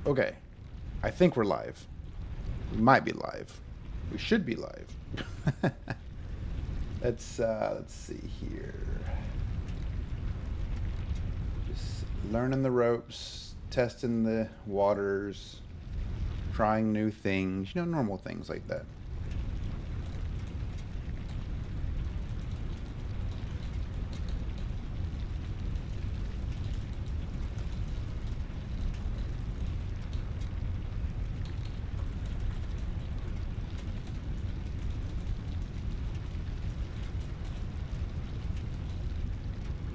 Okay, I think we're live. We might be live. We should be live. Let's see here. Just learning the ropes, testing the waters, trying new things. You know, normal things like that.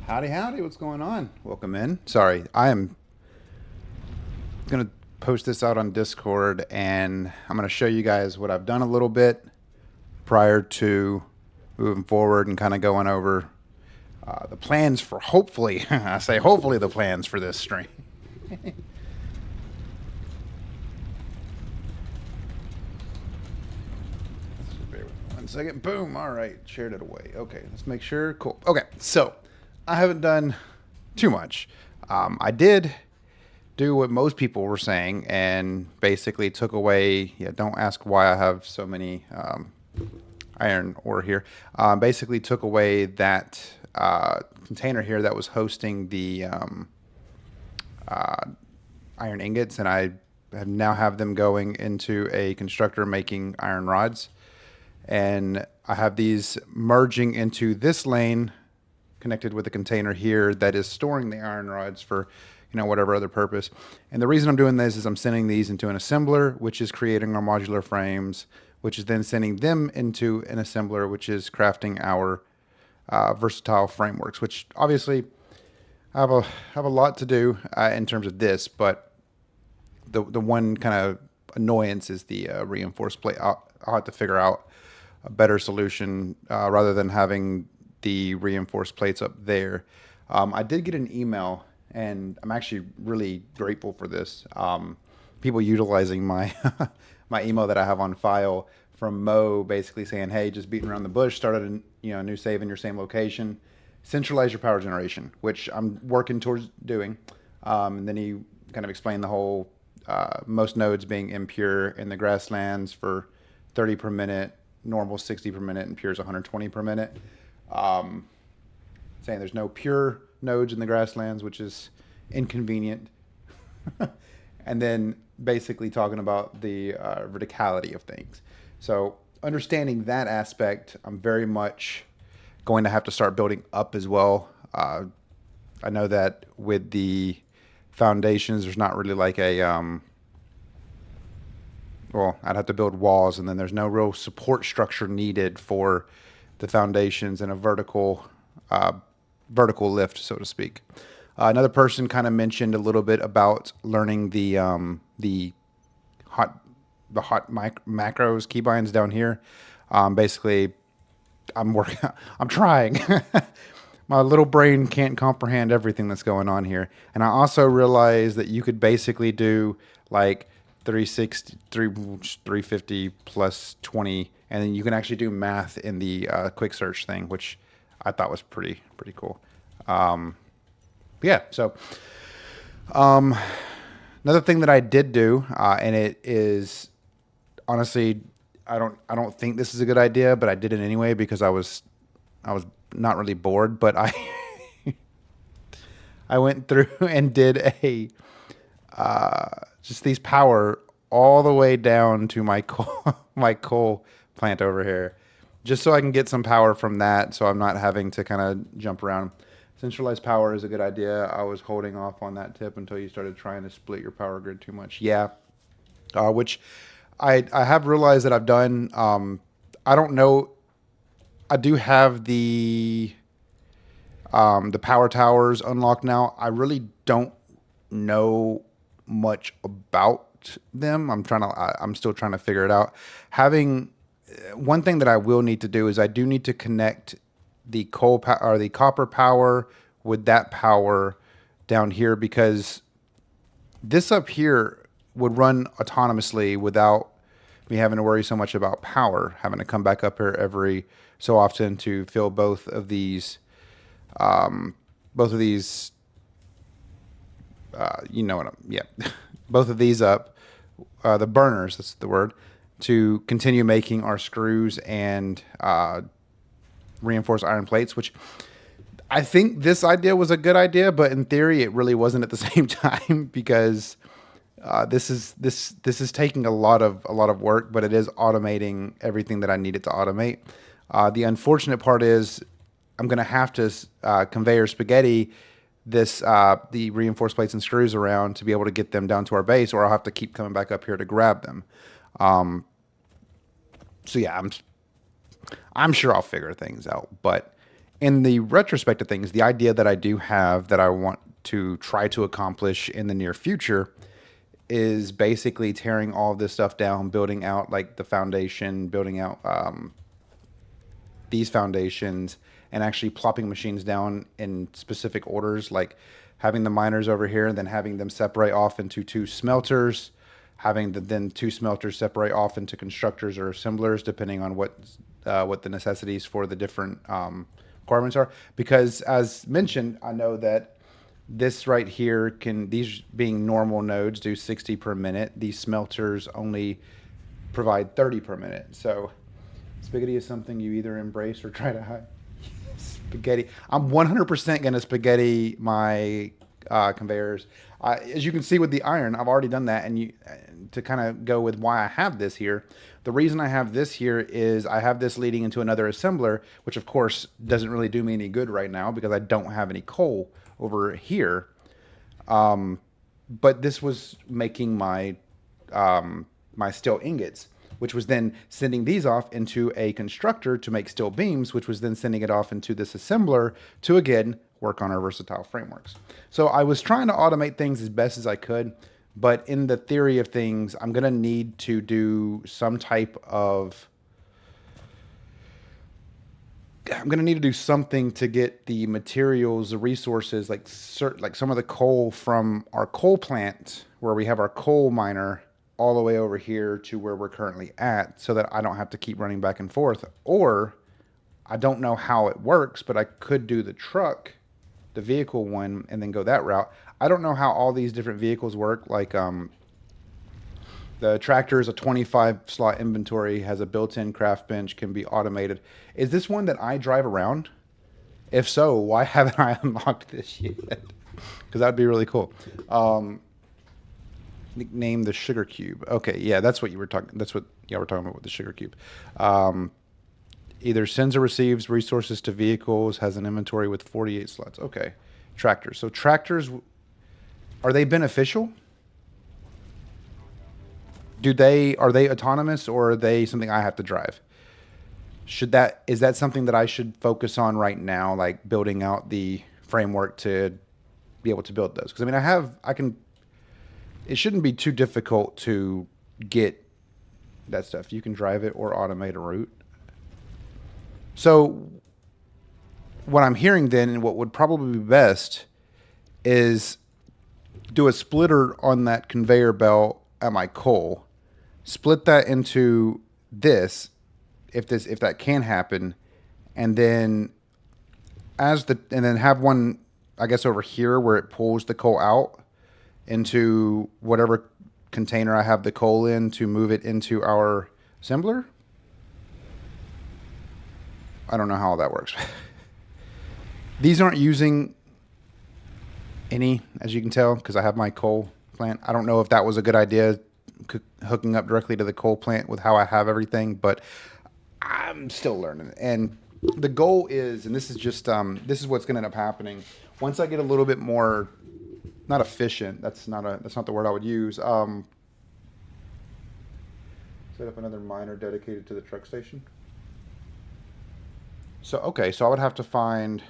Howdy, howdy. What's going on? Welcome in. Sorry, I am going to post this out on Discord, and I'm going to show you guys what I've done a little bit prior to moving forward and kind of going over the plans for hopefully, I say hopefully, the plans for this stream. One second. Boom. All right. Shared it away. Okay. Let's make sure. Cool. Okay. So I haven't done too much. I did do what most people were saying and basically took away. Yeah. Don't ask why I have so many iron ore here. Basically took away that container here that was hosting the iron ingots, and I now have them going into a constructor making iron rods. And I have these merging into this lane connected with a container here that is storing the iron rods for, you know, whatever other purpose. And the reason I'm doing this is I'm sending these into an assembler, which is creating our modular frames, which is then sending them into an assembler, which is crafting our versatile frameworks, which obviously I have a lot to do in terms of this, but the one kind of annoyance is the reinforced plate. I'll have to figure out a better solution rather than having the reinforced plates up there. I did get an email, and I'm actually really grateful for this. People utilizing my my email that I have on file from Mo, basically saying, "Hey, just beating around the bush. Started a new save in your same location. Centralize your power generation," which I'm working towards doing. And then he kind of explained the whole most nodes being impure in the grasslands for 30 per minute, normal 60 per minute, and pure is 120 per minute. Saying there's no pure nodes in the grasslands, which is inconvenient. And then basically talking about the verticality of things. So understanding that aspect, I'm very much going to have to start building up as well. I know that with the foundations, there's not really like a well, I'd have to build walls, and then there's no real support structure needed for the foundations and a vertical lift, so to speak. Another person kind of mentioned a little bit about learning the hot macros keybinds down here. Basically, I'm working. I'm trying. My little brain can't comprehend everything that's going on here. And I also realized that you could basically do like 350 plus 20, and then you can actually do math in the quick search thing, which I thought was pretty cool. Yeah. So another thing that I did do, and it is honestly, I don't think this is a good idea, but I did it anyway because I was not really bored, but I went through and did a just these power all the way down to my coal plant over here, just so I can get some power from that, so I'm not having to kind of jump around. Centralized power is a good idea. I was holding off on that tip until you started trying to split your power grid too much. Yeah, which I have realized that I've done. I don't know. I do have the power towers unlocked now. I really don't know much about them. I'm still trying to figure it out. Having one thing that I will need to do is I do need to connect the or the copper power with that power down here, because this up here would run autonomously without me having to worry so much about power, having to come back up here every so often to fill both of these you know what yeah. both of these up, the burners, that's the word, to continue making our screws and reinforced iron plates, which I think this idea was a good idea, but in theory it really wasn't at the same time because this is taking a lot of work, but it is automating everything that I needed to automate. The unfortunate part is I'm going to have to conveyor spaghetti the reinforced plates and screws around to be able to get them down to our base, or I'll have to keep coming back up here to grab them. So yeah, I'm sure I'll figure things out. But in the retrospect of things, the idea that I do have that I want to try to accomplish in the near future is basically tearing all of this stuff down, building out like the foundation, building out these foundations, and actually plopping machines down in specific orders, like having the miners over here and then having them separate off into two smelters, having then two smelters separate off into constructors or assemblers, depending on what the necessities for the different requirements are. Because as mentioned, I know that this right here these being normal nodes, do 60 per minute. These smelters only provide 30 per minute. So spaghetti is something you either embrace or try to hide. Spaghetti. I'm 100% going to spaghetti my conveyors. As you can see with the iron, I've already done that. And to kind of go with why I have this here, the reason I have this here is I have this leading into another assembler, which of course doesn't really do me any good right now because I don't have any coal over here. But this was making my my steel ingots, which was then sending these off into a constructor to make steel beams, which was then sending it off into this assembler to, again, work on our versatile frameworks. So I was trying to automate things as best as I could, but in the theory of things, I'm going to need to do some type of... I'm going to need to do something to get the materials, the resources, like some of the coal from our coal plant, where we have our coal miner, all the way over here to where we're currently at, so that I don't have to keep running back and forth. Or I don't know how it works, but I could do the truck, the vehicle one, and then go that route. I don't know how all these different vehicles work. Like the tractor is a 25 slot inventory, has a built-in craft bench, can be automated. Is this one that I drive around? If so, why haven't I unlocked this yet? Because that'd be really cool. Nickname the sugar cube. Okay, yeah, that's what you were talking. That's what y'all were talking about with the sugar cube. Either sends or receives resources to vehicles, has an inventory with 48 slots. Okay, tractors. So tractors, are they beneficial? Are they autonomous, or are they something I have to drive? Is that something that I should focus on right now, like building out the framework to be able to build those? Because I mean, it shouldn't be too difficult to get that stuff. You can drive it or automate a route. So what I'm hearing then, and what would probably be best, is do a splitter on that conveyor belt at my coal, split that into this, if that can happen, and then have one, I guess, over here where it pulls the coal out into whatever container I have the coal in to move it into our assembler. I don't know how that works. These aren't using any, as you can tell, because I have my coal plant. I don't know if that was a good idea, hooking up directly to the coal plant with how I have everything, but I'm still learning. And the goal is, and this is just, this is what's going to end up happening. Once I get a little bit more, not efficient, that's not the word I would use. Set up another miner dedicated to the truck station. So, okay, so I would have to find,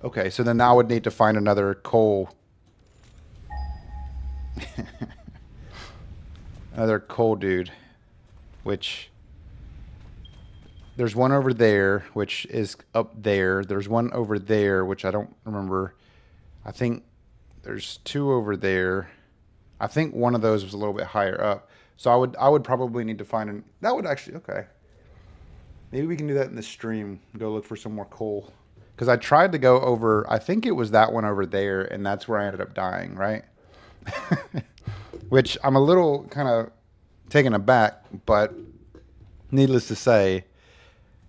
okay, so then I would need to find another coal. Another coal dude, which there's one over there, which is up there. There's one over there, which I don't remember. I think there's two over there. I think one of those was a little bit higher up. So I would probably need to find that would actually, okay. Maybe we can do that in the stream. Go look for some more coal. Because I tried to go over, I think it was that one over there, and that's where I ended up dying, right? which I'm a little kind of taken aback, but needless to say,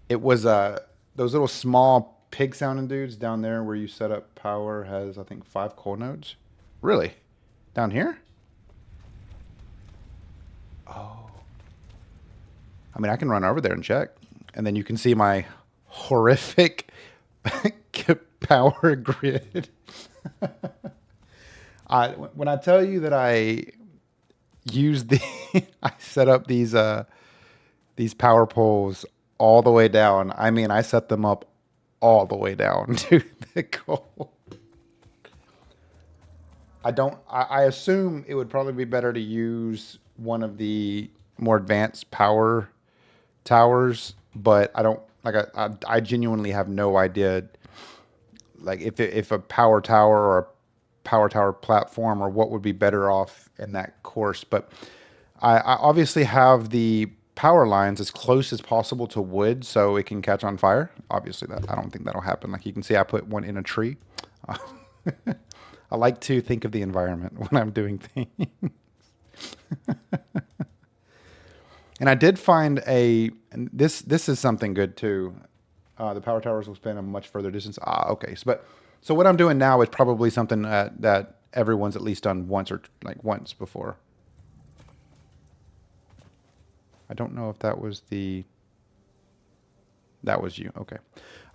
it was those little small pig sounding dudes down there where you set up power has, I think, 5 coal nodes. Really? Down here? Oh. I mean, I can run over there and check. And then you can see my horrific power grid. When I tell you that I used I set up these power poles all the way down. I mean, I set them up all the way down to the coal. I assume it would probably be better to use one of the more advanced power towers, but I don't like. I genuinely have no idea, like if a power tower or a power tower platform or what would be better off in that course. But I obviously have the power lines as close as possible to wood so it can catch on fire. Obviously, that I don't think that'll happen. Like you can see, I put one in a tree. I like to think of the environment when I'm doing things. And I did find and this is something good too. The power towers will span a much further distance. Okay. So what I'm doing now is probably something that everyone's at least done once or like once before. I don't know if that was that was you. Okay.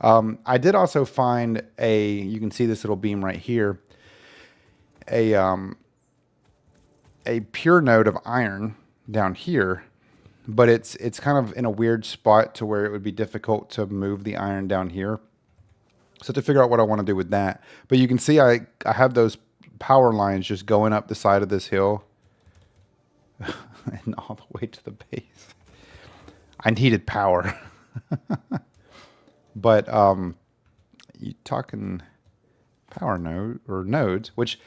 I did also find you can see this little beam right here, a pure node of iron down here, but it's kind of in a weird spot to where it would be difficult to move the iron down here. So to figure out what I want to do with that, but you can see I have those power lines just going up the side of this hill and all the way to the base. I needed power. But you talking power node or nodes, which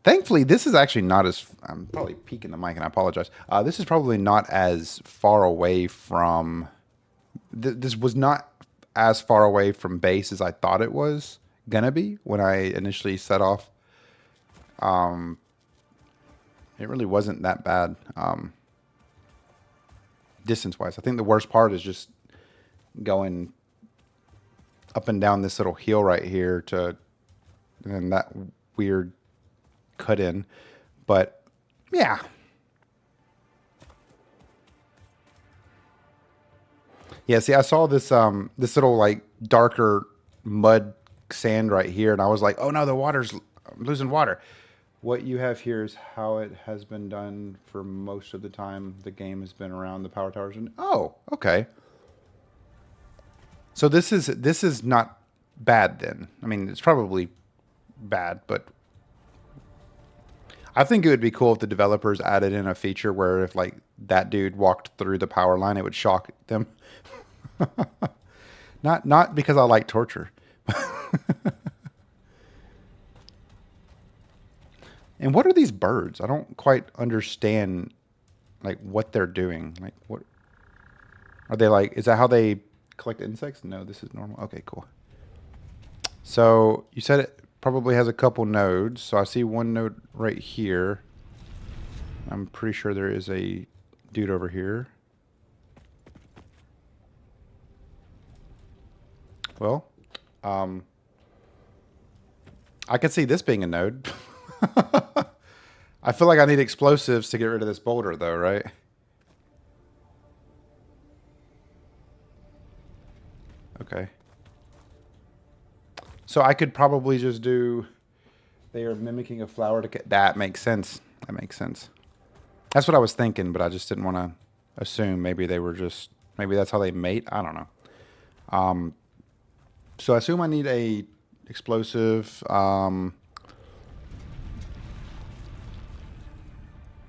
thankfully this is actually not as, I'm probably peeking the mic and I apologize. This is probably not as far away from, this was not as far away from base as I thought it was gonna be when I initially set off. It really wasn't that bad distance wise. I think the worst part is just going up and down this little hill right here and that weird cut in. But yeah. Yeah, see, I saw this this little like darker mud sand right here, and I was like, oh no, I'm losing water. What you have here is how it has been done for most of the time the game has been around the power towers. And oh, okay. So this is not bad then. I mean, it's probably bad, but I think it would be cool if the developers added in a feature where if like that dude walked through the power line, it would shock them. Not because I like torture. And what are these birds? I don't quite understand like what they're doing. Like what are they like? Is that how they collect insects? No, this is normal. Okay, cool. So you said it probably has a couple nodes. So I see one node right here. I'm pretty sure there is a dude over here. Well, I could see this being a node. I feel like I need explosives to get rid of this boulder though, right? Okay. So I could probably just do, they are mimicking a flower that makes sense. That makes sense. That's what I was thinking, but I just didn't want to assume maybe they were just, maybe that's how they mate. I don't know. So I assume I need a explosive.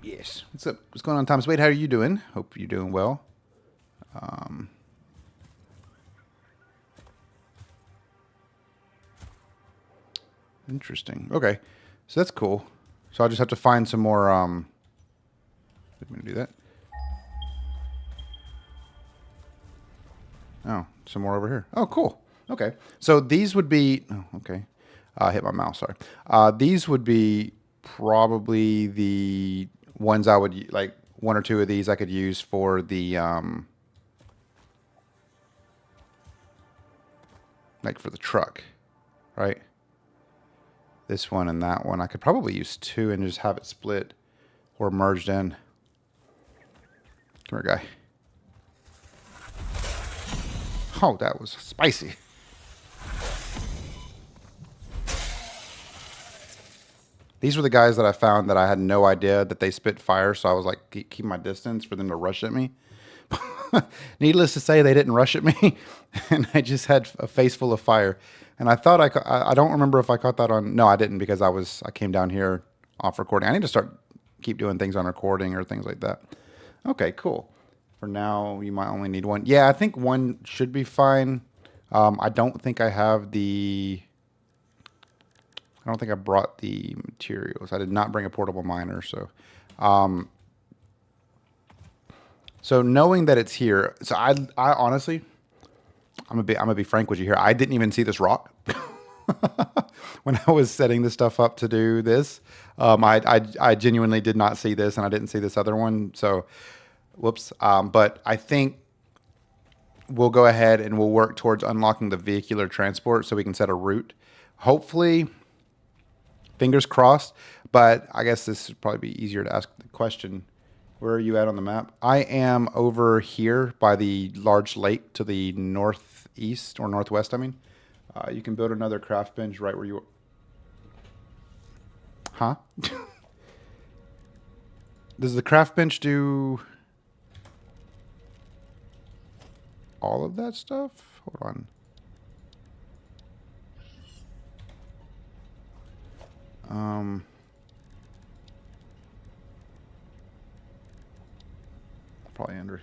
Yes. What's up? What's going on, Thomas Wade? How are you doing? Hope you're doing well. Interesting. Okay. So that's cool. So I'll just have to find some more. I'm going to do that. Oh, some more over here. Oh, cool. Okay. So these would be, oh, okay. I hit my mouse, sorry. These would be probably the ones I would like 1 or 2 of these I could use for the like for the truck, right? This one and that one. I could probably use 2 and just have it split or merged in. Come here, guy. Oh, that was spicy. These were the guys that I found that I had no idea that they spit fire, so I was like, keep my distance for them to rush at me. Needless to say, they didn't rush at me, and I just had a face full of fire. And I thought I don't remember if I caught that on. No, I didn't, because I came down here off recording. I need to keep doing things on recording or things like that. Okay, cool. For now, you might only need 1. Yeah, I think 1 should be fine. I don't think I have I don't think I brought the materials. I did not bring a portable miner, so. So knowing that it's here, so I honestly, I'm gonna be frank with you here. I didn't even see this rock when I was setting this stuff up to do this. I genuinely did not see this, and I didn't see this other one. So, whoops. But I think we'll go ahead and we'll work towards unlocking the vehicular transport so we can set a route. Hopefully. Fingers crossed, but I guess this would probably be easier to ask the question. Where are you at on the map? I am over here by the large lake to the northeast or northwest, I mean. You can build another craft bench right where you are. Huh? Does the craft bench do all of that stuff? Hold on. Probably under.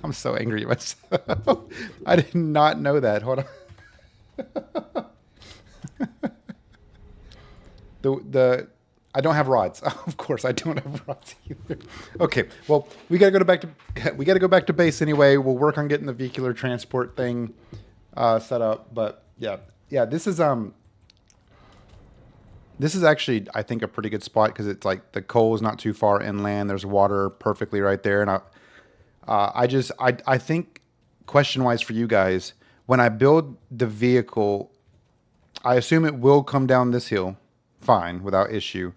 I'm so angry at myself. I did not know that. Hold on. I don't have rods. Of course, I don't have rods either. Okay, well, we gotta go back to base anyway. We'll work on getting the vehicular transport thing set up. But yeah, this is actually, I think, a pretty good spot because it's like the coal is not too far inland. There's water perfectly right there, and I think, question wise for you guys, when I build the vehicle, I assume it will come down this hill fine without issue.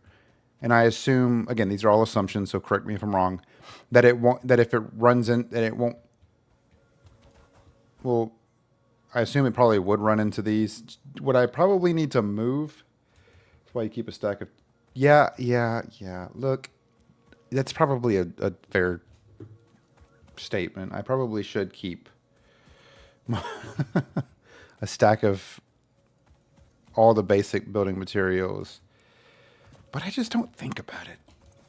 And I assume, again, these are all assumptions, so correct me if I'm wrong, that it won't, that if it runs in, that it won't, well, I assume it probably would run into these. Would I probably need to move? That's why you keep a stack of, yeah. Look, that's probably a fair statement. I probably should keep a stack of all the basic building materials. But I just don't think about it.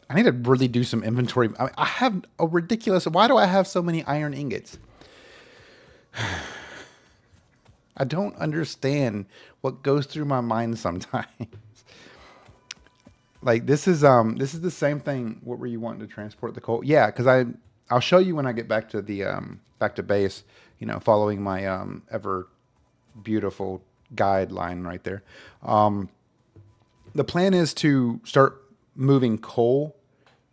I need to really do some inventory. I have a ridiculous... Why do I have so many iron ingots? I don't understand what goes through my mind sometimes. Like, this is the same thing. What were you wanting to transport the coal? Yeah, because I'll show you when I get back to the back to base. You know, following my ever beautiful guideline right there. The plan is to start moving coal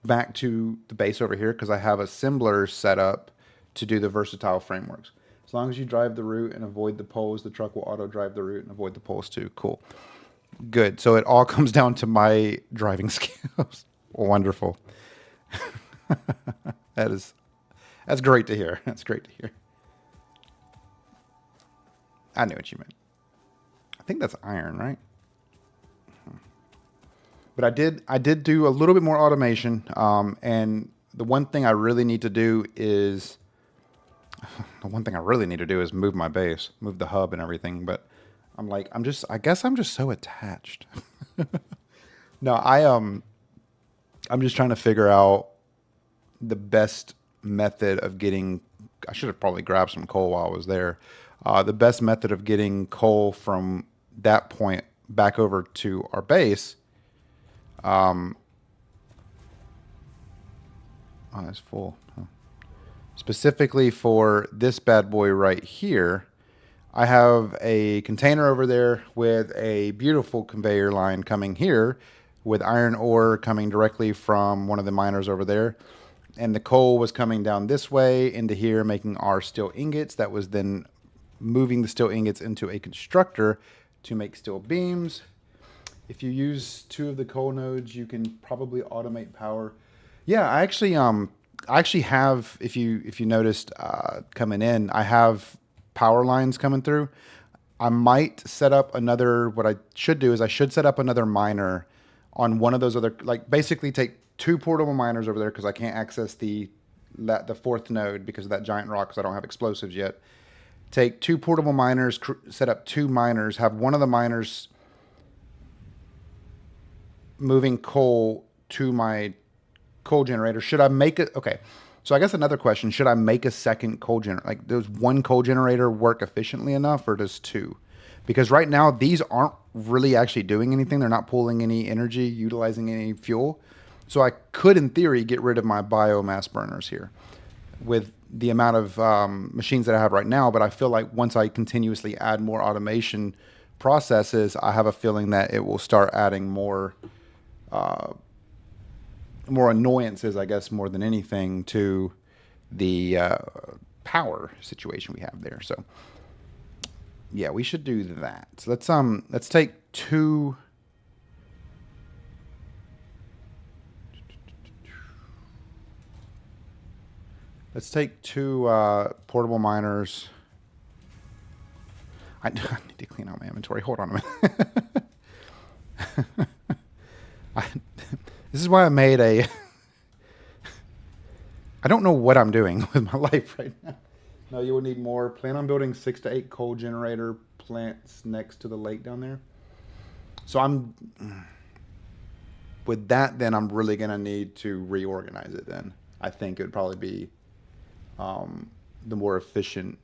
back to the base over here because I have assemblers set up to do the versatile frameworks. As long as you drive the route and avoid the poles, the truck will auto drive the route and avoid the poles too. Cool. Good. So it all comes down to my driving skills. Wonderful. That's great to hear. That's great to hear. I knew what you meant. I think that's iron, right? But I did do a little bit more automation, and the one thing I really need to do is move my base, move the hub and everything. But I guess I'm just so attached. No, I'm just trying to figure out the best method of getting. I should have probably grabbed some coal while I was there. The best method of getting coal from that point back over to our base. Oh, that's full. Huh. Specifically for this bad boy right here, I have a container over there with a beautiful conveyor line coming here with iron ore coming directly from one of the miners over there. And the coal was coming down this way into here, making our steel ingots. That was then moving the steel ingots into a constructor to make steel beams. If you use 2 of the coal nodes, you can probably automate power. Yeah, I actually have, if you noticed coming in, I have power lines coming through. I might set up another, what I should do is I should set up another miner on one of those other, like basically take 2 portable miners over there because I can't access the 4th node because of that giant rock because I don't have explosives yet. Take 2 portable miners, set up 2 miners, have one of the miners moving coal to my coal generator. Should I make it? Okay. So I guess another question, should I make a second coal generator? Like, does 1 coal generator work efficiently enough or does 2? Because right now these aren't really actually doing anything. They're not pulling any energy, utilizing any fuel. So I could, in theory, get rid of my biomass burners here with the amount of machines that I have right now. But I feel like once I continuously add more automation processes, I have a feeling that it will start adding more annoyances, I guess, more than anything to the power situation we have there. So yeah, we should do that. So let's take 2. Let's take 2 portable miners. I need to clean out my inventory. Hold on a minute. This is why I made a... I don't know what I'm doing with my life right now. No, you will need more. Plan on building 6 to 8 coal generator plants next to the lake down there. So with that, then I'm really going to need to reorganize it then. I think it would probably be the more efficient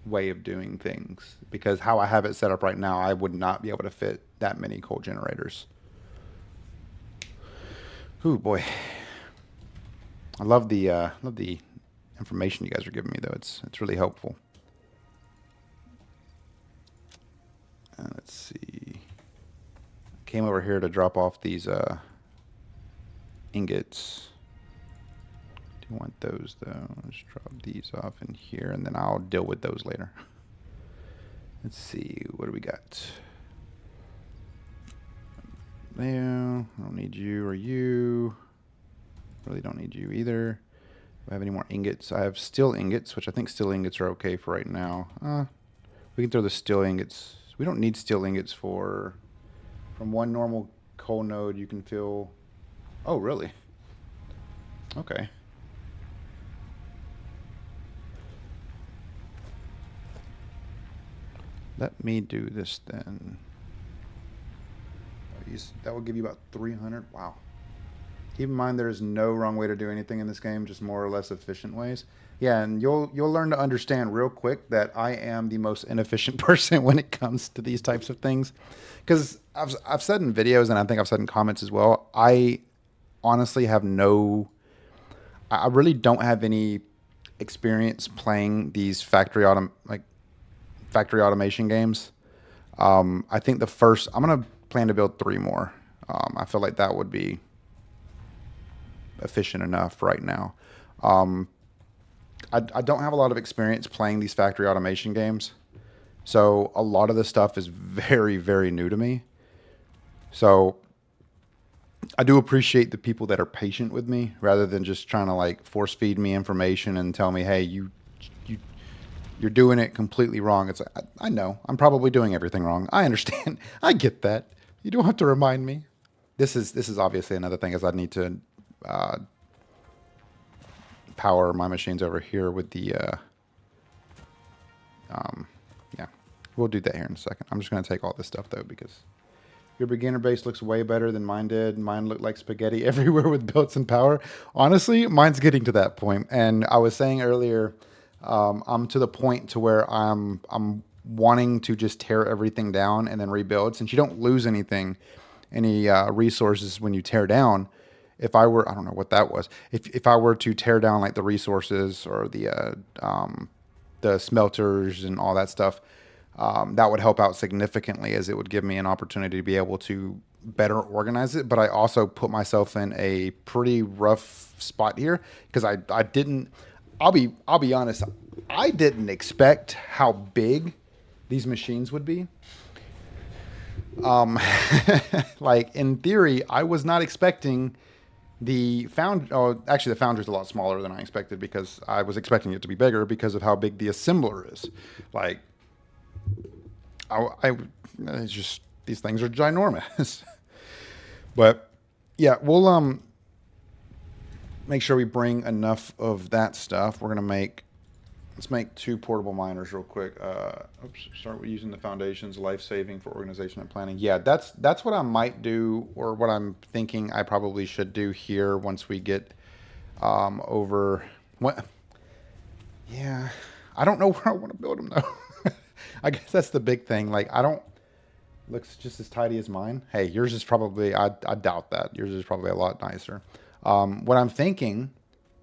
way of doing things. Because how I have it set up right now, I would not be able to fit that many coal generators. Ooh, boy. I love the information you guys are giving me, though. It's really helpful. Let's see. Came over here to drop off these ingots. Do you want those, though? Let's drop these off in here, and then I'll deal with those later. Let's see. What do we got? There. I don't need you or you. Really don't need you either. Do I have any more ingots? I have steel ingots, which I think steel ingots are okay for right now. We can throw the steel ingots. We don't need steel ingots from 1 normal coal node you can fill. Oh, really? Okay. Let me do this then. That will give you about 300. Wow. Keep in mind there is no wrong way to do anything in this game, just more or less efficient ways. Yeah, and you'll learn to understand real quick that I am the most inefficient person when it comes to these types of things. Because I've said in videos, and I think I've said in comments as well, I honestly have I really don't have any experience playing these factory automation games. I think I'm gonna plan to build 3 more. I feel like that would be efficient enough right now. I don't have a lot of experience playing these factory automation games, so a lot of this stuff is very, very new to me. So I do appreciate the people that are patient with me rather than just trying to like force feed me information and tell me, hey, you're doing it completely wrong. It's I know I'm probably doing everything wrong. I understand. I get that. You don't have to remind me. This is obviously another thing, is I need to power my machines over here with the yeah, we'll do that here in a second. I'm just going to take all this stuff though, because your beginner base looks way better than mine did. Mine looked like spaghetti everywhere with belts and power. Honestly, mine's getting to that point. And I was saying earlier, I'm to the point to where I'm wanting to just tear everything down and then rebuild, since you don't lose any resources when you tear down. If I were, I don't know what that was. If I were to tear down like the resources or the smelters and all that stuff, that would help out significantly, as it would give me an opportunity to be able to better organize it. But I also put myself in a pretty rough spot here because I didn't. I'll be honest. I didn't expect how big these machines would be. Like in theory, I was not expecting the found. Oh, actually, the Foundry's a lot smaller than I expected because I was expecting it to be bigger because of how big the assembler is. Like, it's just these things are ginormous. But yeah, we'll make sure we bring enough of that stuff. We're gonna let's make 2 portable miners real quick. Start with using the foundations, life-saving for organization and planning. Yeah, that's what I might do, or what I'm thinking I probably should do here once we get over. What? Yeah, I don't know where I want to build them though. I guess that's the big thing. Like, I don't. Looks just as tidy as mine. Hey, yours is probably. I doubt that. Yours is probably a lot nicer. What I'm thinking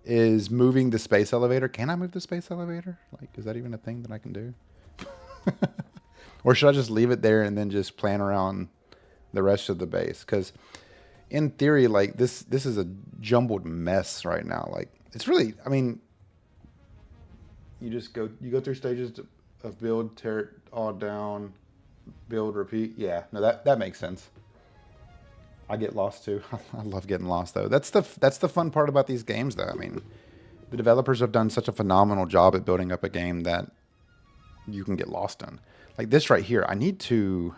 is moving the space elevator. Can I move the space elevator? Like, is that even a thing that I can do? Or should I just leave it there and then just plan around the rest of the base? Because in theory, like this is a jumbled mess right now. Like, it's really, I mean, you go through stages of build, tear it all down, build, repeat. Yeah, no, that makes sense. I get lost too. I love getting lost though. That's the fun part about these games though. I mean, the developers have done such a phenomenal job at building up a game that you can get lost in. Like this right here, I need to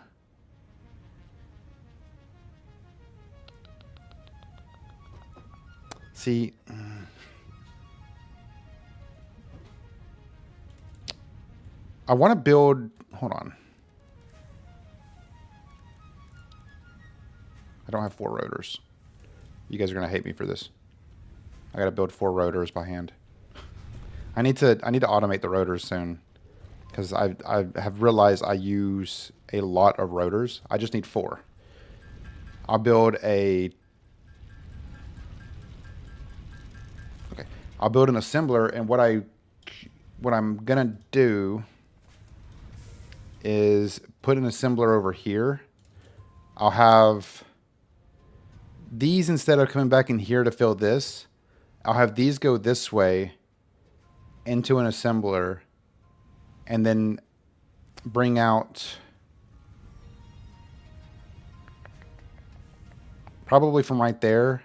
see. I want to build, hold on. I don't have 4 rotors. You guys are going to hate me for this. I got to build 4 rotors by hand. I need to automate the rotors soon, because I have realized I use a lot of rotors. I just need 4. I'll build an assembler, and what I'm going to do is put an assembler over here. I'll have these, instead of coming back in here to fill this, I'll have these go this way into an assembler and then bring out probably from right there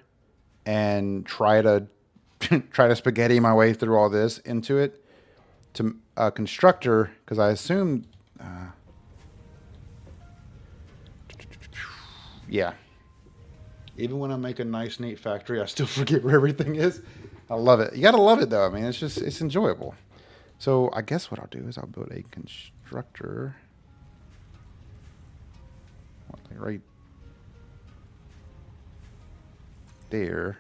and try to spaghetti my way through all this into it to a constructor, because I assume yeah. Even when I make a nice, neat factory, I still forget where everything is. I love it. You gotta love it though. I mean, it's enjoyable. So I guess what I'll do is I'll build a constructor. Like right there.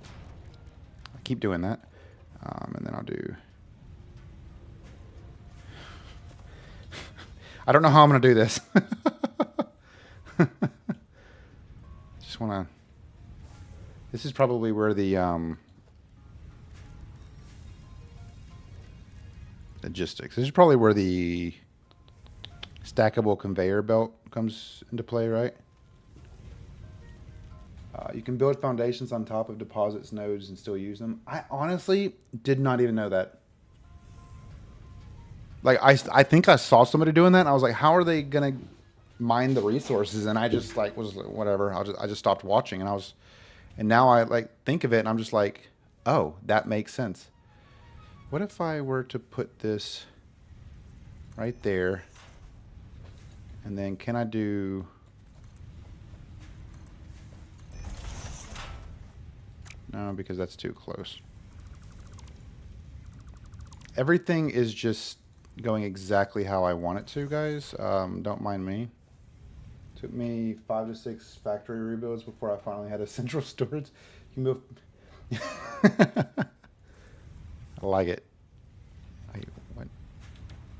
I keep doing that. And then I'll do... I don't know how I'm going to do this. Just want to... This is probably where the logistics. This is probably where the stackable conveyor belt comes into play, right? You can build foundations on top of deposits nodes and still use them. I honestly did not even know that. Like, I think I saw somebody doing that, and I was like, how are they gonna mine the resources? And I just like was like, whatever. I just stopped watching, and now I like think of it, and I'm just like, oh, that makes sense. What if I were to put this right there, and then can I do? No, because that's too close. Everything is just going exactly how I want it to, guys. Don't mind me. Took me 5 to 6 factory rebuilds before I finally had a central storage. You move. I like it. Wait, what?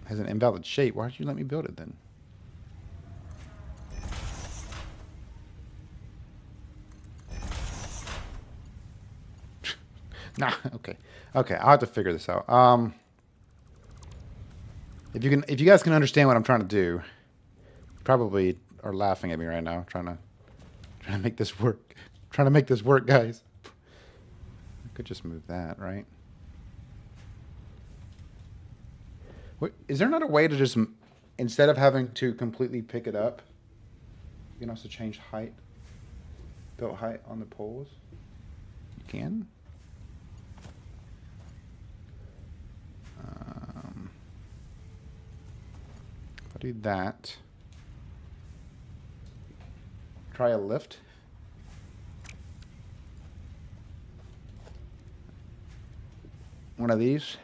Has an invalid shape. Why did you let me build it then? Nah, okay. Okay, I'll have to figure this out. If you guys can understand what I'm trying to do, you probably are laughing at me right now, trying to make this work. Trying to make this work, guys. I could just move that, right? What, is there not a way to just, instead of having to completely pick it up, you can also change height, build height on the poles? You can? If I do that, try a lift. One of these.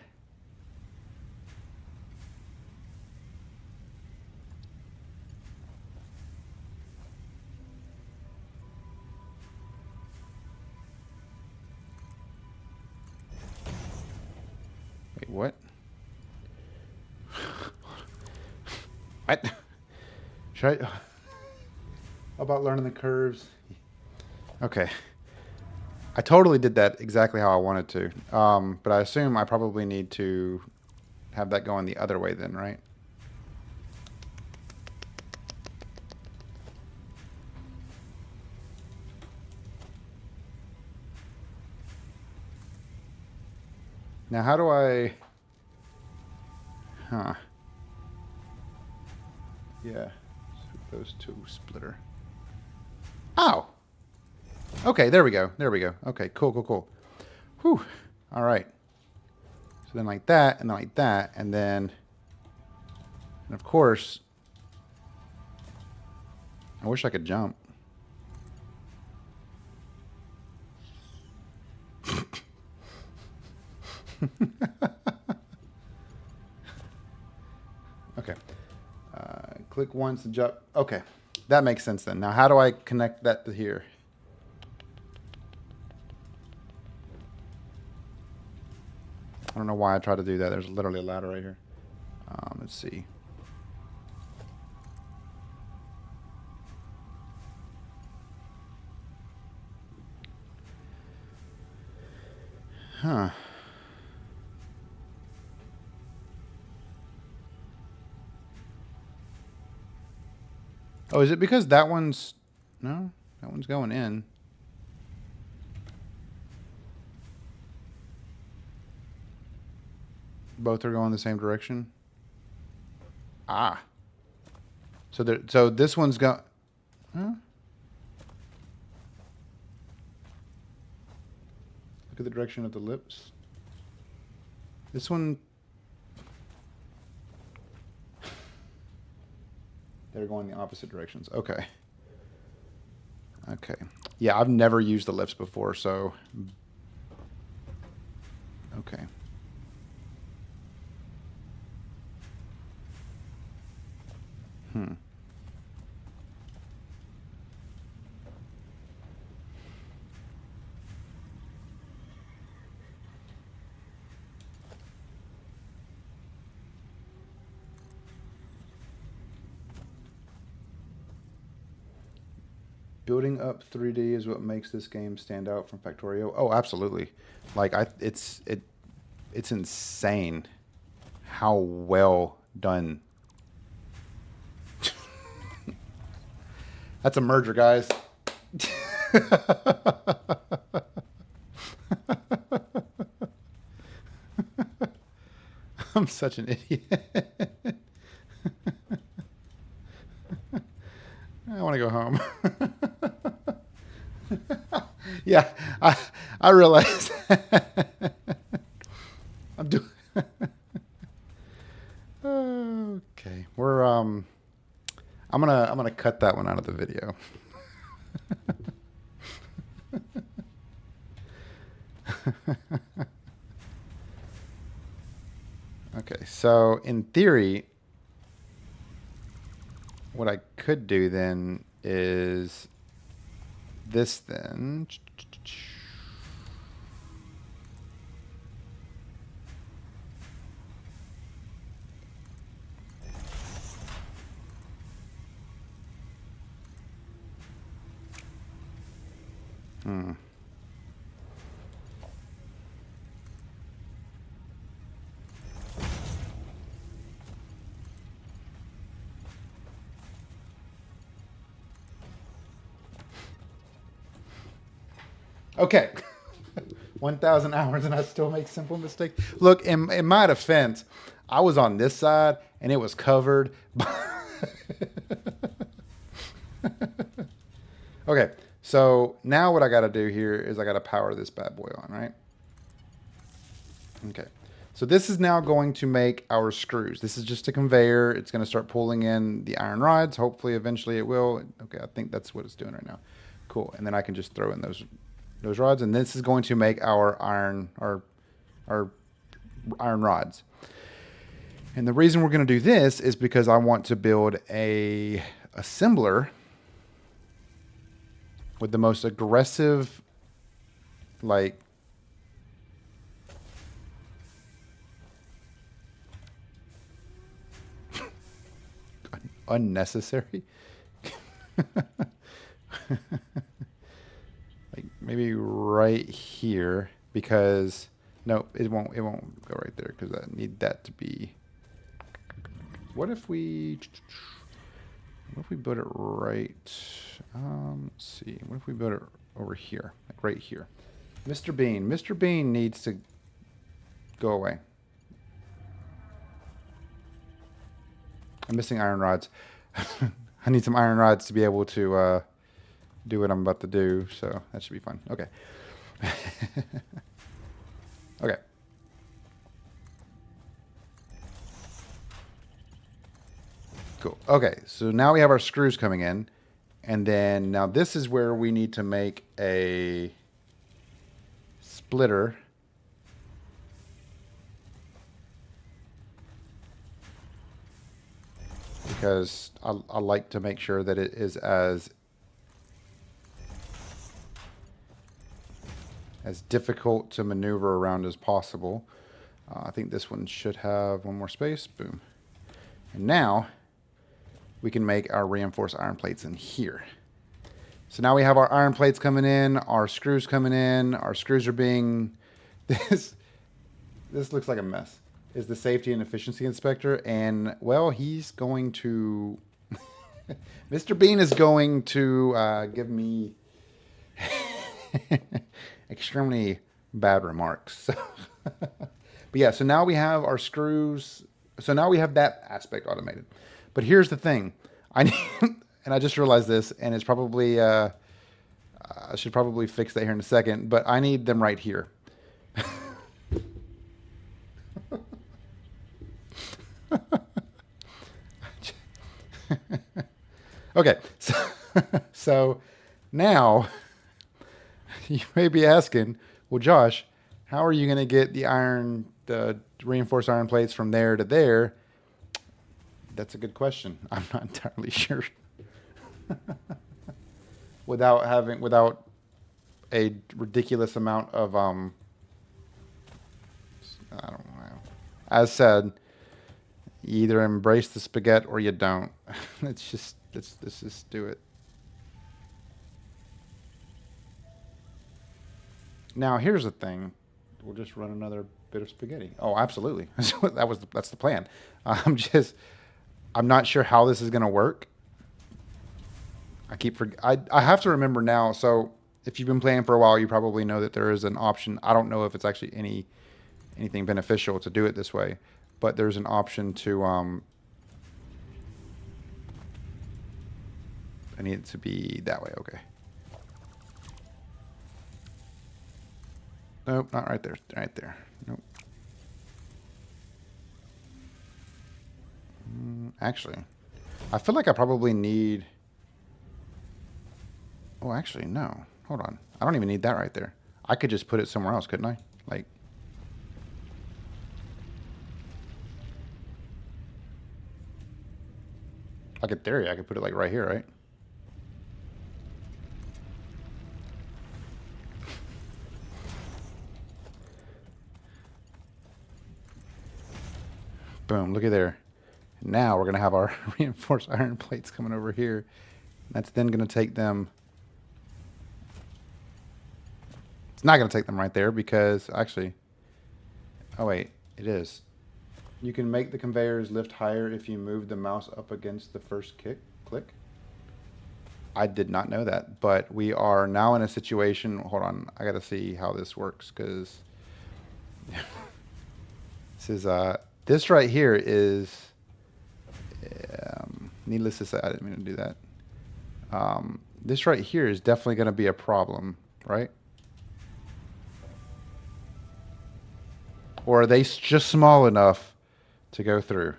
Wait, what? What? Should I? How about learning the curves? Okay. I totally did that exactly how I wanted to. But I assume I probably need to have that going the other way then, right? Now, how do I... Huh. Yeah. Those two splitter. Oh! Okay, there we go. There we go. Okay, cool, cool, cool. Whew. All right. So then like that, and then like that, and then... And of course... I wish I could jump. Okay. Click once to jump. Okay. That makes sense then. Now, how do I connect that to here? I don't know why I tried to do that. There's literally a ladder right here. Let's see. Huh. Oh, is it because that one's... No, that one's going in. Both are going the same direction. Ah. So this one's going... Huh? Look at the direction of the lips. This one... They're going the opposite directions. Okay. Okay. Yeah, I've never used the lips before, so... Okay. Building up 3D is what makes this game stand out from Factorio. Oh, absolutely. Like it's insane how well done. That's a merger, guys. I'm such an idiot. I want to go home. Yeah, I realize. I'm doing. Okay, we're I'm gonna cut that one out of the video. Okay, so in theory, what I could do then is this then. Okay. 1,000 hours and I still make simple mistakes. Look, in my defense, I was on this side and it was covered. Okay, so now what I got to do here is I got to power this bad boy on, right? Okay, so this is now going to make our screws. This is just a conveyor. It's going to start pulling in the iron rods. Hopefully, eventually it will. Okay, I think that's what it's doing right now. Cool, and then I can just throw in those rods, and this is going to make our iron rods. And the reason we're going to do this is because I want to build a assembler with the most aggressive, like, unnecessary. Like maybe right here, because no, it won't go right there because I need that to be. What if we build it right? Let's see. What if we build it over here, like right here? Mr. Bean. Mr. Bean needs to go away. I'm missing iron rods. I need some iron rods to be able to do what I'm about to do, so that should be fun. Okay. Okay. Cool. Okay, so now we have our screws coming in, and then now this is where we need to make a splitter. Because I like to make sure that it is as difficult to maneuver around as possible. I think this one should have one more space. Boom. And now we can make our reinforced iron plates in here. So now we have our iron plates coming in, our screws coming in, our screws are being... This looks like a mess. Is the safety and efficiency inspector, and well, he's going to Mr. Bean is going to give me extremely bad remarks. So but yeah, so now we have our screws, so now we have that aspect automated. But here's the thing, I need and I just realized this, and it's probably I should probably fix that here in a second, but I need them right here. Okay, so now you may be asking, well, Josh, how are you going to get the reinforced iron plates from there to there? That's a good question. I'm not entirely sure. without a ridiculous amount of I don't know. As said, you either embrace the spaghetti or you don't. let's just do it. Now here's the thing. We'll just run another bit of spaghetti. Oh, absolutely. That's the plan. I'm not sure how this is going to work. I have to remember now. So if you've been playing for a while, you probably know that there is an option. I don't know if it's actually anything beneficial to do it this way, but there's an option to I need it to be that way. Okay. Nope, not right there. Right there. Nope. Actually, I feel like I probably need... Oh, actually, no. Hold on. I don't even need that right there. I could just put it somewhere else, couldn't I? Like... Like in theory, I could put it like right here, right? Boom, look at there. Now we're going to have our reinforced iron plates coming over here. That's then going to take them... It's not going to take them right there because actually... Oh, wait, it is. You can make the conveyors lift higher if you move the mouse up against the first click. I did not know that, but we are now in a situation. Hold on, I got to see how this works because this is this right here is needless to say, I didn't mean to do that. This right here is definitely going to be a problem, right? Or are they just small enough to go through?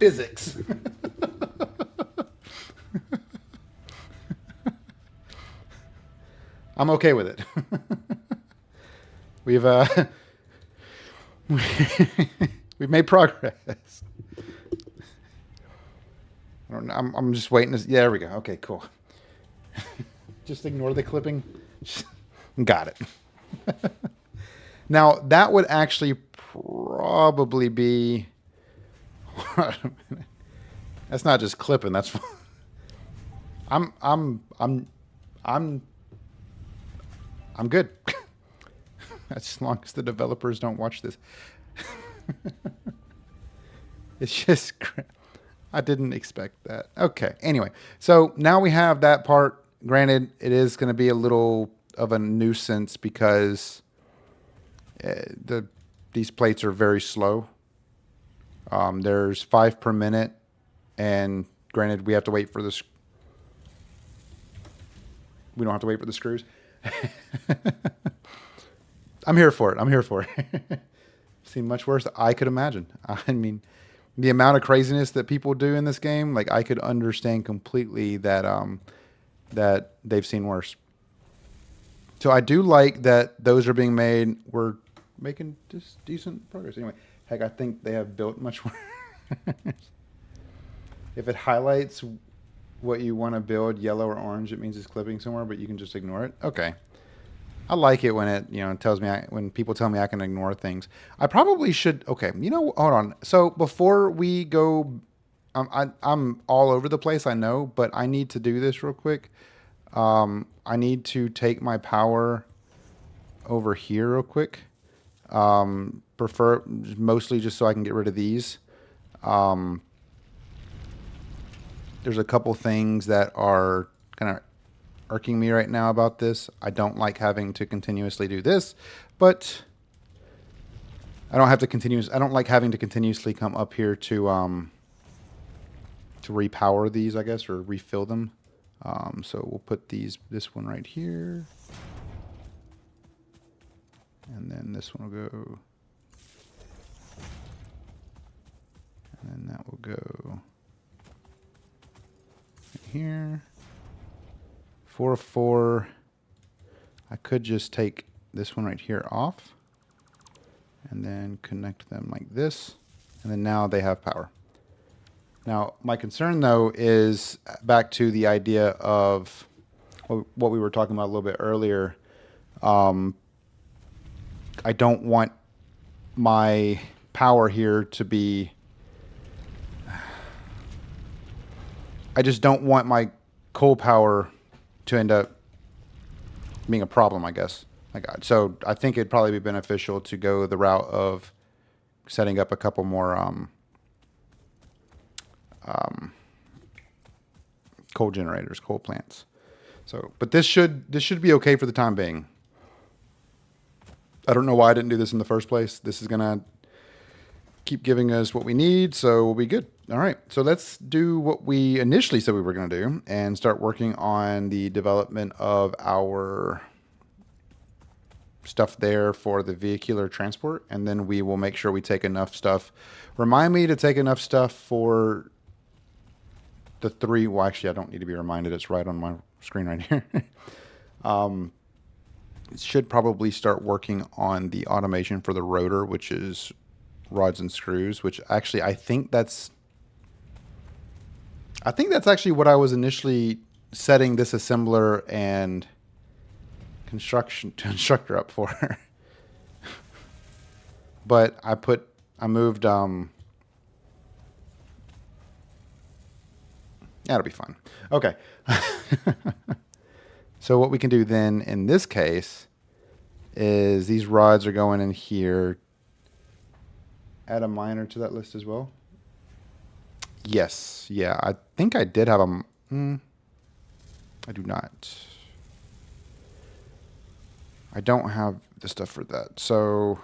Physics. I'm okay with it. We've we've made progress. I don't know, I'm just waiting. Yeah, there we go. Okay, cool. Just ignore the clipping. Got it. Now that would actually probably be. That's not just clipping. That's. I'm good. As long as the developers don't watch this. It's just. I didn't expect that. Okay. Anyway, so now we have that part. Granted, it is going to be a little of a nuisance because these plates are very slow. There's 5 per minute, and granted, we have to wait for this. We don't have to wait for the screws. I'm here for it. I'm here for it. Seen much worse. I could imagine. I mean, the amount of craziness that people do in this game, like I could understand completely that that they've seen worse. So I do like that those are being made. We're making just decent progress. Anyway, heck, I think they have built much worse. If it highlights what you want to build, yellow or orange, it means it's clipping somewhere, but you can just ignore it. Okay. I like it when it, tells me, when people tell me I can ignore things. I probably should, okay, hold on. So before we go, I'm all over the place, I know, but I need to do this real quick. I need to take my power over here real quick. Prefer mostly just so I can get rid of these. There's a couple things that are kind of irking me right now about this. I don't like having to continuously do this, but I don't like having to continuously come up here to repower these, I guess, or refill them. So we'll put this one right here, and then this one will go, and then that will go right here. 4 of 4. I could just take this one right here off and then connect them like this, and then now they have power. Now my concern though is back to the idea of what we were talking about a little bit earlier. I don't want my power here to be, I just don't want my coal power to end up being a problem, I guess. So I think it'd probably be beneficial to go the route of setting up a couple more coal generators, coal plants. So, but this should be okay for the time being. I don't know why I didn't do this in the first place. This is gonna keep giving us what we need, so we'll be good. All right, so let's do what we initially said we were going to do and start working on the development of our stuff there for the vehicular transport, and then we will make sure we take enough stuff. Remind me to take enough stuff for the 3. Well, actually, I don't need to be reminded. It's right on my screen right here. It should probably start working on the automation for the rotor, which is rods and screws, which actually I think that's actually what I was initially setting this assembler and constructor up for. But I moved that'll be fun. Okay. So what we can do then in this case is these rods are going in here. add a miner to that list as well? Yes. Yeah, I think I did have a... I do not. I don't have the stuff for that. So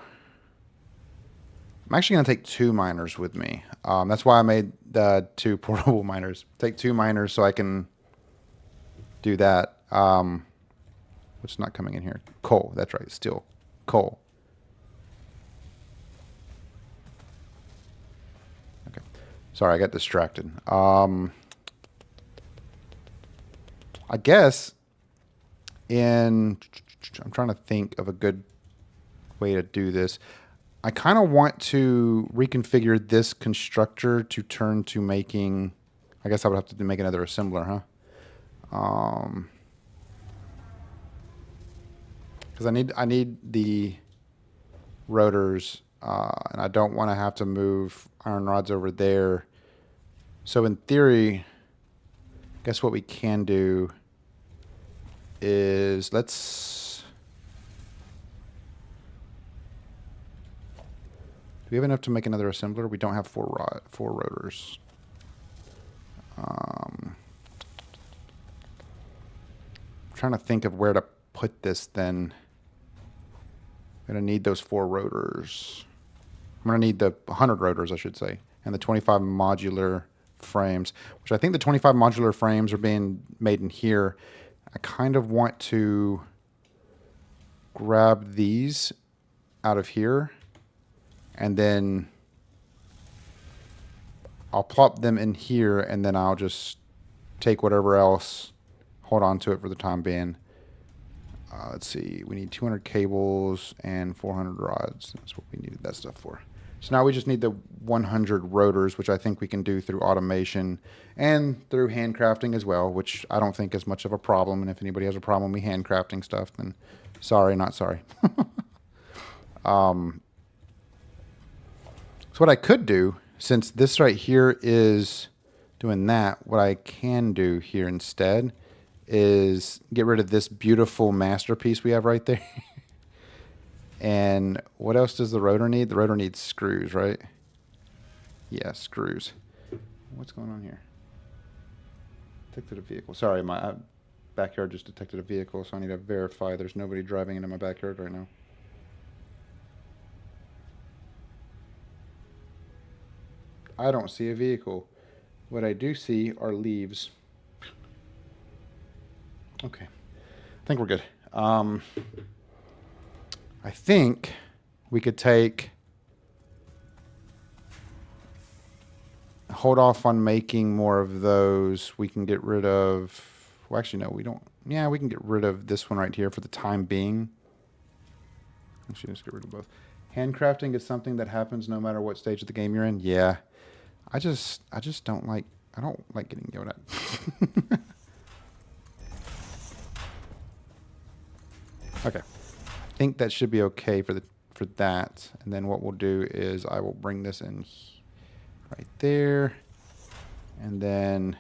I'm actually going to take 2 miners with me. That's why I made the 2 portable miners. Take 2 miners so I can do that. What's not coming in here? Coal. That's right. Steel. Coal. Okay. Sorry, I got distracted. I guess I'm trying to think of a good way to do this. I kind of want to reconfigure this constructor to turn to making... I guess I would have to make another assembler, huh? Because I need the rotors, and I don't want to have to move iron rods over there. So in theory, guess what we can do is do we have enough to make another assembler? We don't have 4 rotors. I'm trying to think of where to put this then. I'm going to need those 4 rotors. I'm going to need the 100 rotors, I should say, and the 25 modular frames, which I think the 25 modular frames are being made in here. I kind of want to grab these out of here, and then I'll plop them in here, and then I'll just take whatever else, hold on to it for the time being. Let's see, we need 200 cables and 400 rods. That's what we needed that stuff for. So now we just need the 100 rotors, which I think we can do through automation and through handcrafting as well, which I don't think is much of a problem. And if anybody has a problem with me handcrafting stuff, then sorry, not sorry. So what I could do, since this right here is doing that, what I can do here instead is get rid of this beautiful masterpiece we have right there. And what else does the rotor need? The rotor needs screws, right? Yeah, screws. What's going on here? Detected a vehicle. Sorry, my backyard just detected a vehicle, so I need to verify there's nobody driving into my backyard right now. I don't see a vehicle. What I do see are leaves. Okay, I think we're good. I think we could hold off on making more of those. We can get rid of, well, actually, no, we don't. Yeah, we can get rid of this one right here for the time being. Actually, let's get rid of both. Handcrafting is something that happens no matter what stage of the game you're in. Yeah, I just don't like getting yelled at. Okay, I think that should be okay for that. And then what we'll do is I will bring this in right there, and then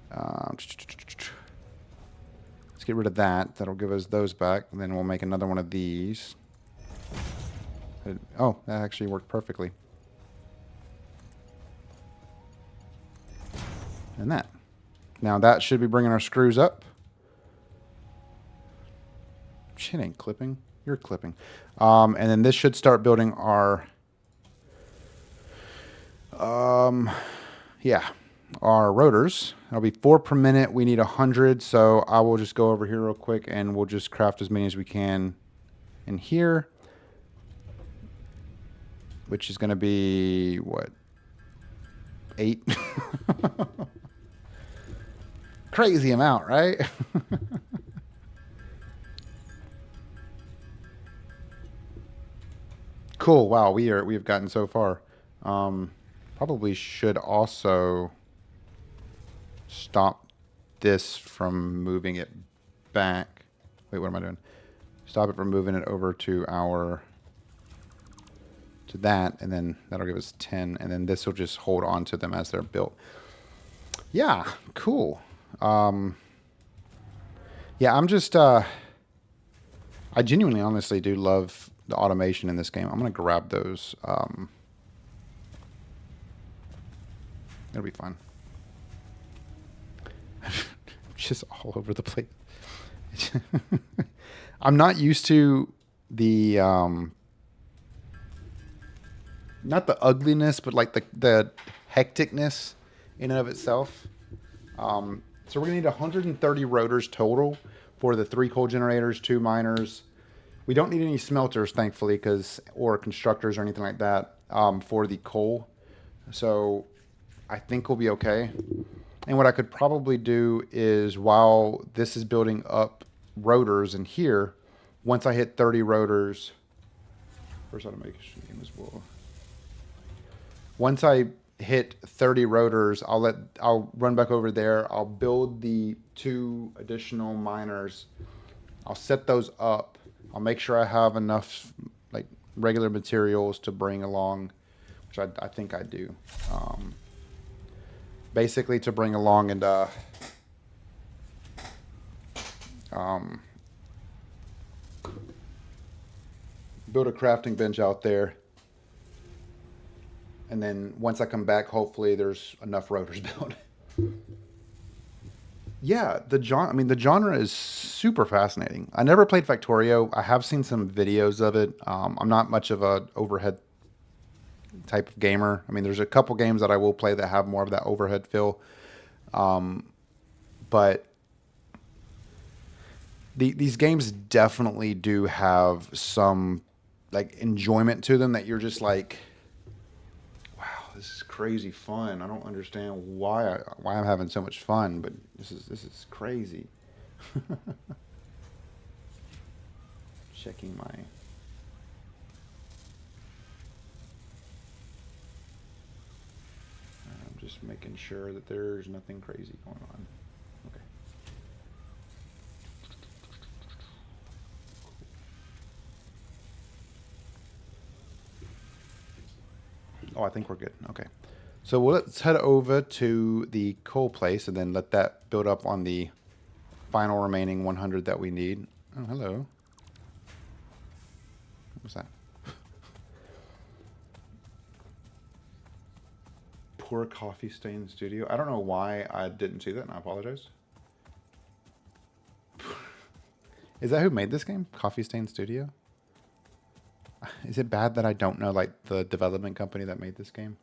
let's get rid of that. That'll give us those back, and then we'll make another one of these. Oh, that actually worked perfectly. And that. Now that should be bringing our screws up. Shit ain't clipping. You're clipping. And then this should start building our, our rotors. That'll be 4 per minute. We need 100. So I will just go over here real quick and we'll just craft as many as we can in here, which is going to be what? 8. Crazy amount, right? Cool. Wow, we have gotten so far. Probably should also stop this from moving it back. Wait, what am I doing? Stop it from moving it over to that, and then that'll give us 10, and then this will just hold on to them as they're built. Yeah, cool. Yeah, I'm just I genuinely honestly do love the automation in this game. I'm going to grab those. It'll be fun. Just all over the place. I'm not used to the not the ugliness, but like the hecticness in and of itself. So we're gonna need 130 rotors total for the 3 coal generators, 2 miners. We don't need any smelters, thankfully, or constructors or anything like that for the coal. So I think we'll be okay. And what I could probably do is, while this is building up rotors in here, once I hit 30 rotors, first automation game as well. Once I hit 30 rotors, I'll run back over there. I'll build the 2 additional miners. I'll set those up. I'll make sure I have enough like regular materials to bring along, which I think I do. Basically to bring along and build a crafting bench out there. And then once I come back, hopefully there's enough rotors built. Yeah, the genre is super fascinating. I never played Factorio. I have seen some videos of it. I'm not much of a overhead type of gamer. I mean, there's a couple games that I will play that have more of that overhead feel. But these games definitely do have some like enjoyment to them that you're just like, wow, this is crazy fun. I don't understand why I'm having so much fun, but this is crazy. Checking my just making sure that there's nothing crazy going on. Okay. Oh, I think we're good. Okay. So let's head over to the coal place and then let that build up on the final remaining 100 that we need. Oh, hello. What was that? Poor coffee stain studio. I don't know why I didn't see that, and I apologize. Is that who made this game? Coffee Stain Studio? Is it bad that I don't know like the development company that made this game?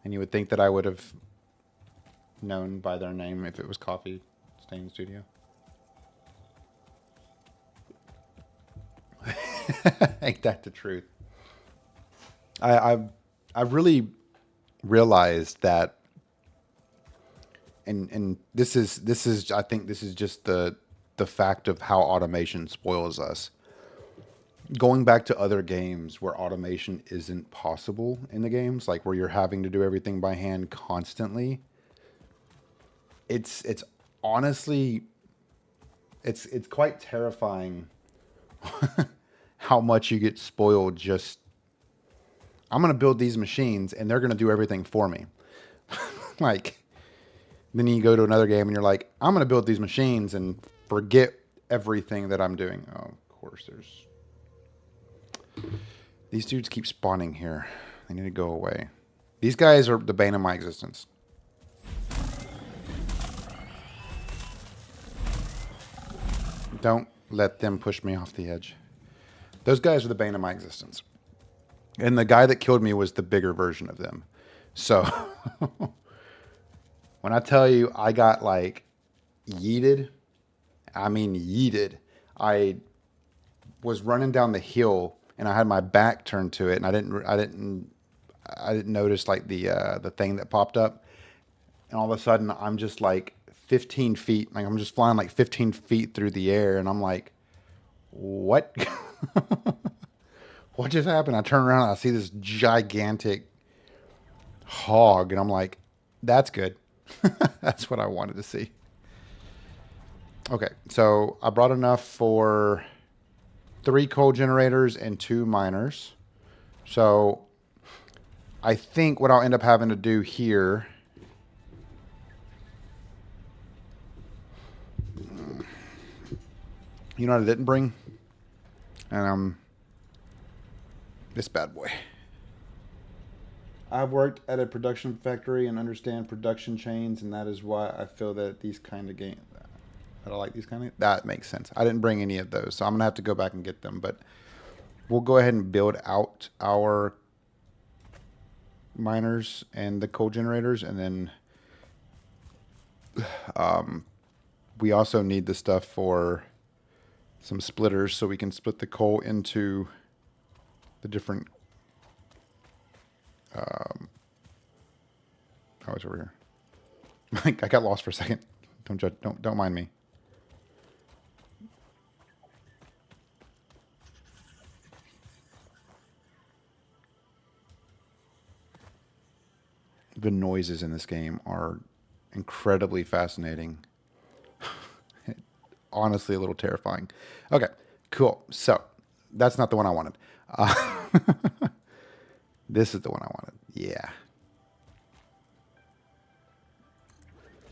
And you would think that I would have known by their name if it was Coffee Stain Studio. Ain't that the truth? I've really realized that, and this is I think this is just the fact of how automation spoils us. Going back to other games where automation isn't possible in the games, like where you're having to do everything by hand constantly, it's honestly it's quite terrifying how much you get spoiled. Just, I'm going to build these machines and they're going to do everything for me. Like, then you go to another game and you're like, I'm going to build these machines and forget everything that I'm doing. Oh, of course, these dudes keep spawning here. They need to go away. These guys are the bane of my existence. Don't let them push me off the edge. Those guys are the bane of my existence. And the guy that killed me was the bigger version of them. So when I tell you I got like yeeted, I mean yeeted. I was running down the hill and I had my back turned to it, and I didn't notice like the thing that popped up, and all of a sudden I'm just like 15 feet, like I'm just flying like 15 feet through the air, and I'm like, what? What just happened? I turn around and I see this gigantic hog, and I'm like, that's good. That's what I wanted to see. Okay, so I brought enough for 3 coal generators and 2 miners. So I think what I'll end up having to do here, you know what I didn't bring? And this bad boy. I've worked at a production factory and understand production chains, and that is why I feel that these kind of games, that I like these kind of, that makes sense. I didn't bring any of those, so I'm going to have to go back and get them, but we'll go ahead and build out our miners and the coal generators, and then we also need the stuff for some splitters so we can split the coal into the different oh, it's over here. I got lost for a second. Don't judge, don't mind me. The noises in this game are incredibly fascinating. Honestly, a little terrifying. Okay, cool. So that's not the one I wanted. This is the one I wanted. Yeah.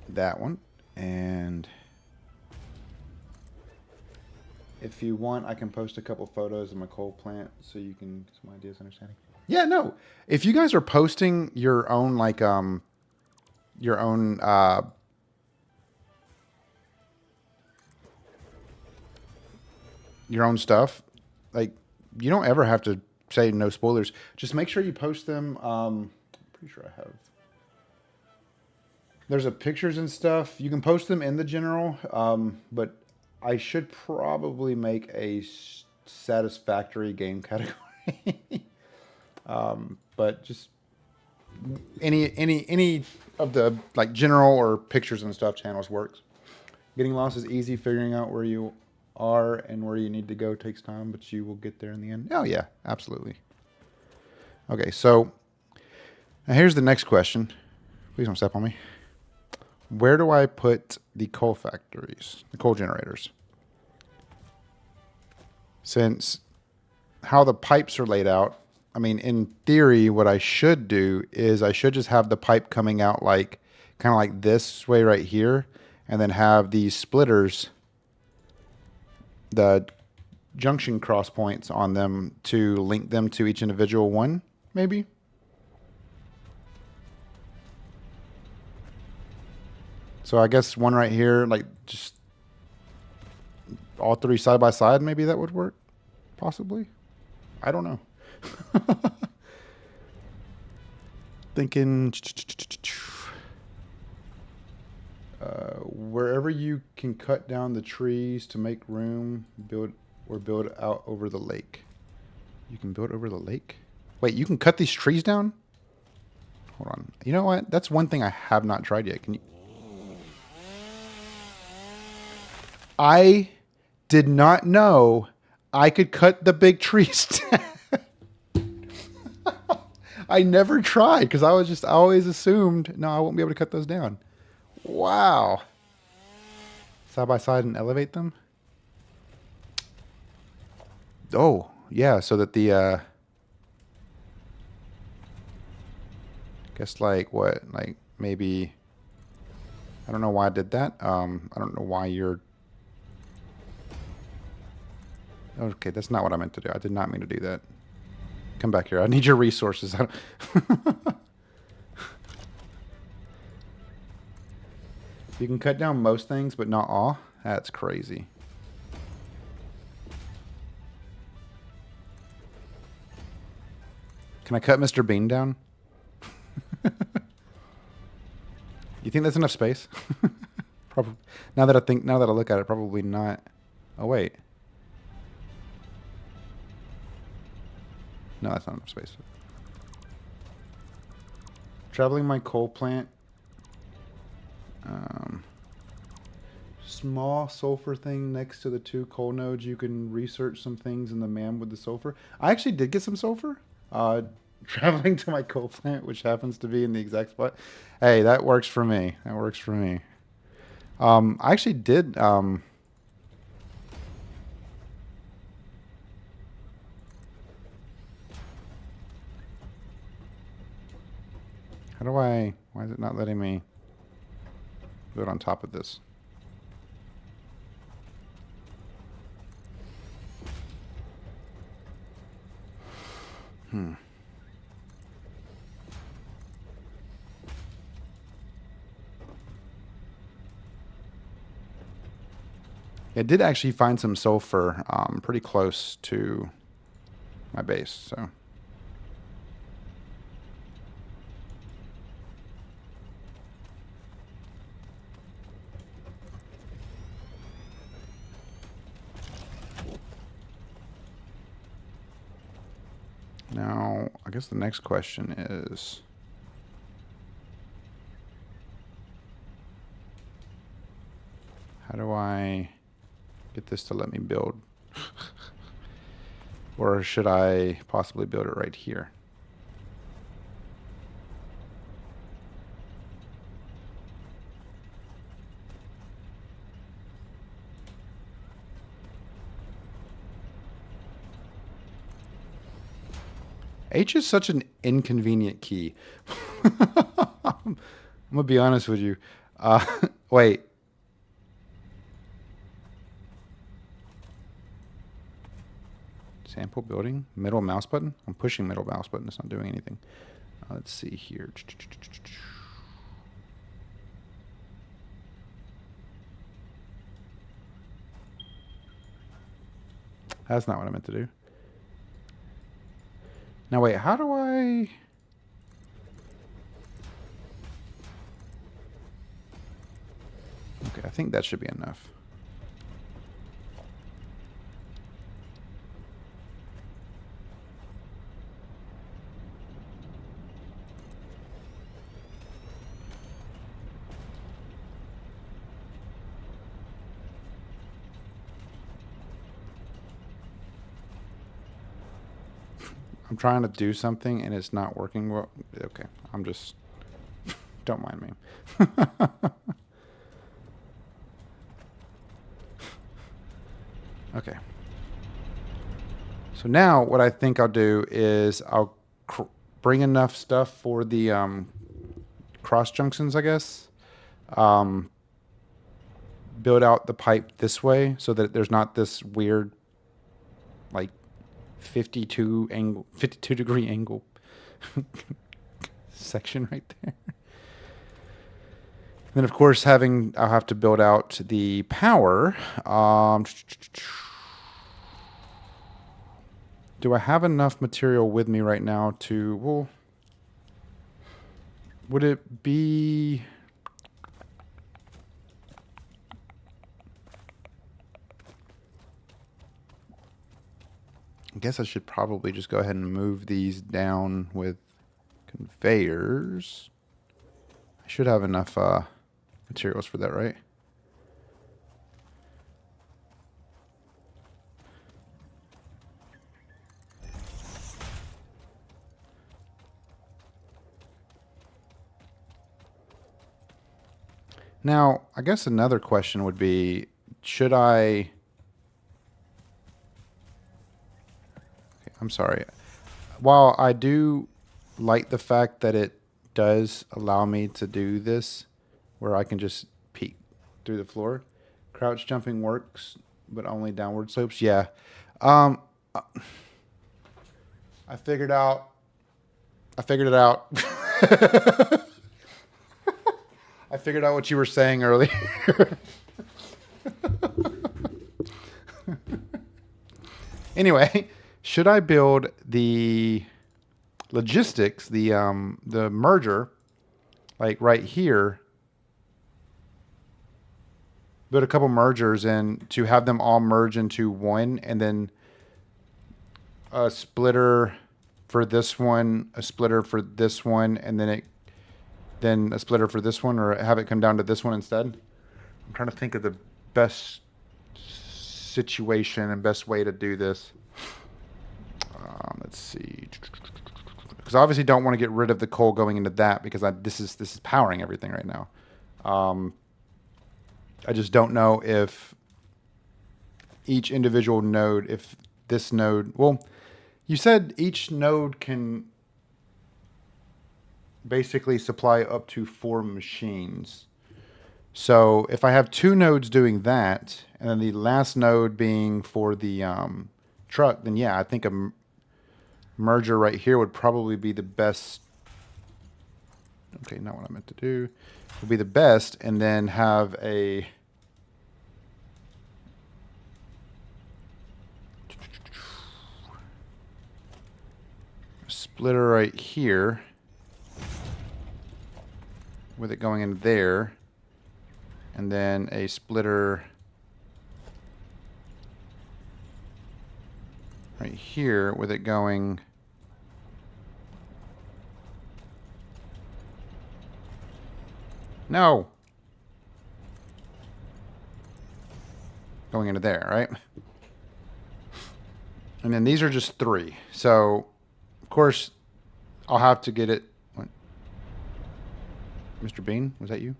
That one. And if you want, I can post a couple photos of my coal plant so you can get some ideas, understanding. Yeah, no. If you guys are posting your own, like, your own, stuff, like, you don't ever have to say no spoilers. Just make sure you post them. I'm pretty sure I have. There's a pictures and stuff. You can post them in the general, but I should probably make a satisfactory game category. But just any of the like general or pictures and stuff channels works. Getting lost is easy. Figuring out where you are and where you need to go takes time, but you will get there in the end. Oh yeah, absolutely. Okay, so now here's the next question. Please don't step on me. Where do I put the coal factories, the coal generators? Since how the pipes are laid out, I mean, in theory, what I should do is I should just have the pipe coming out like, kind of like this way right here, and then have these splitters, the junction cross points on them to link them to each individual one, maybe? So I guess one right here, like just all three side by side, maybe that would work, possibly. I don't know. Thinking wherever you can cut down the trees to make room, build out over the lake. You can build over the lake? Wait, you can cut these trees down? Hold on. You know what? That's one thing I have not tried yet. Can you? I did not know I could cut the big trees down. I never tried because I always assumed, no, I won't be able to cut those down. Wow. Side by side and elevate them? Oh, yeah, so that the, guess like what, like maybe, I don't know why I did that. I don't know why you're, okay, that's not what I meant to do. I did not mean to do that. Come back here. I need your resources. You can cut down most things, but not all. That's crazy. Can I cut Mr. Bean down? You think that's enough space? Probably. Now that I look at it, probably not. Oh wait. No, that's not enough space. Traveling my coal plant. Small sulfur thing next to the two coal nodes. You can research some things in the MAM with the sulfur. I actually did get some sulfur. Traveling to my coal plant, which happens to be in the exact spot. Hey, that works for me. That works for me. I actually did. How do I? Why is it not letting me do it on top of this? It did actually find some sulfur pretty close to my base, so. Now, I guess the next question is, how do I get this to let me build? Or should I possibly build it right here? H is such an inconvenient key. I'm gonna be honest with you. Wait. Sample building, middle mouse button. I'm pushing middle mouse button. It's not doing anything. Let's see here. That's not what I meant to do. Now wait, how do I... Okay, I think that should be enough. I'm trying to do something and it's not working well. Okay, I'm just... Don't mind me. Okay. So now what I think I'll do is I'll bring enough stuff for the cross junctions, I guess. Build out the pipe this way so that there's not this weird, like, 52 degree angle section right there. And then of course I'll have to build out the power. Do I have enough material with me right now to, well, would it be... I guess I should probably just go ahead and move these down with conveyors. I should have enough materials for that, right? Now, I guess another question would be, should I... I'm sorry. While I do like the fact that it does allow me to do this, where I can just peek through the floor, crouch jumping works, but only downward slopes. Yeah. I figured it out. I figured out what you were saying earlier. Anyway, should I build the logistics, the merger, like right here, build a couple mergers and to have them all merge into one, and then a splitter for this one, a splitter for this one, and then a splitter for this one, or have it come down to this one instead? I'm trying to think of the best situation and best way to do this. Let's see, because I obviously don't want to get rid of the coal going into that, because this is powering everything right now. I just don't know if each individual node, if this node, well, you said each node can basically supply up to 4 machines. So if I have 2 nodes doing that, and then the last node being for the truck, then yeah, I think merger right here would probably be the best. Okay, not what I meant to do. Would be the best, and then have a splitter right here with it going in there, and then a splitter right here with it going going into there, right? And then these are just 3. So, of course, I'll have to get it. What? Mr. Bean, was that you?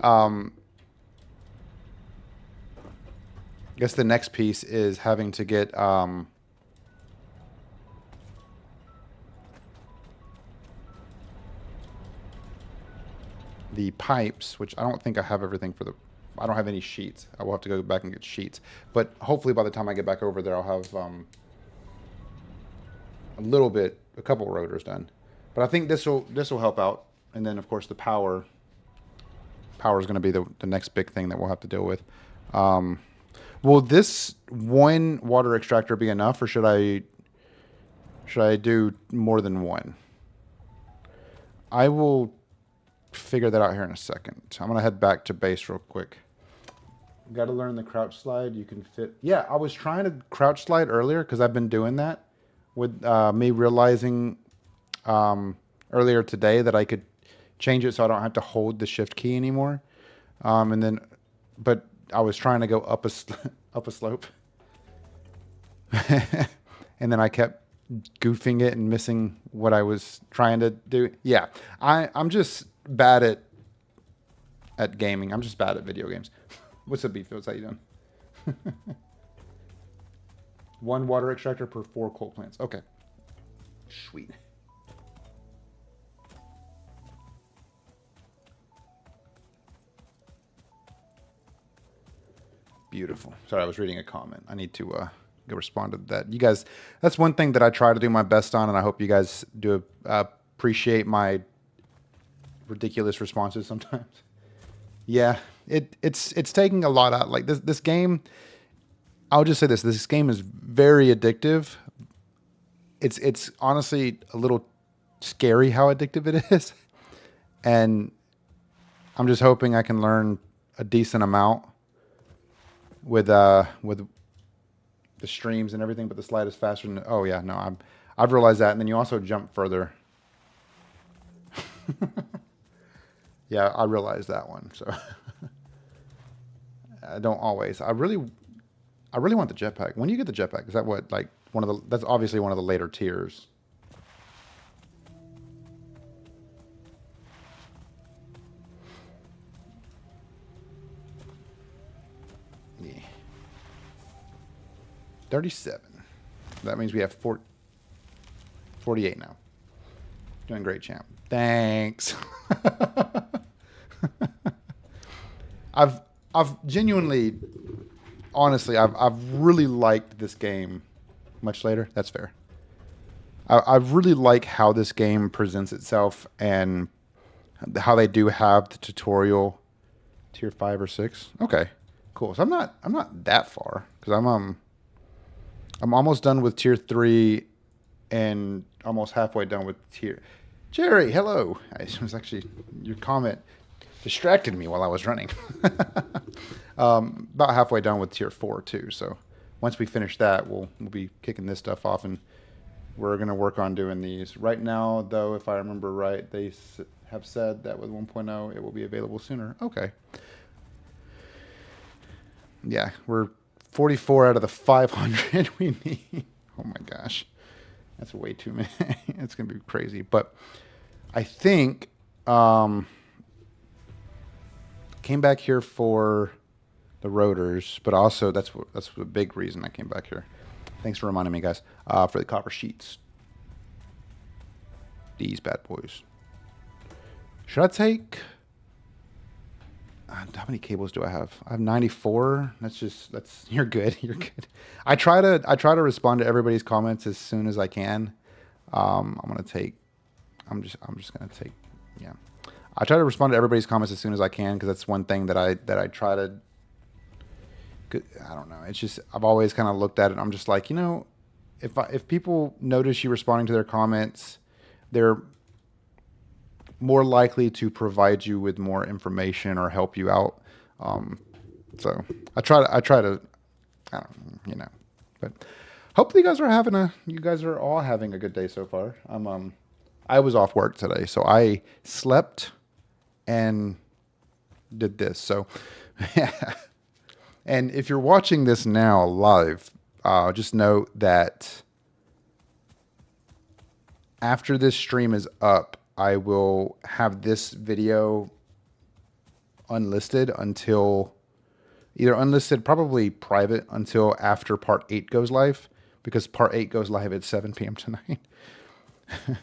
I guess the next piece is having to get the pipes, which I don't think I have everything for the. I don't have any sheets. I will have to go back and get sheets. But hopefully by the time I get back over there, I'll have a couple rotors done. But I think this will help out. And then of course the power is going to be the next big thing that we'll have to deal with. Will this one water extractor be enough, or should I do more than one? I will figure that out here in a second. So I'm going to head back to base real quick. Got to learn the crouch slide. You can fit. Yeah, I was trying to crouch slide earlier because I've been doing that with me realizing earlier today that I could change it so I don't have to hold the shift key anymore. But I was trying to go up a slope. And then I kept goofing it and missing what I was trying to do. Yeah, I'm just bad at gaming. I'm just bad at video games. What's up, Beeffields? How you doing? 1 water extractor per 4 coal plants. Okay. Sweet. Beautiful. Sorry, I was reading a comment. I need to go respond to that. You guys, that's one thing that I try to do my best on, and I hope you guys do appreciate my ridiculous responses sometimes. Yeah, it's taking a lot out. Like this game, I'll just say this game is very addictive. It's honestly a little scary how addictive it is. And I'm just hoping I can learn a decent amount with the streams and everything, but the slide is faster than, oh yeah, no, I've realized that. And then you also jump further. Yeah, I realized that one. So I don't always. I really want the jetpack. When do you get the jetpack? Is that what, like that's obviously one of the later tiers. Yeah. 37. That means we have 48 now. Doing great, champ. Thanks. I've genuinely, honestly, I've really liked this game. Much later, that's fair. I really like how this game presents itself and how they do have the tutorial tier 5 or 6. Okay, cool. So I'm not that far because I'm almost done with tier 3 and almost halfway done with tier. Jerry, hello. It was actually your comment distracted me while I was running. About halfway done with tier 4 too. So once we finish that, we'll be kicking this stuff off, and we're gonna work on doing these. Right now, though, if I remember right, they have said that with 1.0 it will be available sooner. Okay. Yeah, we're 44 out of the 500 we need. Oh my gosh, that's way too many. It's gonna be crazy, but I think came back here for the rotors, but also that's the big reason I came back here. Thanks for reminding me, guys. For the copper sheets, these bad boys. Should I take? how many cables do I have? I have 94. You're good. You're good. I try to respond to everybody's comments as soon as I can. I'm just gonna take, yeah. I try to respond to everybody's comments as soon as I can because that's one thing that I try to. I don't know. It's just I've always kind of looked at it. And I'm just like, you know, if people notice you responding to their comments, they're more likely to provide you with more information or help you out. So I try to, I don't, you know, but hopefully you guys are all having a good day so far. I was off work today, so I slept and did this. So, yeah. And if you're watching this now live, just note that after this stream is up, I will have this video unlisted until either unlisted, probably private until after part 8 goes live, because part 8 goes live at 7 p.m. tonight. And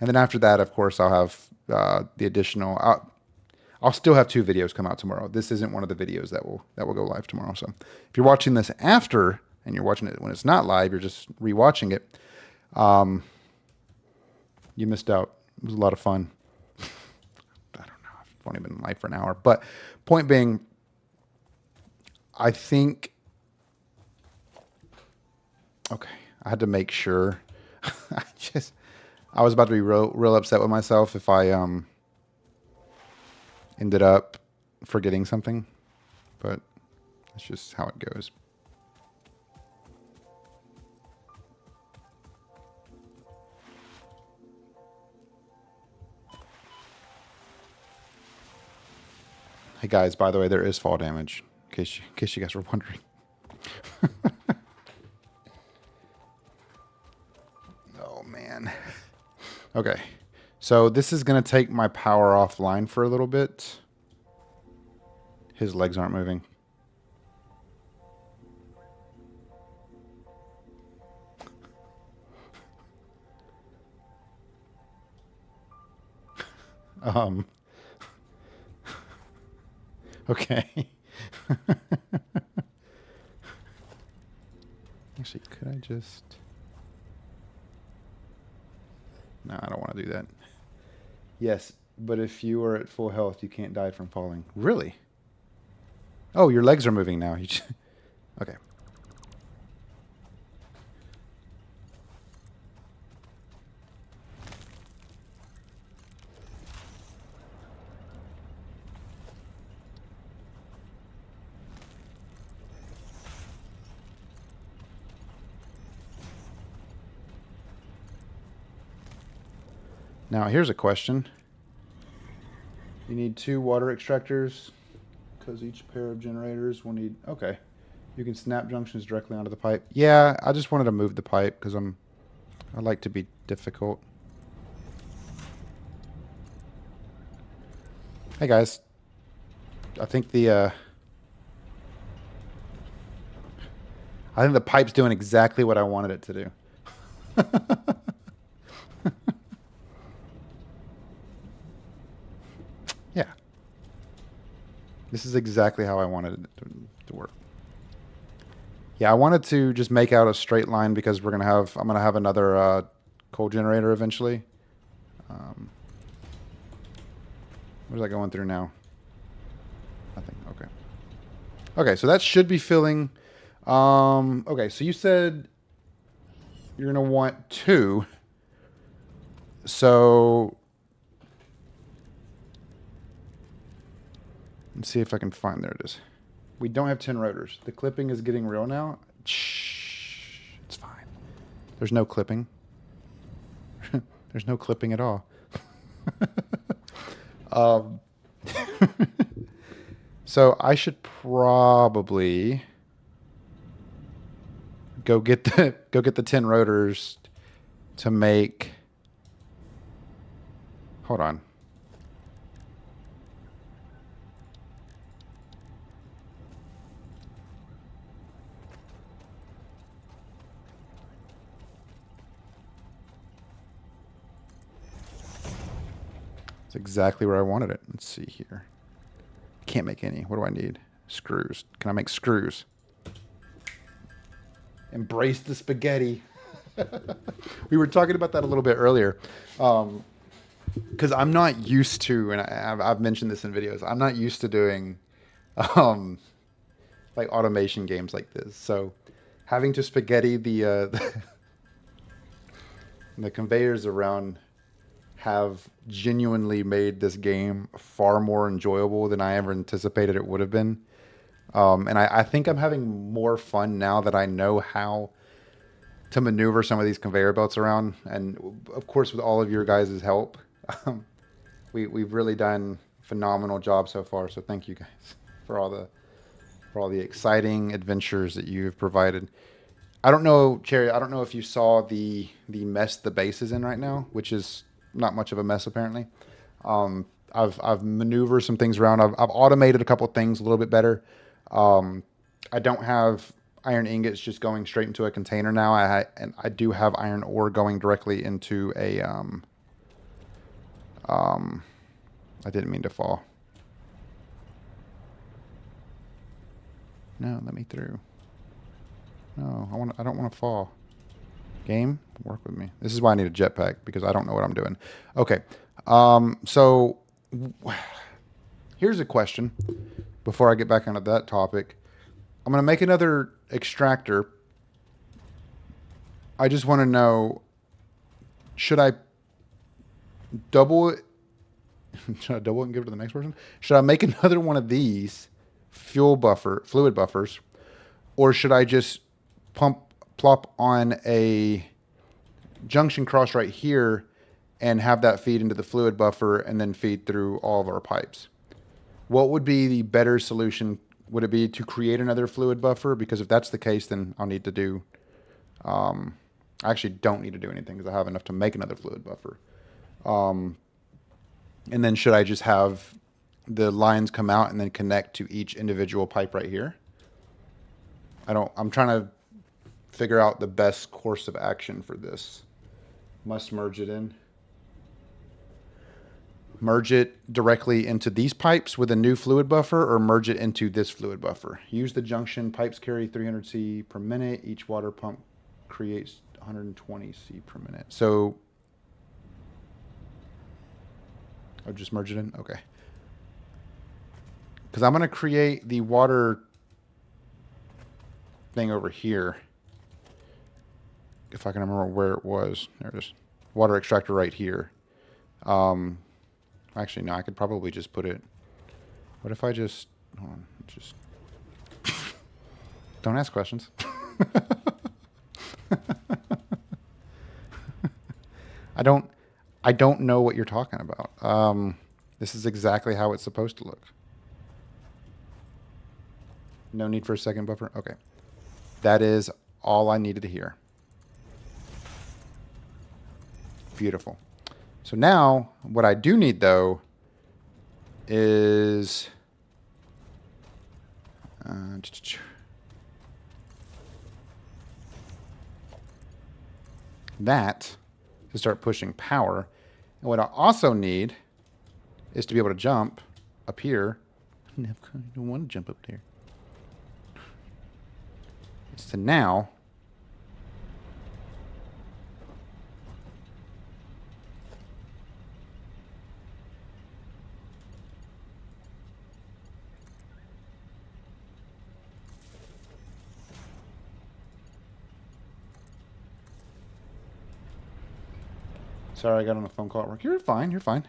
then after that, of course, I'll have the additional. I'll still have 2 videos come out tomorrow. This isn't one of the videos that will go live tomorrow. So if you're watching this after and you're watching it when it's not live, you're just rewatching it. You missed out. It was a lot of fun. I don't know. I've only been live for an hour. But point being, I think... Okay. I had to make sure. I was about to be real upset with myself if I ended up forgetting something. But that's just how it goes. Hey guys, by the way, there is fall damage, in case you guys were wondering. Oh man. Okay, so this is gonna take my power offline for a little bit. His legs aren't moving. Okay. Actually, could I just... No, I don't want to do that. Yes, but if you are at full health, you can't die from falling. Really? Oh, your legs are moving now. Okay. Now, here's a question. You need 2 water extractors because each pair of generators will need... Okay. You can snap junctions directly onto the pipe. Yeah, I just wanted to move the pipe because I like to be difficult. Hey, guys. I think the pipe's doing exactly what I wanted it to do. Yeah. This is exactly how I wanted it to work. Yeah, I wanted to just make out a straight line because I'm gonna have another coal generator eventually. Where's that going through now? Nothing. Okay. Okay, so that should be filling. Okay, so you said you're gonna want 2. So let's see if I can find. There it is. We don't have 10 rotors. The clipping is getting real now. Shh, it's fine. There's no clipping. There's no clipping at all. So I should probably go get the 10 rotors to make. Hold on. It's exactly where I wanted it. Let's see here. can't make any. What do I need? Screws. Can I make screws? Embrace the spaghetti. We were talking about that a little bit earlier. Because I'm not used to, and I've mentioned this in videos, I'm not used to doing like automation games like this. So having to spaghetti the conveyors around have genuinely made this game far more enjoyable than I ever anticipated it would have been. And I think I'm having more fun now that I know how to maneuver some of these conveyor belts around. And of course, with all of your guys' help, we've really done a phenomenal job so far. So thank you guys for all the exciting adventures that you've provided. I don't know, Cherry, I don't know if you saw the mess the base is in right now, which is not much of a mess apparently. I've maneuvered some things around. I've automated a couple of things a little bit better. I don't have iron ingots just going straight into a container now. And I do have iron ore going directly into a I didn't mean to fall. No, let me through. No, I don't want to fall. Game, work with me. This is why I need a jetpack, because I don't know what I'm doing. Okay. So here's a question before I get back onto that topic. I'm going to make another extractor. I just want to know, should I double it? Should I double it and give it to the next person? Should I make another one of these fluid buffers, or should I just plop on a junction cross right here and have that feed into the fluid buffer and then feed through all of our pipes? What would be the better solution? Would it be to create another fluid buffer? Because if that's the case, then I'll need to do, I actually don't need to do anything because I have enough to make another fluid buffer. And then should I just have the lines come out and then connect to each individual pipe right here? I'm trying to figure out the best course of action for this. Must merge it in. Merge it directly into these pipes with a new fluid buffer, or merge it into this fluid buffer. Use the junction. Pipes carry 300 C per minute. Each water pump creates 120 C per minute. So, I'll just merge it in? Okay. Because I'm going to create the water thing over here. If I can remember where it was. There it is. Water extractor right here. Actually, no, I could probably just put it. What if I just, hold on, just don't ask questions. I don't know what you're talking about. This is exactly how it's supposed to look. No need for a second buffer. Okay. That is all I needed to hear. Beautiful. So now, what I do need, though, is that to start pushing power. And what I also need is to be able to jump up here. I don't want to jump up there. It's to now sorry, I got on a phone call at work. You're fine. You're fine.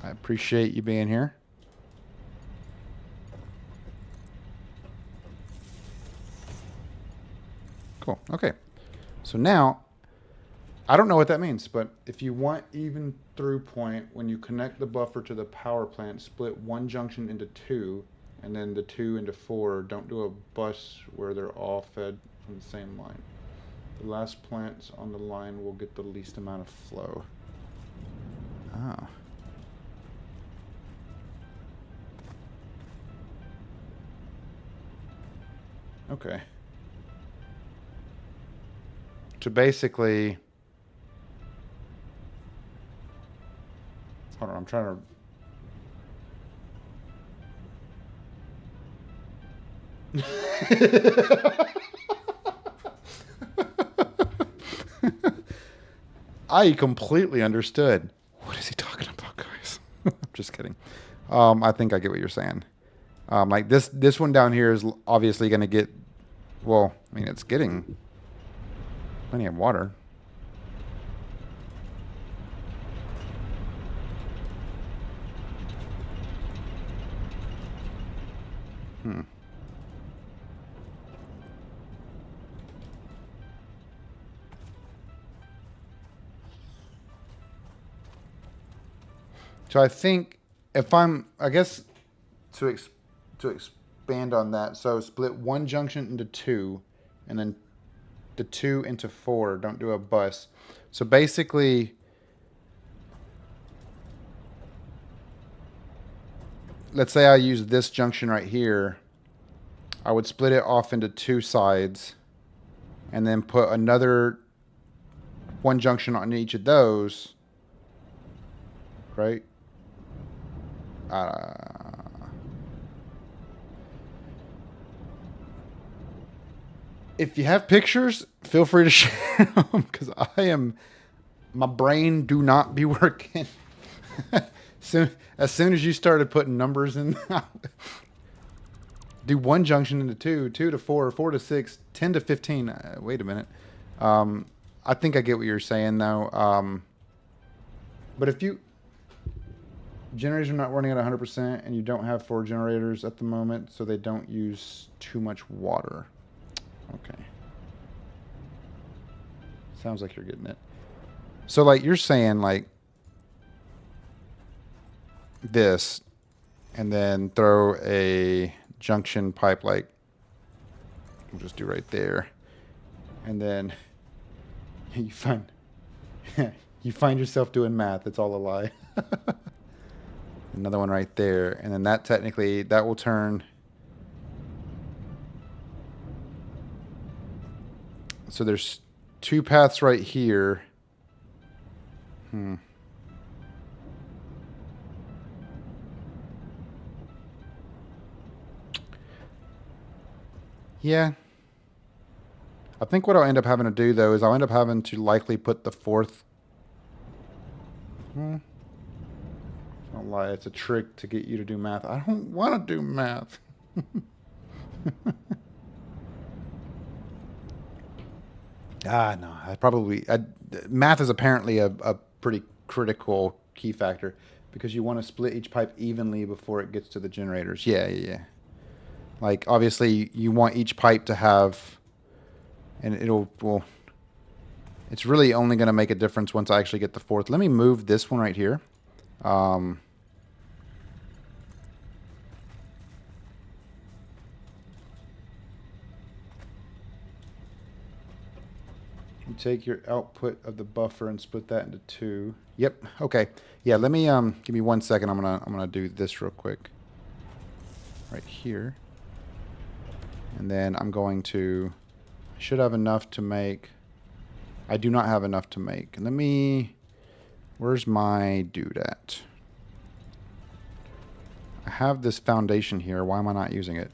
I appreciate you being here. Cool. Okay. So now, I don't know what that means, but if you want even through point, when you connect the buffer to the power plant, split one junction into two, and then the two into four. Don't do a bus where they're all fed from the same line. The last plants on the line will get the least amount of flow. Oh. Okay. So basically, hold on, I'm trying to, I completely understood. What is he talking about, guys? I'm just kidding. I think I get what you're saying. Like this one down here is obviously going to get, well, I mean, it's getting plenty of water. So I think if I guess to expand on that, so split one junction into two, and then the two into four. Don't do a bus. So basically, let's say I use this junction right here. I would split it off into two sides, and then put another one junction on each of those. Right? If you have pictures, feel free to share them, because my brain do not be working. As soon as you started putting numbers in, do one junction into two, two to four, four to six, 10 to 15. Wait a minute. I think I get what you're saying though. But if generators are not running at 100% and you don't have 4 generators at the moment, so they don't use too much water. Okay. Sounds like you're getting it. So like you're saying like this, and then throw a junction pipe like we'll just do right there. And then you find yourself doing math. It's all a lie. Another one right there. And then that technically, that will turn. So there's 2 paths right here. Yeah. I think what I'll end up having to do, though, is I'll end up having to likely put the 4th. Don't lie, it's a trick to get you to do math. I don't want to do math. No. Math is apparently a pretty critical key factor, because you want to split each pipe evenly before it gets to the generators. Yeah. Like, obviously, you want each pipe to have, and it's really only going to make a difference once I actually get the 4th. Let me move this one right here. You take your output of the buffer and split that into 2. Yep. Okay. Yeah. Let me give me 1 second. I'm gonna do this real quick. Right here. And then I'm going to. I should have enough to make. I do not have enough to make. Let me. Where's my dude at? I have this foundation here. Why am I not using it?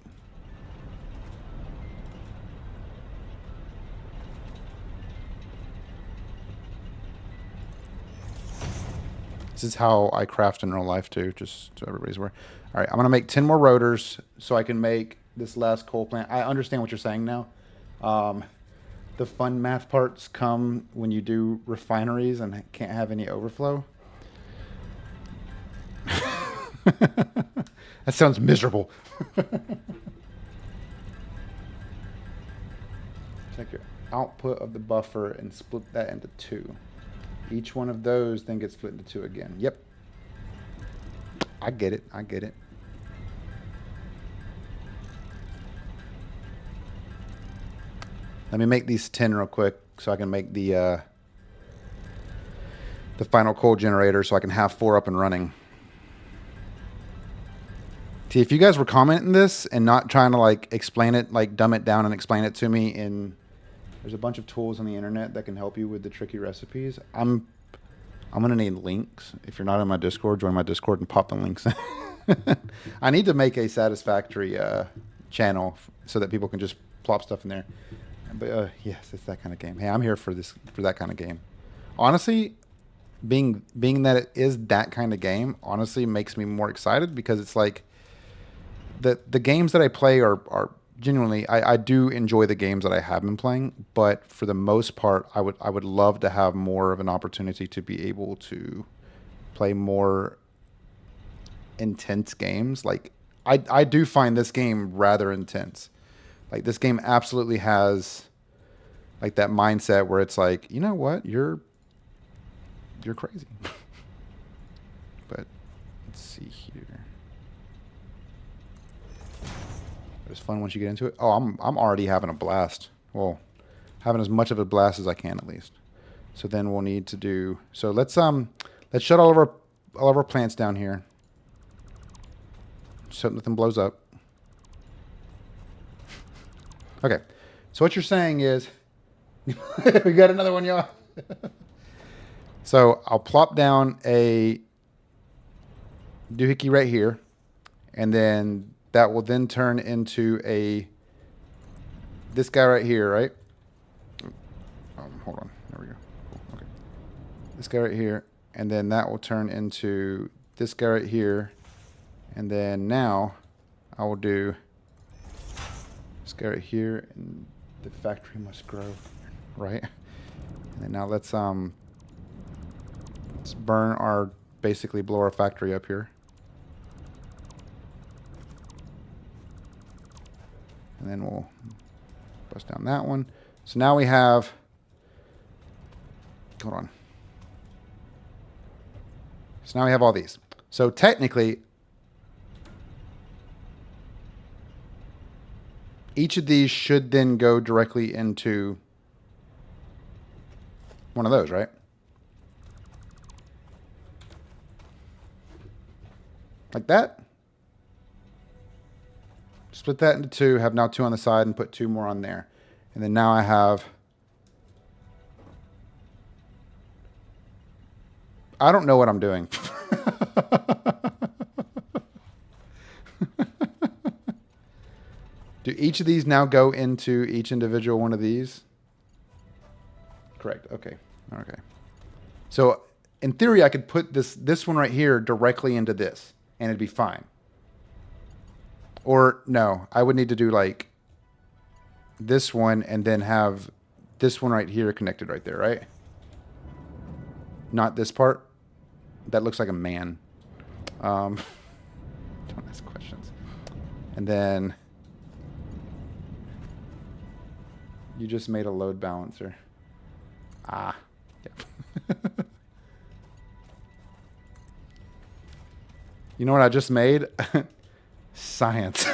This is how I craft in real life too, just so everybody's aware. All right, I'm gonna make 10 more rotors so I can make this last coal plant. I understand what you're saying now. The fun math parts come when you do refineries and can't have any overflow. That sounds miserable. Take your output of the buffer and split that into 2. Each one of those then gets split into 2 again. Yep. I get it. Let me make these 10 real quick so I can make the final coal generator so I can have 4 up and running. See, if you guys were commenting this and not trying to like explain it, like dumb it down and explain it to me there's a bunch of tools on the internet that can help you with the tricky recipes. I'm gonna need links. If you're not in my Discord, join my Discord and pop the links in. I need to make a Satisfactory channel so that people can just plop stuff in there. But yes, it's that kind of game. Hey, I'm here for that kind of game. Honestly, being that it is that kind of game, honestly makes me more excited because it's like the games that I play are genuinely, I do enjoy the games that I have been playing, but for the most part, I would love to have more of an opportunity to be able to play more intense games. Like I do find this game rather intense. Like this game absolutely has like that mindset where it's like, you know what, you're crazy. But let's see here. It's fun once you get into it. Oh, I'm already having a blast. Well, having as much of a blast as I can at least. So then we'll need to do. So let's shut all of our plants down here. So nothing blows up. Okay. So what you're saying is, we got another one, y'all. So I'll plop down a doohickey right here, and then that will then turn into this guy right here, right? Hold on. There we go. Cool. Okay. This guy right here, and then that will turn into this guy right here, and then now I will do this guy right here, and the factory must grow, right? And then now let's burn our, basically blow our factory up here. And then we'll bust down that one. So now we have, hold on. So now we have all these. So technically, each of these should then go directly into one of those, right? Like that. Split that into two, have now two on the side, and put two more on there. And then now I have, I don't know what I'm doing. Do each of these now go into each individual one of these? Correct. Okay. Okay. So in theory, I could put this one right here directly into this, and it'd be fine. Or no, I would need to do like this one and then have this one right here connected right there, right? Not this part. That looks like a man. Don't ask questions. And then you just made a load balancer. Ah, yep. You know what I just made? Science.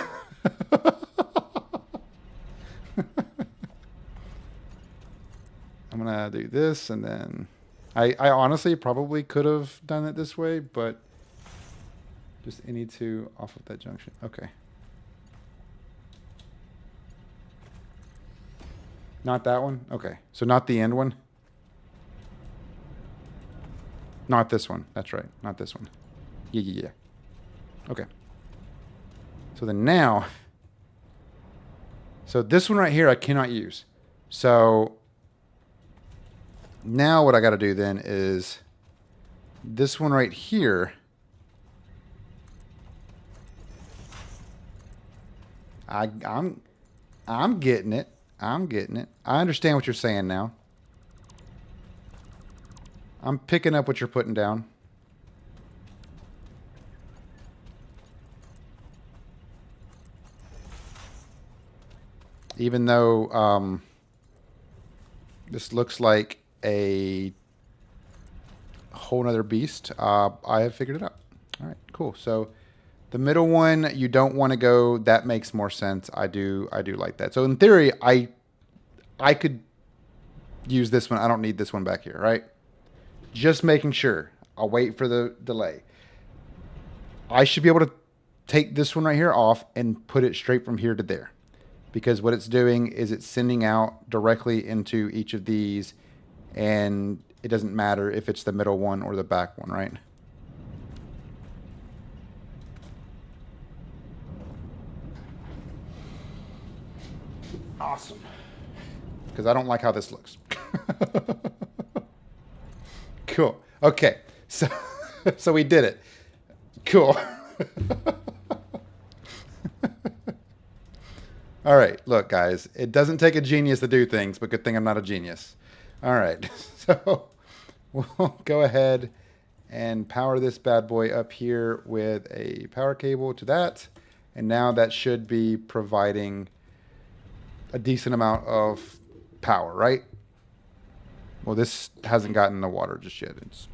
I'm gonna do this, and then I honestly probably could have done it this way, but just any two off of that junction. Okay. Not that one? Okay. So not the end one? Not this one. That's right. Not this one. Yeah. Okay. So then now, so this one right here I cannot use. So now what I got to do then is this one right here. I'm getting it. I'm getting it. I understand what you're saying now. I'm picking up what you're putting down. Even though this looks like a whole nother beast, I have figured it out. All right, cool. So the middle one, you don't want to go. That makes more sense. I do like that. So in theory, I could use this one. I don't need this one back here, right? Just making sure. I'll wait for the delay. I should be able to take this one right here off and put it straight from here to there. Because what it's doing is it's sending out directly into each of these, and it doesn't matter if it's the middle one or the back one, right? Awesome. Because I don't like how this looks. Cool. Okay. So, so we did it. Cool. All right. Look, guys, it doesn't take a genius to do things, but good thing I'm not a genius. All right. So we'll go ahead and power this bad boy up here with a power cable to that. And now that should be providing a decent amount of power, right? Well, this hasn't gotten the water just yet. It's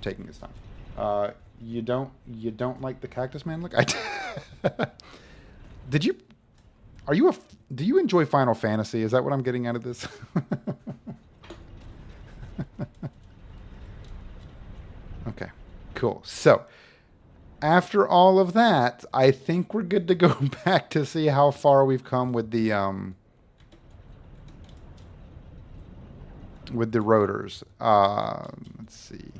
taking its time. You don't like the cactus man look? Did you? Do you enjoy Final Fantasy? Is that what I'm getting out of this? Okay, cool. So after all of that, I think we're good to go back to see how far we've come with the rotors. Let's see.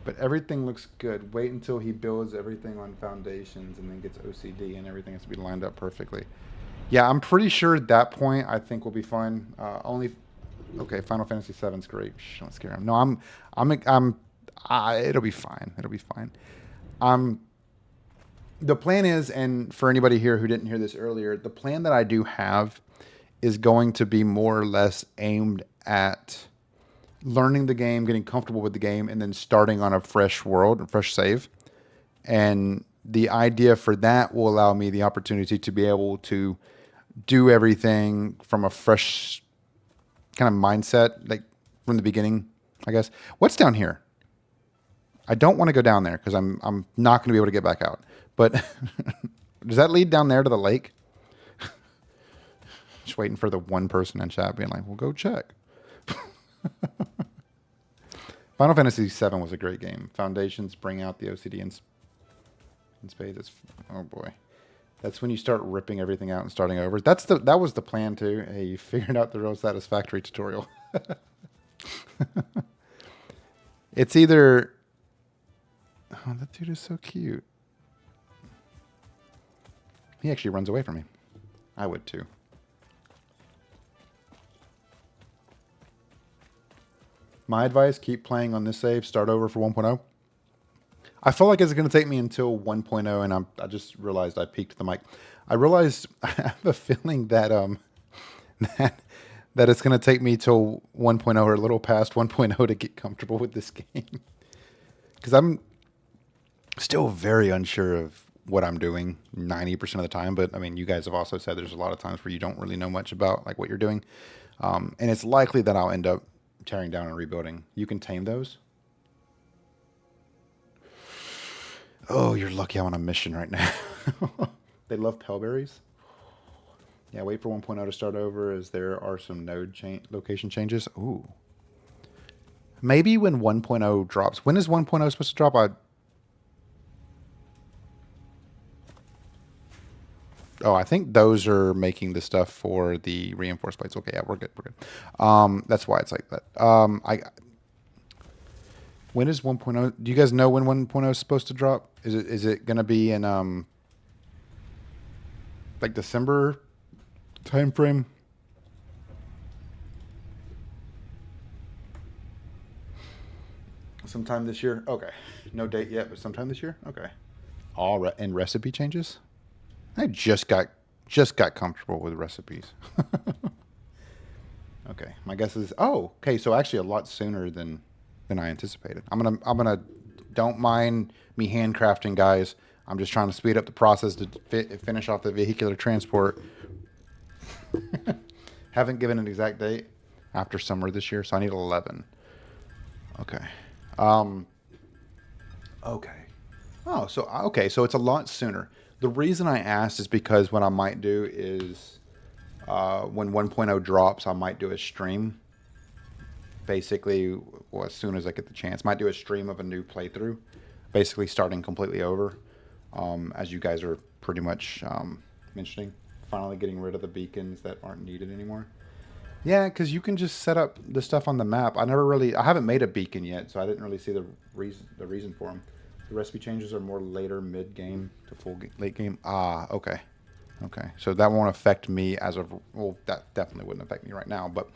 But everything looks good. Wait until he builds everything on foundations and then gets OCD and everything has to be lined up perfectly. Yeah, I'm pretty sure at that point I think we'll be fine. Okay, Final Fantasy VII is great. Shh, don't scare him. No, it'll be fine. It'll be fine. The plan is, and for anybody here who didn't hear this earlier, the plan that I do have is going to be more or less aimed at learning the game, getting comfortable with the game, and then starting on a fresh world, a fresh save. And the idea for that will allow me the opportunity to be able to do everything from a fresh kind of mindset, like from the beginning, I guess. What's down here? I don't want to go down there because I'm not going to be able to get back out. But does that lead down there to the lake? Just waiting for the one person in chat being like, well, go check. Final Fantasy VII was a great game. Foundations bring out the OCD in spades. Oh boy. That's when you start ripping everything out and starting over. That was the plan too. Hey, you figured out the real Satisfactory tutorial. It's either... Oh, that dude is so cute. He actually runs away from me. I would too. My advice, keep playing on this save, start over for 1.0. I feel like it's going to take me until 1.0, and I just realized I peaked the mic. I realized I have a feeling that that it's going to take me till 1.0 or a little past 1.0 to get comfortable with this game. Because I'm still very unsure of what I'm doing 90% of the time. But, I mean, you guys have also said there's a lot of times where you don't really know much about like what you're doing. And it's likely that I'll end up tearing down and rebuilding. You can tame those. Oh, you're lucky I'm on a mission right now. They love pellberries. Yeah, wait for 1.0 to start over as there are some node location changes. Ooh. Maybe when 1.0 drops. When is 1.0 supposed to drop? I think those are making the stuff for the reinforced plates. Okay, yeah, we're good. We're good. That's why it's like that. When is 1.0? Do you guys know when 1.0 is supposed to drop? Is it going to be in like December time frame? Sometime this year. Okay, no date yet, but sometime this year. Okay. And recipe changes. I just got comfortable with recipes. Okay, my guess is okay. So actually, a lot sooner than I anticipated. I'm gonna don't mind me handcrafting, guys. I'm just trying to speed up the process to finish off the vehicular transport. Haven't given an exact date after summer this year, so I need 11. Okay. Okay. Oh, so okay, so it's a lot sooner. The reason I asked is because what I might do is when 1.0 drops, I might do a stream. Basically, well, as soon as I get the chance, might do a stream of a new playthrough, basically starting completely over, as you guys are pretty much mentioning, finally getting rid of the beacons that aren't needed anymore. Yeah, because you can just set up the stuff on the map. I haven't made a beacon yet, so I didn't really see the reason for them. The recipe changes are more later mid-game to late game. Ah, okay. Okay, so that won't affect me as of, well, that definitely wouldn't affect me right now, but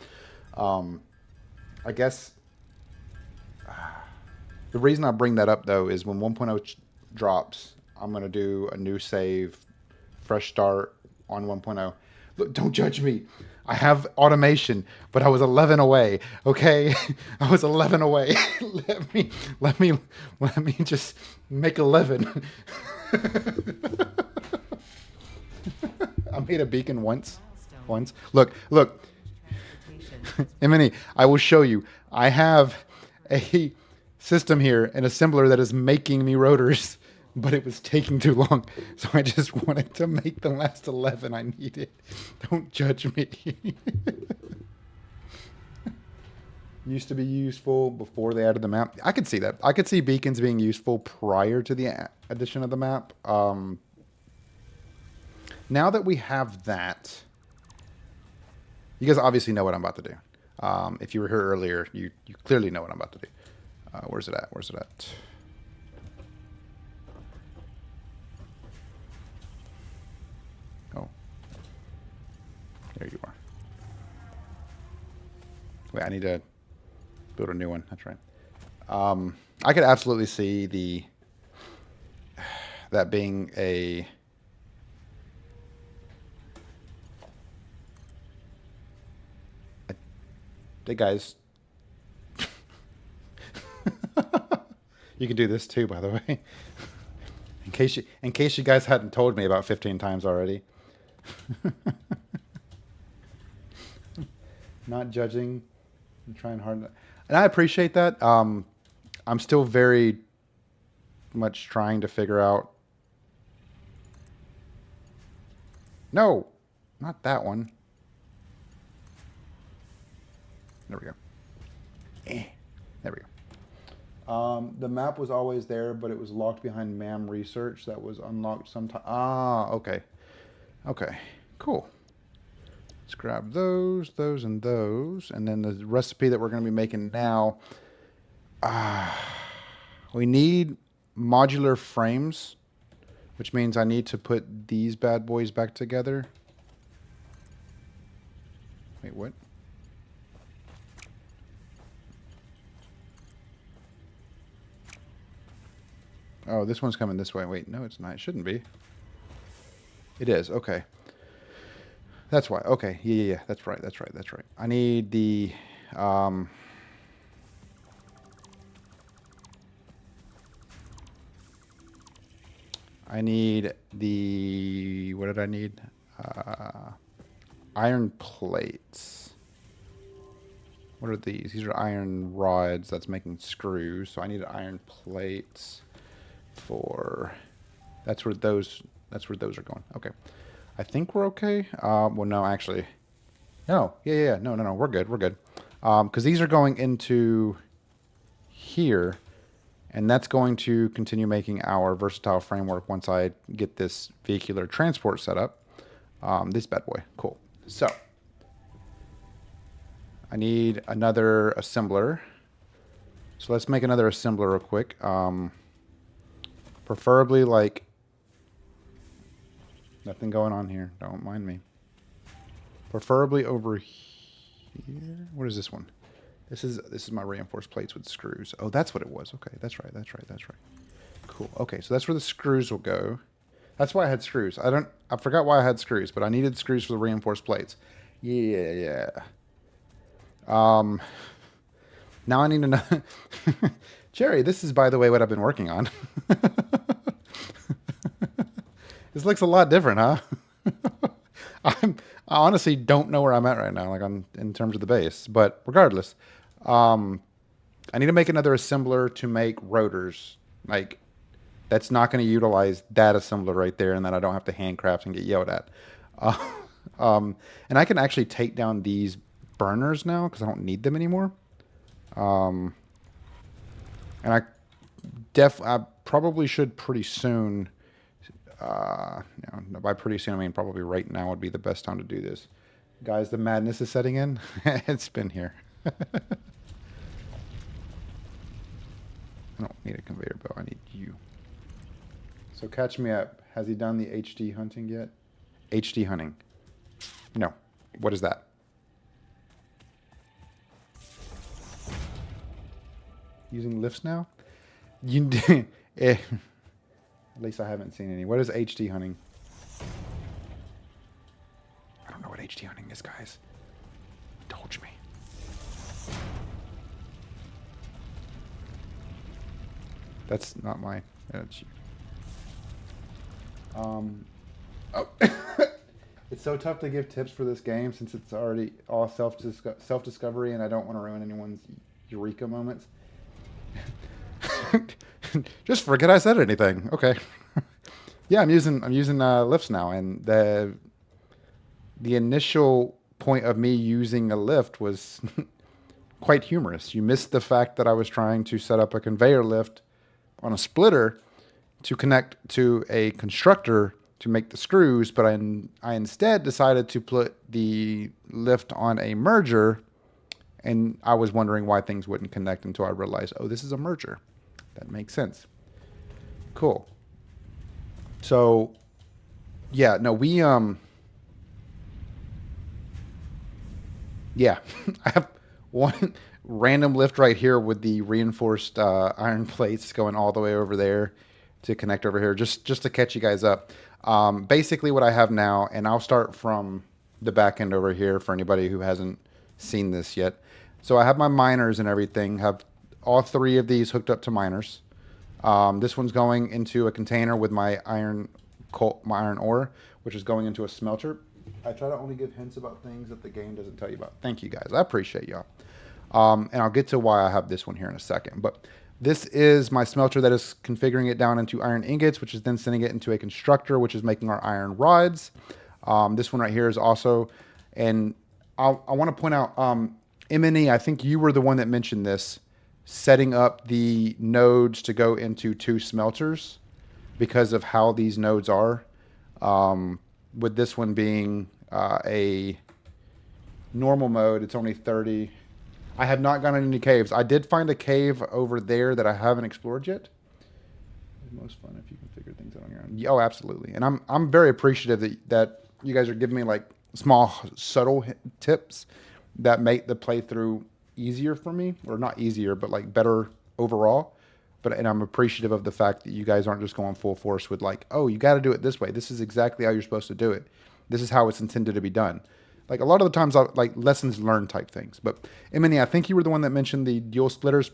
I guess the reason I bring that up though is when 1.0 drops, I'm going to do a new save, fresh start on 1.0. Look, don't judge me. I have automation, but I was 11 away. Okay, I was 11 away. let me, let me just make 11. I made a beacon once. Look, look. Emily, I will show you. I have a system here, an assembler that is making me rotors, but it was taking too long. So I just wanted to make the last 11 I needed. Don't judge me. Used to be useful before they added the map. I could see that. I could see beacons being useful prior to the addition of the map. Now that we have that, you guys obviously know what I'm about to do. If you were here earlier, you clearly know what I'm about to do. Where's it at? Where's it at? Oh. There you are. Wait, I need to build a new one. That's right. I could absolutely see that being a... Hey guys, you can do this too, by the way. In case you guys hadn't told me about 15 times already. Not judging, I'm trying hard, and I appreciate that. I'm still very much trying to figure out. No, not that one. There we go. There we go. The map was always there, but it was locked behind MAM research that was unlocked sometime. Ah, okay. Okay, cool. Let's grab those, and those. And then the recipe that we're going to be making now. We need modular frames, which means I need to put these bad boys back together. Wait, what? Oh, this one's coming this way. Wait, no, it's not. It shouldn't be. It is. Okay. That's why. Okay. Yeah. That's right. I need the... I need the... What did I need? Iron plates. What are these? These are iron rods that's making screws. So I need iron plates for... That's where those are going. Okay. I think we're okay. Well, no, actually. No. Yeah. No. We're good. Because these are going into here. And that's going to continue making our versatile framework once I get this vehicular transport set up. This bad boy. Cool. So, I need another assembler. So let's make another assembler real quick. Preferably like... Nothing going on here. Don't mind me. Preferably over here. What is this one? This is my reinforced plates with screws. Oh, that's what it was. Okay, that's right. Cool. Okay, so that's where the screws will go. That's why I had screws. I forgot why I had screws, but I needed screws for the reinforced plates. Yeah. Now I need another... Jerry, this is, by the way, what I've been working on. This looks a lot different, huh? I honestly don't know where I'm at right now, like in terms of the base. But regardless, I need to make another assembler to make rotors. Like, that's not going to utilize that assembler right there, and then I don't have to handcraft and get yelled at. And I can actually take down these burners now because I don't need them anymore. And I probably should pretty soon. By pretty soon, I mean probably right now would be the best time to do this. Guys, the madness is setting in. It's been here. I don't need a conveyor belt. I need you. So catch me up. Has he done the HD hunting yet? HD hunting. No. What is that? Using lifts now? You at least I haven't seen any. What is HD hunting? I don't know what HD hunting is, guys. Indulge me. That's not my. That's you. Oh. It's so tough to give tips for this game since it's already all self-discovery, and I don't want to ruin anyone's eureka moments. Just forget I said anything. Okay. Yeah, I'm using lifts now, and the initial point of me using a lift was quite humorous. You missed the fact that I was trying to set up a conveyor lift on a splitter to connect to a constructor to make the screws, but I instead decided to put the lift on a merger, and I was wondering why things wouldn't connect until I realized, oh, this is a merger. That makes sense. Cool. So, yeah, no, we, yeah, I have one random lift right here with the reinforced iron plates going all the way over there to connect over here, just to catch you guys up. Basically what I have now, and I'll start from the back end over here for anybody who hasn't seen this yet. So I have my miners and everything, have all three of these hooked up to miners. This one's going into a container with my iron ore, which is going into a smelter. I try to only give hints about things that the game doesn't tell you about. Thank you guys. I appreciate y'all. And I'll get to why I have this one here in a second. But this is my smelter that is configuring it down into iron ingots, which is then sending it into a constructor, which is making our iron rods. This one right here is also, and I want to point out, M&E, I think you were the one that mentioned this, setting up the nodes to go into two smelters because of how these nodes are. With this one being a normal mode, it's only 30. I have not gone in any caves. I did find a cave over there that I haven't explored yet. It's most fun if you can figure things out on your own. Oh, absolutely. And I'm very appreciative that you guys are giving me like small, subtle tips that make the playthrough easier for me, or not easier, but like better overall. And I'm appreciative of the fact that you guys aren't just going full force with like, oh, you got to do it this way. This is exactly how you're supposed to do it. This is how it's intended to be done. Like a lot of the times, like lessons learned type things. But Emily, I think you were the one that mentioned the dual splitters,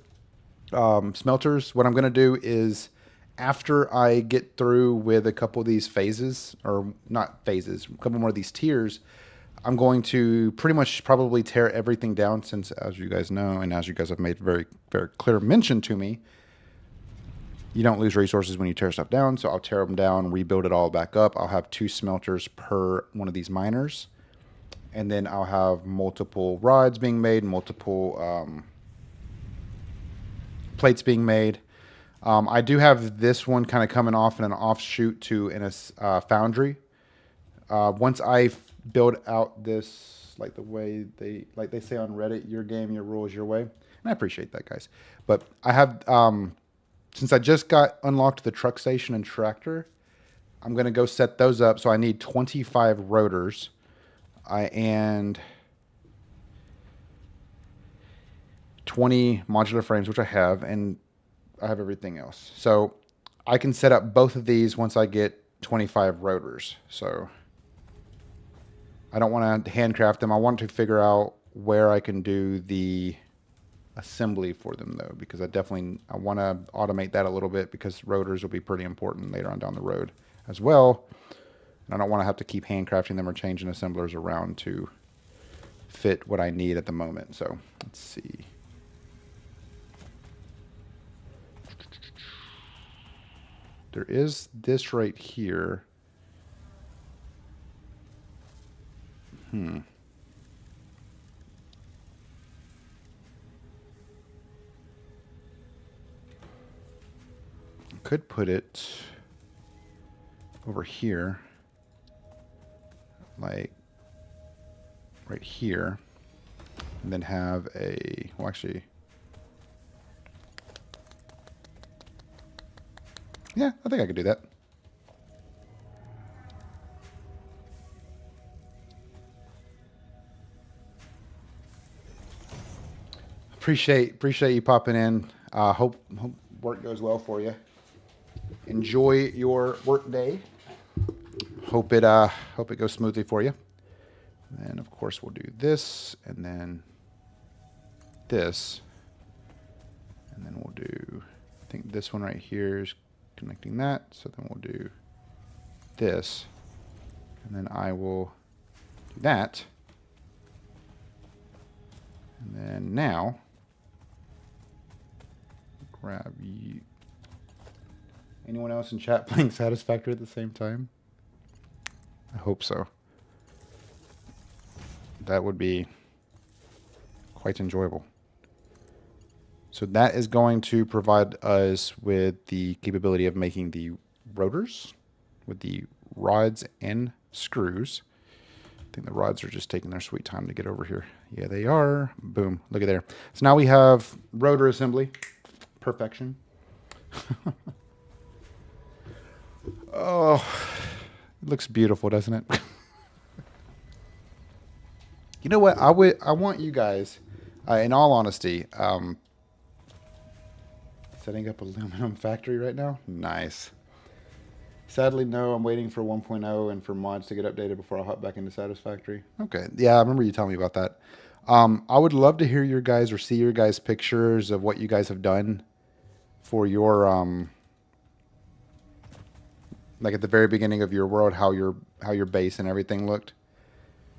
smelters. What I'm going to do is after I get through with a couple of these phases, or not phases, a couple more of these tiers, I'm going to pretty much probably tear everything down since, as you guys know, and as you guys have made very, very clear mention to me, you don't lose resources when you tear stuff down. So I'll tear them down, rebuild it all back up. I'll have 2 smelters per one of these miners. And then I'll have multiple rods being made, multiple plates being made. I do have this one kind of coming off in an offshoot to in a foundry. Once I build out this, like the way they say on Reddit, your game, your rules, your way. And I appreciate that, guys. But I have, since I just got unlocked the truck station and tractor, I'm going to go set those up. So I need 25 rotors. And 20 modular frames, which I have, and I have everything else. So I can set up both of these once I get 25 rotors. So I don't want to handcraft them. I want to figure out where I can do the assembly for them, though, because I want to automate that a little bit, because rotors will be pretty important later on down the road as well. And I don't want to have to keep handcrafting them or changing assemblers around to fit what I need at the moment. So let's see. There is this right here. Could put it over here. Like right here, and then have a, well, actually, yeah, I think I could do that. appreciate you popping in. Hope work goes well for you. Enjoy your work day. Hope it goes smoothly for you. And of course we'll do this and then this. And then we'll do, I think this one right here is connecting that. So then we'll do this. And then I will do that. And then now, grab you. Anyone else in chat playing Satisfactory at the same time? I hope so. That would be quite enjoyable. So that is going to provide us with the capability of making the rotors with the rods and screws. I think the rods are just taking their sweet time to get over here. Yeah, they are. Boom. Look at there. So now we have rotor assembly. Perfection. Oh, it looks beautiful, doesn't it? You know what? I want you guys, in all honesty, setting up aluminum factory right now. Nice. Sadly, no. I'm waiting for 1.0 and for mods to get updated before I hop back into Satisfactory. Okay. Yeah, I remember you telling me about that. I would love to hear your guys or see your guys' pictures of what you guys have done for your like at the very beginning of your world, how your base and everything looked.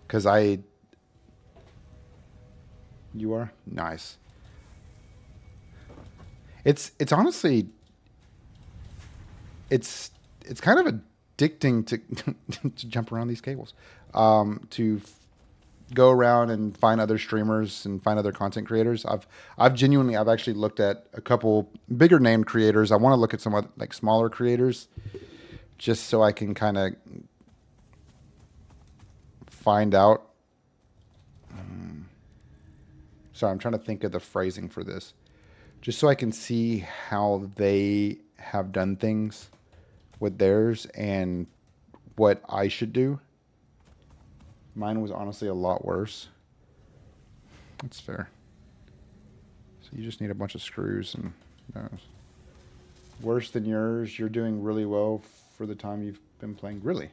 Because you are nice. It's honestly, it's kind of addicting to to jump around these cables, to go around and find other streamers and find other content creators. I've actually looked at a couple bigger named creators. I want to look at some other, like smaller creators, just so I can kind of find out. Sorry, I'm trying to think of the phrasing for this. Just so I can see how they have done things with theirs and what I should do. Mine was honestly a lot worse. That's fair. So you just need a bunch of screws and worse than yours. You're doing really well for the time you've been playing. Really?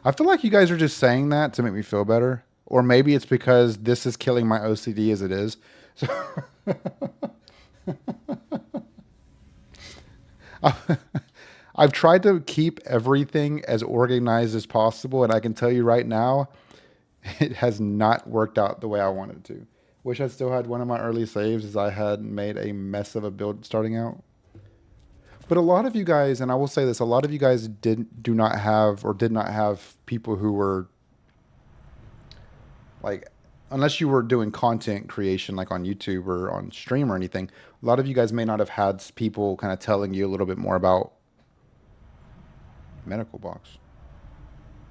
I feel like you guys are just saying that to make me feel better. Or maybe it's because this is killing my OCD as it is. So I've tried to keep everything as organized as possible, and I can tell you right now, it has not worked out the way I wanted it to. Wish I still had one of my early saves, as I had made a mess of a build starting out. But a lot of you guys, and I will say this, a lot of you guys did not have people who were like, unless you were doing content creation like on YouTube or on stream or anything, a lot of you guys may not have had people kind of telling you a little bit more about Medical Box.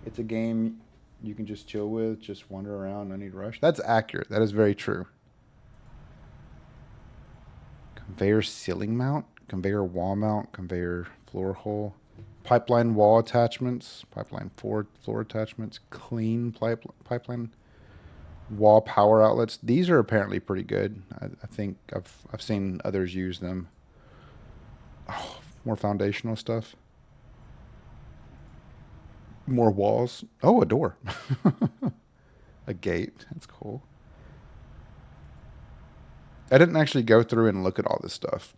It's a game you can just chill with, just wander around, no need to rush. That's accurate. That is very true. Conveyor ceiling mount, conveyor wall mount, conveyor floor hole, pipeline wall attachments, pipeline floor attachments, clean pipeline wall power outlets. These are apparently pretty good. I think I've seen others use them. Oh, more foundational stuff. More walls. Oh, a door. A gate. That's cool. I didn't actually go through and look at all this stuff.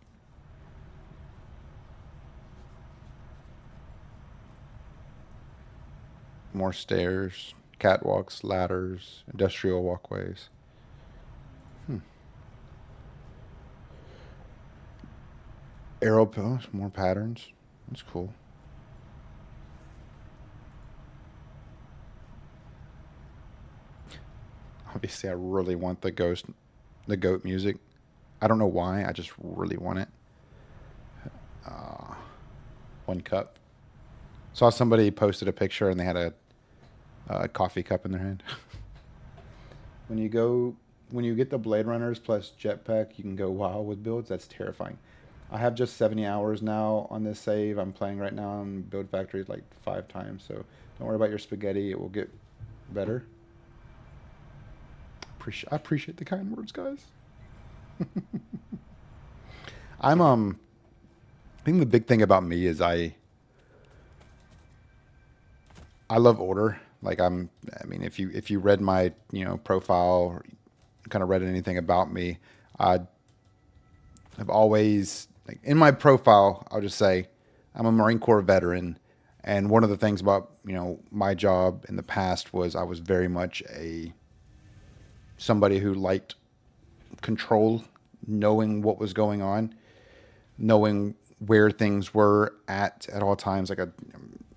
More stairs, catwalks, ladders, industrial walkways. Arrow pillars, more patterns. That's cool. Obviously, I really want the goat music. I don't know why. I just really want it. 1 cup. Saw somebody posted a picture and they had a coffee cup in their hand. When you get the Blade Runners plus Jetpack, you can go wild with builds. That's terrifying. I have just 70 hours now on this save. I'm playing right now on Build Factory like 5 times. So don't worry about your spaghetti. It will get better. appreciate the kind words, guys. I think the big thing about me is I love order. Like I mean, if you read my, profile, or kind of read anything about me, I have always, like, in my profile, I'll just say I'm a Marine Corps veteran. And one of the things about, my job in the past was I was very much somebody who liked control, knowing what was going on, knowing where things were at all times. Like, I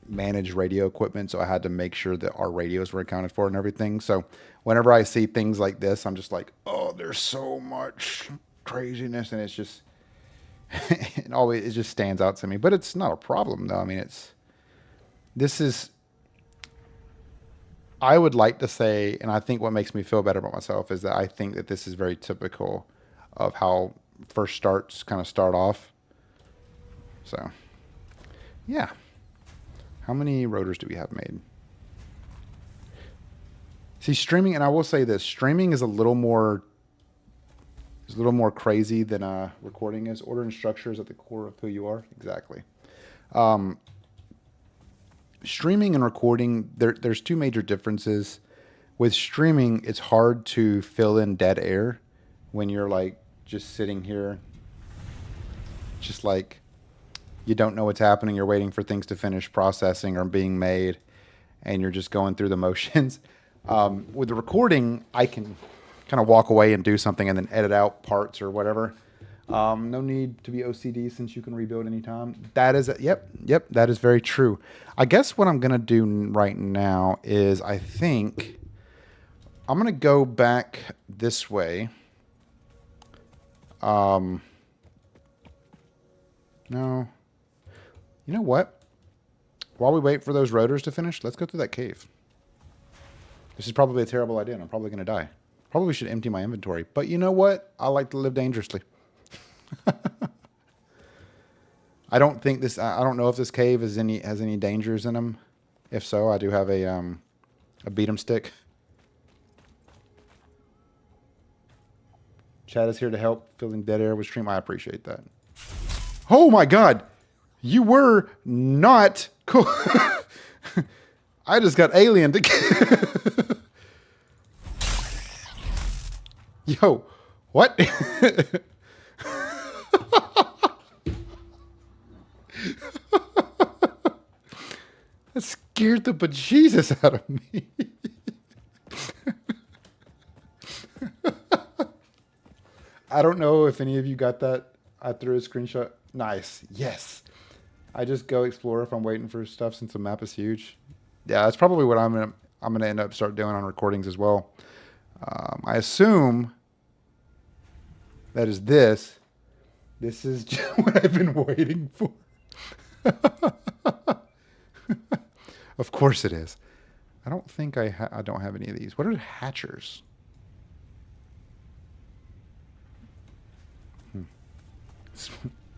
managed radio equipment, so I had to make sure that our radios were accounted for and everything. So whenever I see things like this, I'm just like, oh, there's so much craziness, and it's just it just stands out to me. But it's not a problem, though. I mean, I would like to say, and I think what makes me feel better about myself is that I think that this is very typical of how first starts kind of start off. So, yeah. How many rotors do we have made? See, streaming, and I will say this, streaming is a little more crazy than recording is. Order and structure is at the core of who you are. Exactly. Streaming and recording, there's two major differences. With streaming, it's hard to fill in dead air when you're like just sitting here, just like you don't know what's happening. You're waiting for things to finish processing or being made, and you're just going through the motions. With the recording, I can kind of walk away and do something and then edit out parts or whatever. No need to be OCD since you can rebuild anytime. That is, yep, that is very true. I guess what I'm going to do right now is I think I'm going to go back this way. No. You know what? While we wait for those rotors to finish, let's go through that cave. This is probably a terrible idea, and I'm probably going to die. Probably should empty my inventory. But you know what? I like to live dangerously. I don't know if this cave has any dangers in them. If so, I do have a beat 'em stick. Chad is here to help filling dead air with stream. I appreciate that. Oh my God, you were not cool. I just got alien to. Yo, what? That scared the bejesus out of me. I don't know if any of you got that. I threw a screenshot. Nice. Yes. I just go explore if I'm waiting for stuff since the map is huge. Yeah, that's probably what I'm gonna end up start doing on recordings as well. I assume that is this. This is just what I've been waiting for. Of course it is. I don't think I don't have any of these. What are hatchers?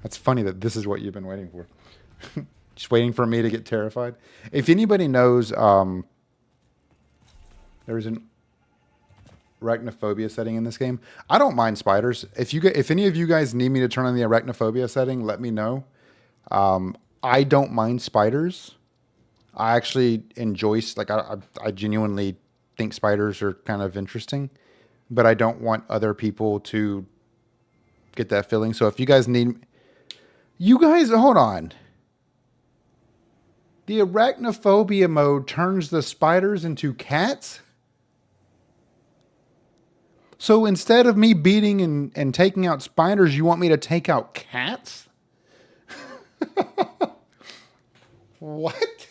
That's funny that this is what you've been waiting for. Just waiting for me to get terrified. If anybody knows, there's an arachnophobia setting in this game. I don't mind spiders. If any of you guys need me to turn on the arachnophobia setting, let me know. I don't mind spiders. I actually enjoy, like, I genuinely think spiders are kind of interesting, but I don't want other people to get that feeling. So if you guys hold on. The arachnophobia mode turns the spiders into cats? So instead of me beating and taking out spiders, you want me to take out cats? What?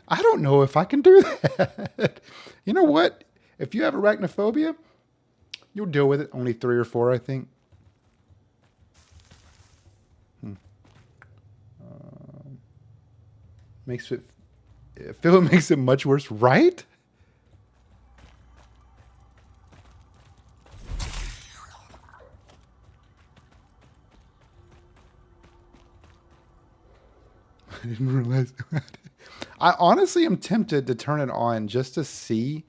I don't know if I can do that. You know what? If you have arachnophobia, you'll deal with it. Only 3 or 4, I think. I feel it makes it much worse, right? I didn't realize. I honestly am tempted to turn it on just to see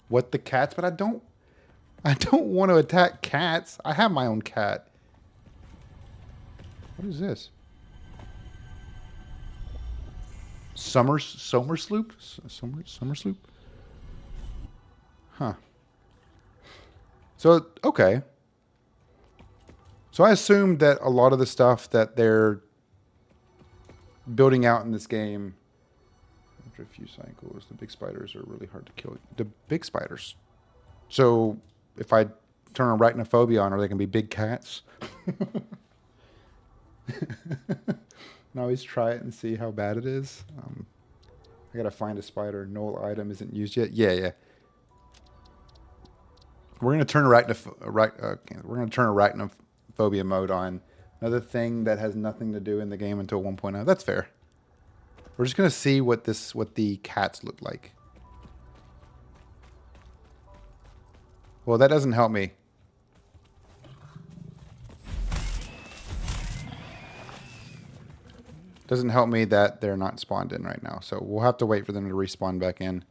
what the cats, but I don't want to attack cats. I have my own cat. What is this? Summer sloop? Summer sloop? Huh. So, okay. So I assumed that a lot of the stuff that they're building out in this game, after a few cycles, the big spiders are really hard to kill. The big spiders. So if I turn arachnophobia on, are they going to be big cats? And always try it and see how bad it is. I gotta find a spider. Null item isn't used yet. Yeah. We're gonna turn arachnophobia mode on. Another thing that has nothing to do in the game until 1.0. That's fair. We're just gonna see what the cats look like. Well, that doesn't help me. Doesn't help me that they're not spawned in right now. So we'll have to wait for them to respawn back in.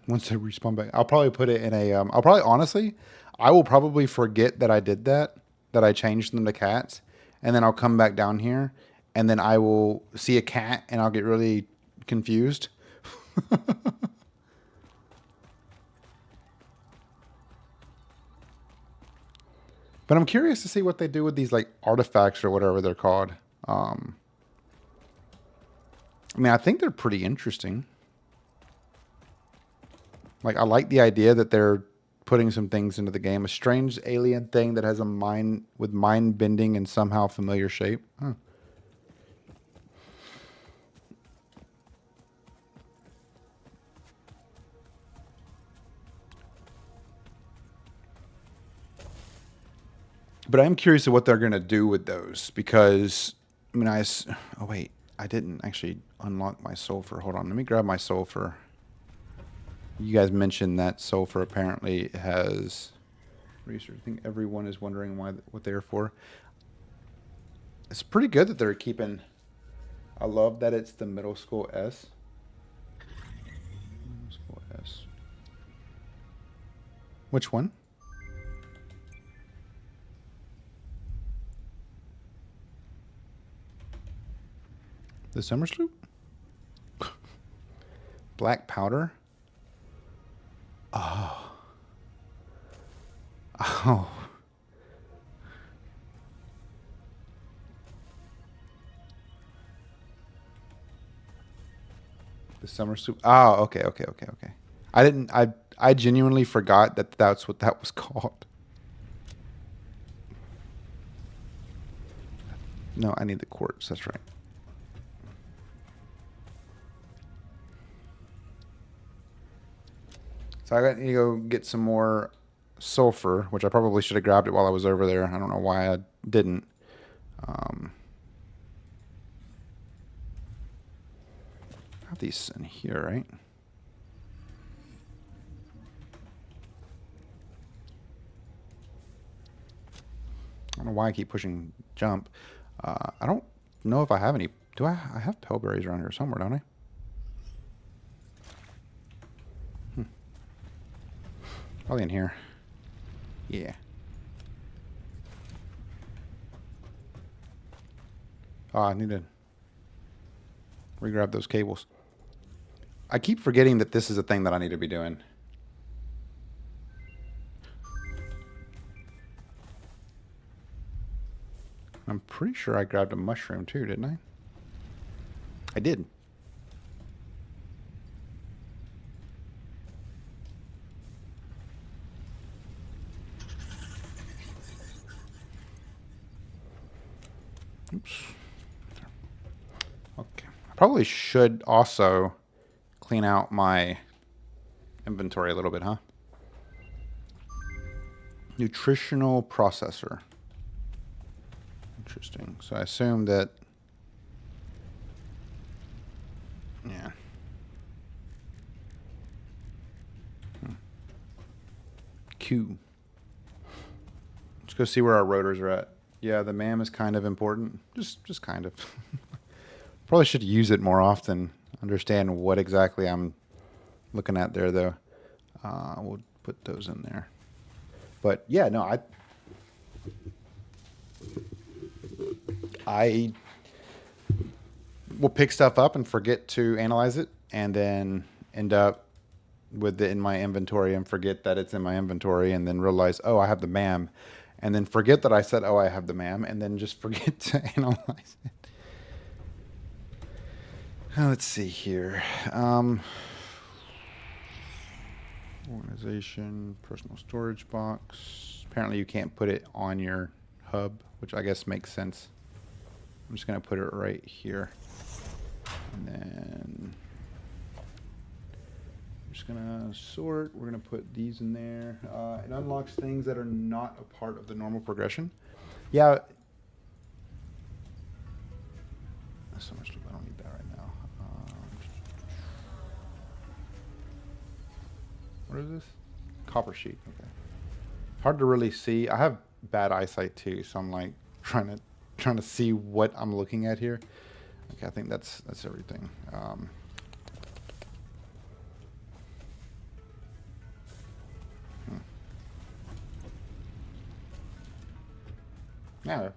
Once they respawn back, I'll probably put it in a, honestly, I will probably forget that I did that I changed them to cats. And then I'll come back down here and then I will see a cat and I'll get really confused. But I'm curious to see what they do with these like artifacts or whatever they're called. I mean, I think they're pretty interesting. Like, I like the idea that they're putting some things into the game. A strange alien thing that has a mind with mind bending and somehow familiar shape. Huh. But I'm curious of what they're going to do with those because, I mean, oh wait, I didn't actually unlock my sulfur. Hold on, let me grab my sulfur. You guys mentioned that sulfur apparently has research. I think everyone is wondering what they're for. It's pretty good that they're keeping. I love that it's the middle school S. Middle school S. Which one? The summer sloop? Black powder? Oh. Oh. The summer sloop. Oh, okay. I genuinely forgot that that's what that was called. No, I need the quartz. That's right. So I got to go get some more sulfur, which I probably should have grabbed it while I was over there. I don't know why I didn't. I have these in here, right? I don't know why I keep pushing jump. I don't know if I have any. Do I? I have pellberries around here somewhere, don't I? Probably in here. Yeah. Oh, I need to re-grab those cables. I keep forgetting that this is a thing that I need to be doing. I'm pretty sure I grabbed a mushroom too, didn't I? I did. Oops. Okay. I probably should also clean out my inventory a little bit, huh? Nutritional processor. Interesting. So I assume that... Yeah. Q. Let's go see where our rotors are at. Yeah, the MAM is kind of important. Just kind of. Probably should use it more often. Understand what exactly I'm looking at there, though. We'll put those in there. But yeah, no, I will pick stuff up and forget to analyze it, and then end up with it in my inventory and forget that it's in my inventory, and then realize, oh, I have the MAM, and then forget that I said, oh, I have the MAM, and then just forget to analyze it. Let's see here. Organization, personal storage box. Apparently you can't put it on your hub, which I guess makes sense. I'm just going to put it right here. And then I'm just going to sort. We're going to put these in there. It unlocks things that are not a part of the normal progression. Yeah. So much. I don't need that right now. What is this? Copper sheet. Okay. Hard to really see. I have bad eyesight too, so I'm like trying to see what I'm looking at here. Okay, I think that's everything. Yeah.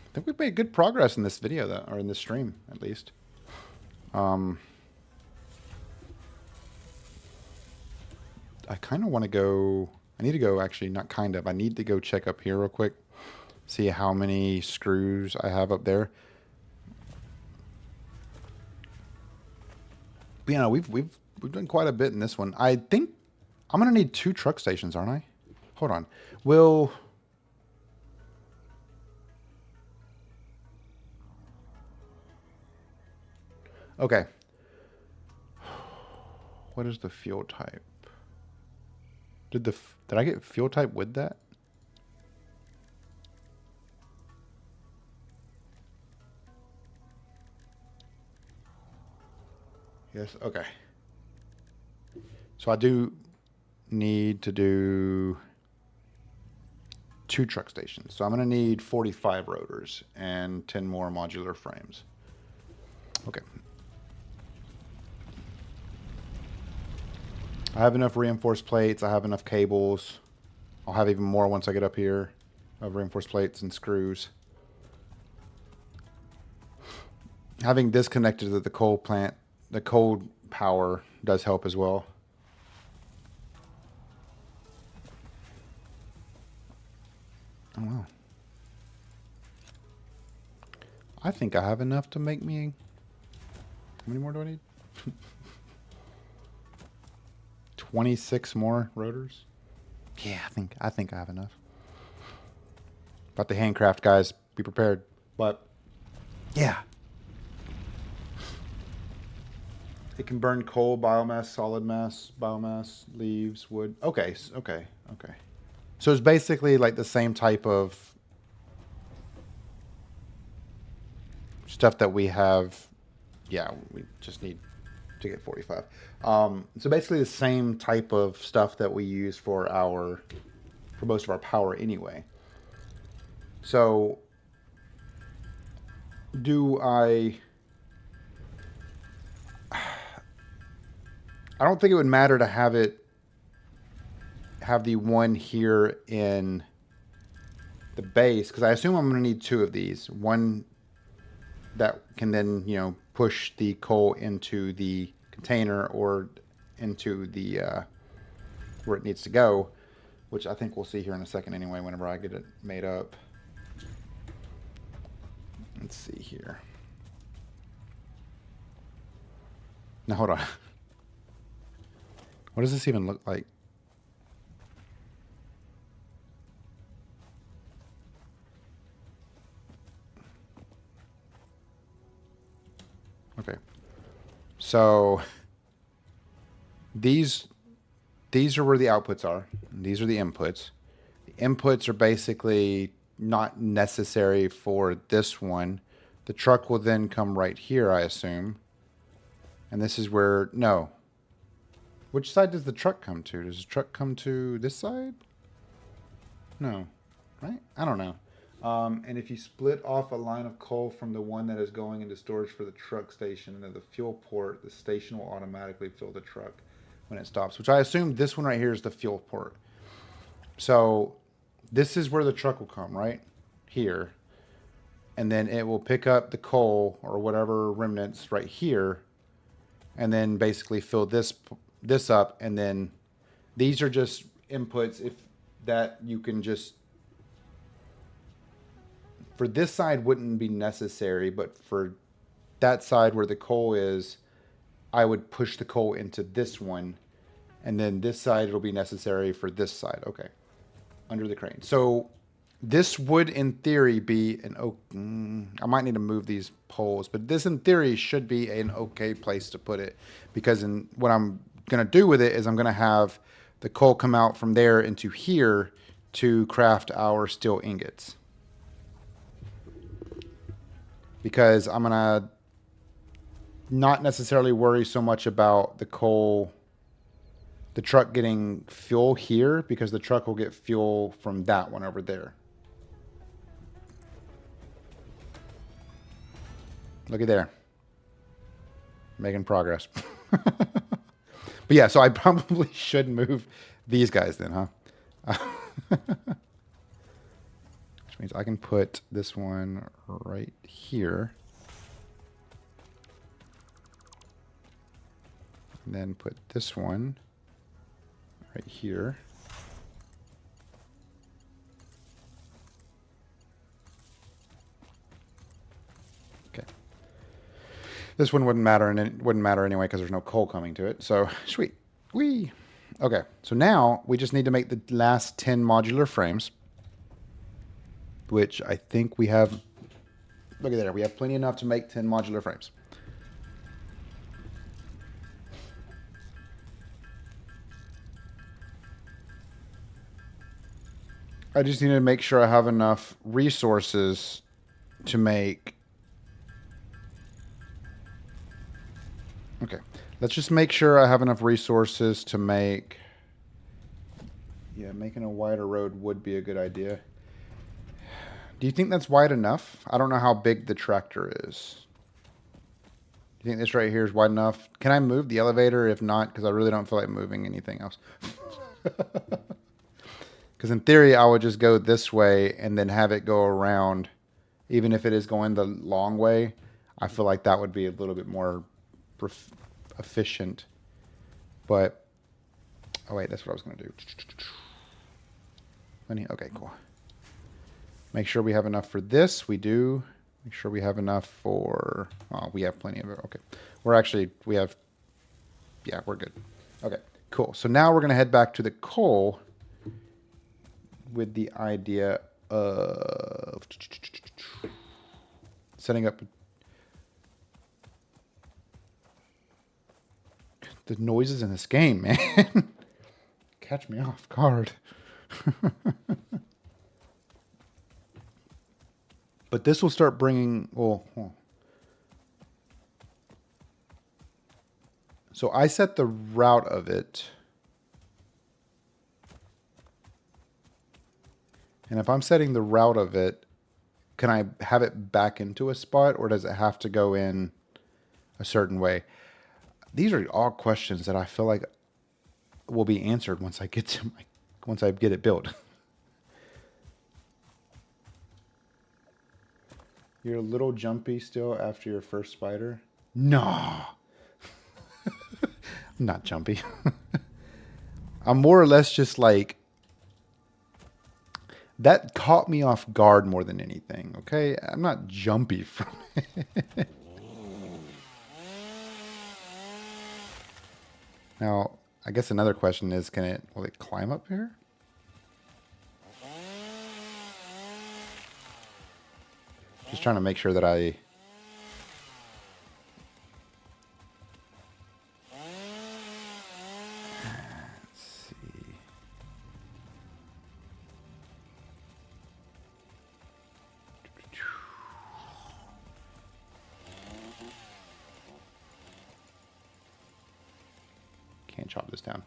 I think we've made good progress in this video, though, or in this stream, at least. I kind of want to go... I need to go, actually, not kind of. I need to go check up here real quick. See how many screws I have up there. But, you know, we've done quite a bit in this one. I think I'm going to need 2 truck stations, aren't I? Hold on. Will... Okay. What is the fuel type? Did I get fuel type with that? Yes, okay. So I do need to do 2 truck stations. So I'm going to need 45 rotors and 10 more modular frames. Okay. I have enough reinforced plates. I have enough cables. I'll have even more once I get up here of reinforced plates and screws. Having disconnected to the coal plant, the cold power does help as well. Oh, wow. I think I have enough to make me... How many more do I need? 26 more rotors. Yeah, I think I have enough. About the handcraft, guys. Be prepared. But yeah. It can burn coal, biomass, solid mass, biomass, leaves, wood. Okay, okay. So it's basically like the same type of stuff that we have. Yeah, we just need to get 45. So basically the same type of stuff that we use for most of our power anyway. So I don't think it would matter to have the one here in the base, because I assume I'm going to need 2 of these. One that can then, you know, push the coal into the container or into the where it needs to go, which I think we'll see here in a second anyway whenever I get it made up. Let's see here. Now hold on. What does this even look like? Okay. So these are where the outputs are. These are the inputs. The inputs are basically not necessary for this one. The truck will then come right here, I assume. And this is where, no. Which side does the truck come to? Does the truck come to this side? No, right? I don't know. And if you split off a line of coal from the one that is going into storage for the truck station into the fuel port, the station will automatically fill the truck when it stops, which I assume this one right here is the fuel port. So this is where the truck will come, right? Here. And then it will pick up the coal or whatever remnants right here and then basically fill this up. And then these are just inputs if that you can just, for this side wouldn't be necessary, but for that side where the coal is, I would push the coal into this one, and then this side it'll be necessary for this side. Okay, under the crane. So this would, in theory, be an I might need to move these poles, but this, in theory, should be an okay place to put it, because what I'm gonna do with it is I'm gonna have the coal come out from there into here to craft our steel ingots. Because I'm going to not necessarily worry so much about the coal, the truck getting fuel here, because the truck will get fuel from that one over there. Look at there. Making progress. But yeah, so I probably should move these guys then, huh? Which means I can put this one right here. And then put this one right here. Okay. This one wouldn't matter, and it wouldn't matter anyway because there's no coal coming to it. So sweet. Whee! Okay, so now we just need to make the last 10 modular frames, which I think we have. Look at there. We have plenty enough to make 10 modular frames. I just need to make sure I have enough resources to make. Okay. Let's just make sure I have enough resources to make. Yeah, making a wider road would be a good idea. Do you think that's wide enough? I don't know how big the tractor is. Do you think this right here is wide enough? Can I move the elevator? If not, because I really don't feel like moving anything else. Because in theory, I would just go this way and then have it go around. Even if it is going the long way, I feel like that would be a little bit more efficient. But, oh wait, that's what I was going to do. Okay, cool. Make sure we have enough for this. We do. Make sure we have enough for... Oh, we have plenty of it. Okay. We have... Yeah, we're good. Okay, cool. So now we're going to head back to the coal with the idea of setting up... The noises in this game, man. Catch me off guard. But this will start bringing... So I set the route of it. And if I'm setting the route of it, can I have it back into a spot, or does it have to go in a certain way? These are all questions that I feel like will be answered once I get it built. You're a little jumpy still after your first spider? No. I'm not jumpy. I'm more or less just like... That caught me off guard more than anything, okay? I'm not jumpy from it. Now, I guess another question is, will it climb up here? Just trying to make sure that I... Let's see. can't chop this down.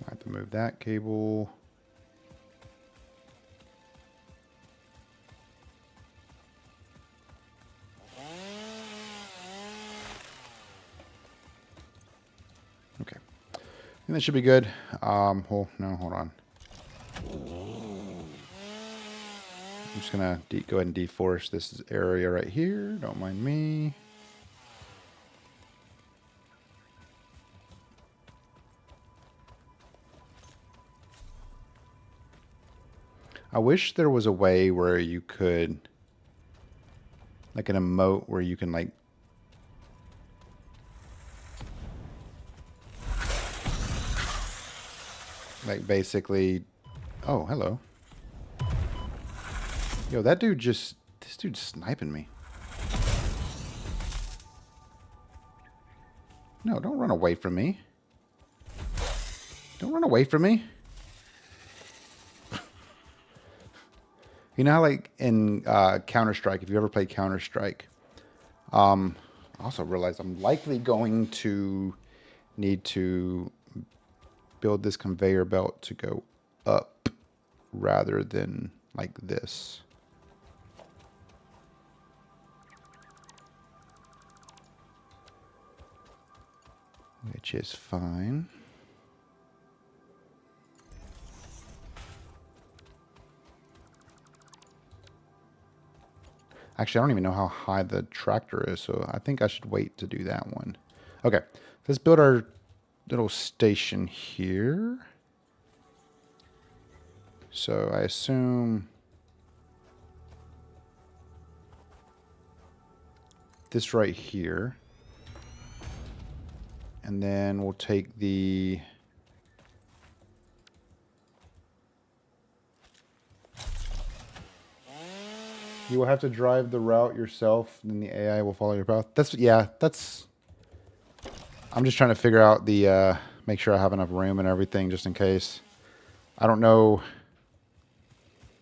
I have to move that cable. Okay, I think that should be good. Oh no, hold on. I'm just gonna go ahead and deforest this area right here. Don't mind me. I wish there was a way where you could, like an emote where you can like basically, oh, hello. Yo, this dude's sniping me. No, don't run away from me. Don't run away from me. You know how, like, in Counter-Strike, if you ever played Counter-Strike, I also realized I'm likely going to need to build this conveyor belt to go up rather than like this. Which is fine. Actually, I don't even know how high the tractor is, so I think I should wait to do that one. Okay, let's build our little station here. So I assume this right here. And then we'll take the... You will have to drive the route yourself, then the AI will follow your path. That's... I'm just trying to figure out the... make sure I have enough room and everything just in case. I don't know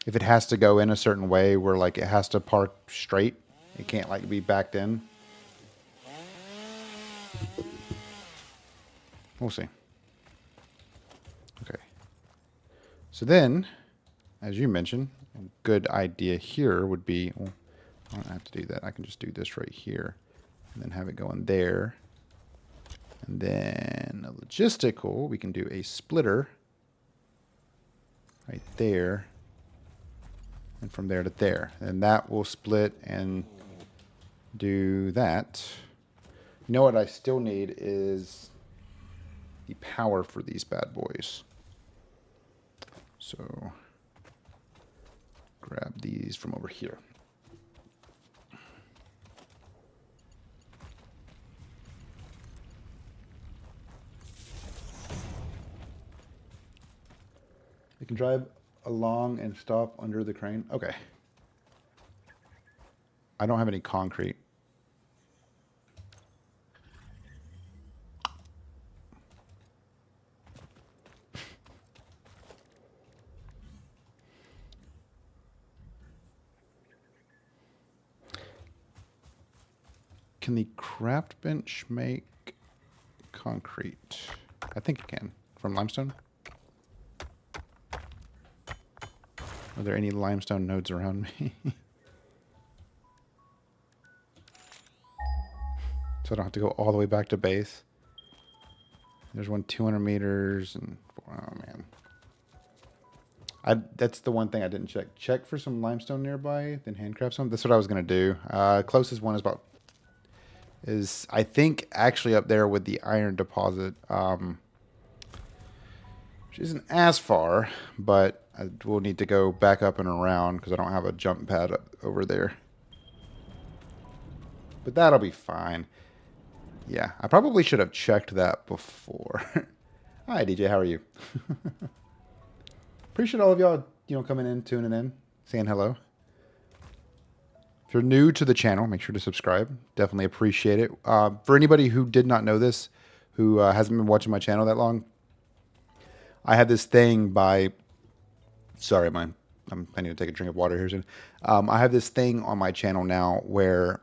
if it has to go in a certain way where like it has to park straight. It can't like be backed in. We'll see. Okay. So then, as you mentioned, a good idea here would be, well, I don't have to do that. I can just do this right here and then have it go in there. And then a logistical, we can do a splitter right there and from there to there. And that will split and do that. You know what I still need is the power for these bad boys. So grab these from over here. You can drive along and stop under the crane. Okay. I don't have any concrete. Can the craft bench make concrete? I think it can. From limestone? Are there any limestone nodes around me? So I don't have to go all the way back to base. There's one 200 meters and oh man. That's the one thing I didn't check. Check for some limestone nearby, then handcraft some. That's what I was gonna do. Closest one is I think actually up there with the iron deposit, which isn't as far, but I will need to go back up and around because I don't have a jump pad up over there. But that'll be fine. Yeah, I probably should have checked that before. Hi, DJ, how are you? Appreciate all of y'all, coming in, tuning in, saying hello. If you're new to the channel, make sure to subscribe. Definitely appreciate it. For anybody who did not know this, who hasn't been watching my channel that long, I have this thing by... Sorry, I need to take a drink of water here soon. I have this thing on my channel now where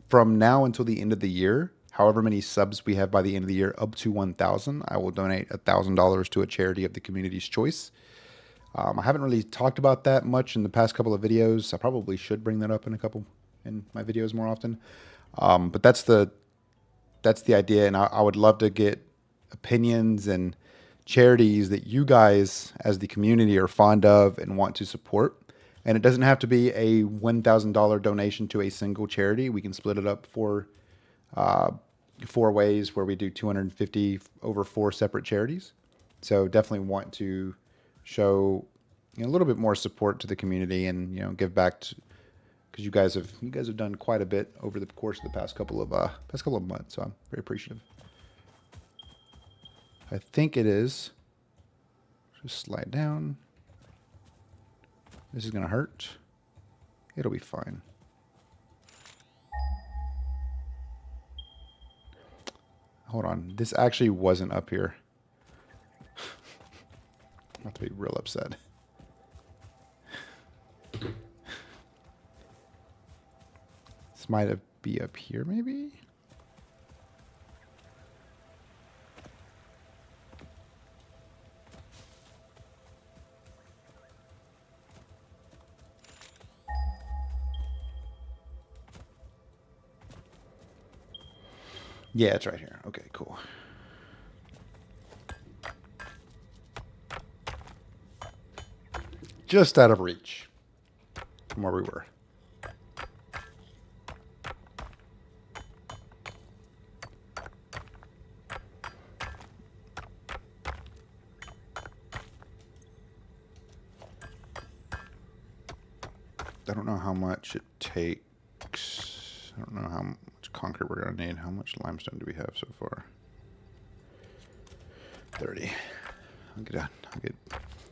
from now until the end of the year, however many subs we have by the end of the year, up to 1,000, I will donate $1,000 to a charity of the community's choice. I haven't really talked about that much in the past couple of videos. I probably should bring that up in my videos more often. But that's the idea, and I would love to get opinions and charities that you guys as the community are fond of and want to support. And it doesn't have to be a $1,000 donation to a single charity. We can split it up for 4 ways where we do 250 over 4 separate charities. So definitely want to show a little bit more support to the community and give back to, because you guys have done quite a bit over the course of the past couple of months. So I'm very appreciative. I think it is. Just slide down. This is gonna hurt. It'll be fine. Hold on. This actually wasn't up here. I'm about to be real upset. This might be up here, maybe? Yeah, it's right here. Okay, cool. Just out of reach from where we were. I don't know how much it takes. I don't know how much concrete we're going to need. How much limestone do we have so far? 30. I'll get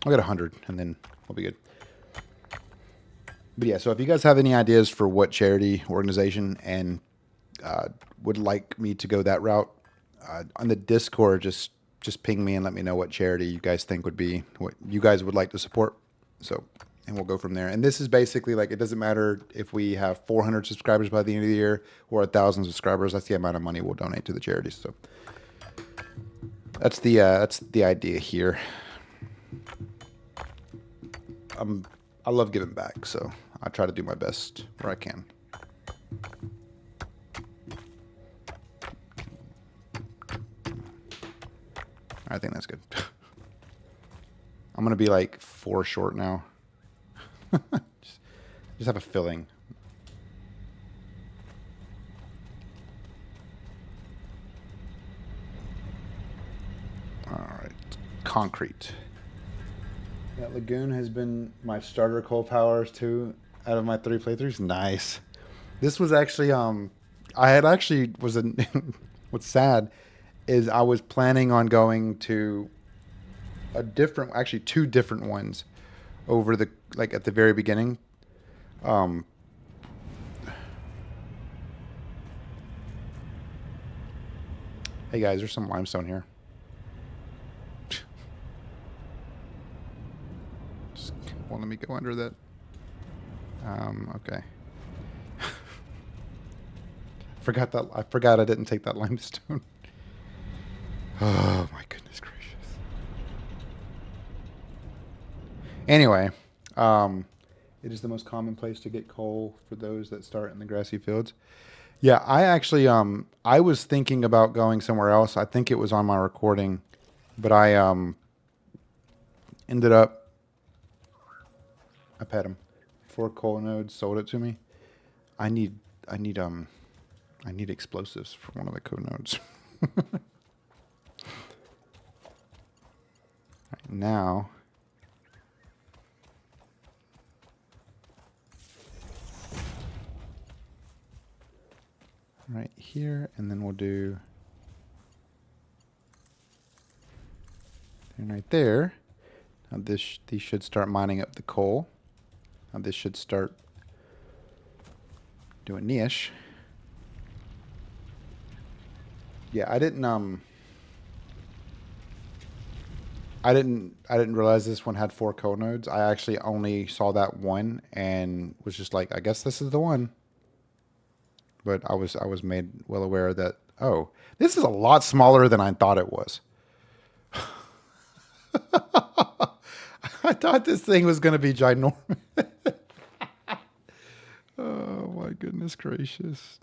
100 and then we'll be good. But yeah, so if you guys have any ideas for what charity organization and would like me to go that route, on the Discord, just ping me and let me know what charity you guys think would be what you guys would like to support. So, and we'll go from there. And this is basically like, it doesn't matter if we have 400 subscribers by the end of the year or 1,000 subscribers. That's the amount of money we'll donate to the charities. So that's the idea here. I love giving back, so I try to do my best where I can. I think that's good. I'm gonna be like 4 short now. just have a filling. All right, concrete. That lagoon has been my starter coal powers too out of my 3 playthroughs. Nice. This was actually I had actually was a what's sad is I was planning on going to a different, actually 2 different ones over the, like at the very beginning. Hey guys, there's some limestone here. Just won't let me go under that. Okay. I forgot I didn't take that limestone. Oh my goodness gracious. Anyway, it is the most common place to get coal for those that start in the grassy fields. Yeah, I actually I was thinking about going somewhere else. I think it was on my recording, but I ended up I paid him 4 coal nodes, sold it to me. I need explosives for one of the code nodes. Right now, right here, and then we'll do and right there. Now these should start mining up the coal. Now this should start doing niche. Yeah, I didn't realize this one had 4 code nodes. I actually only saw that one and was just like, I guess this is the one. But I was made well aware that, oh, this is a lot smaller than I thought it was. I thought this thing was going to be ginormous. Oh my goodness gracious.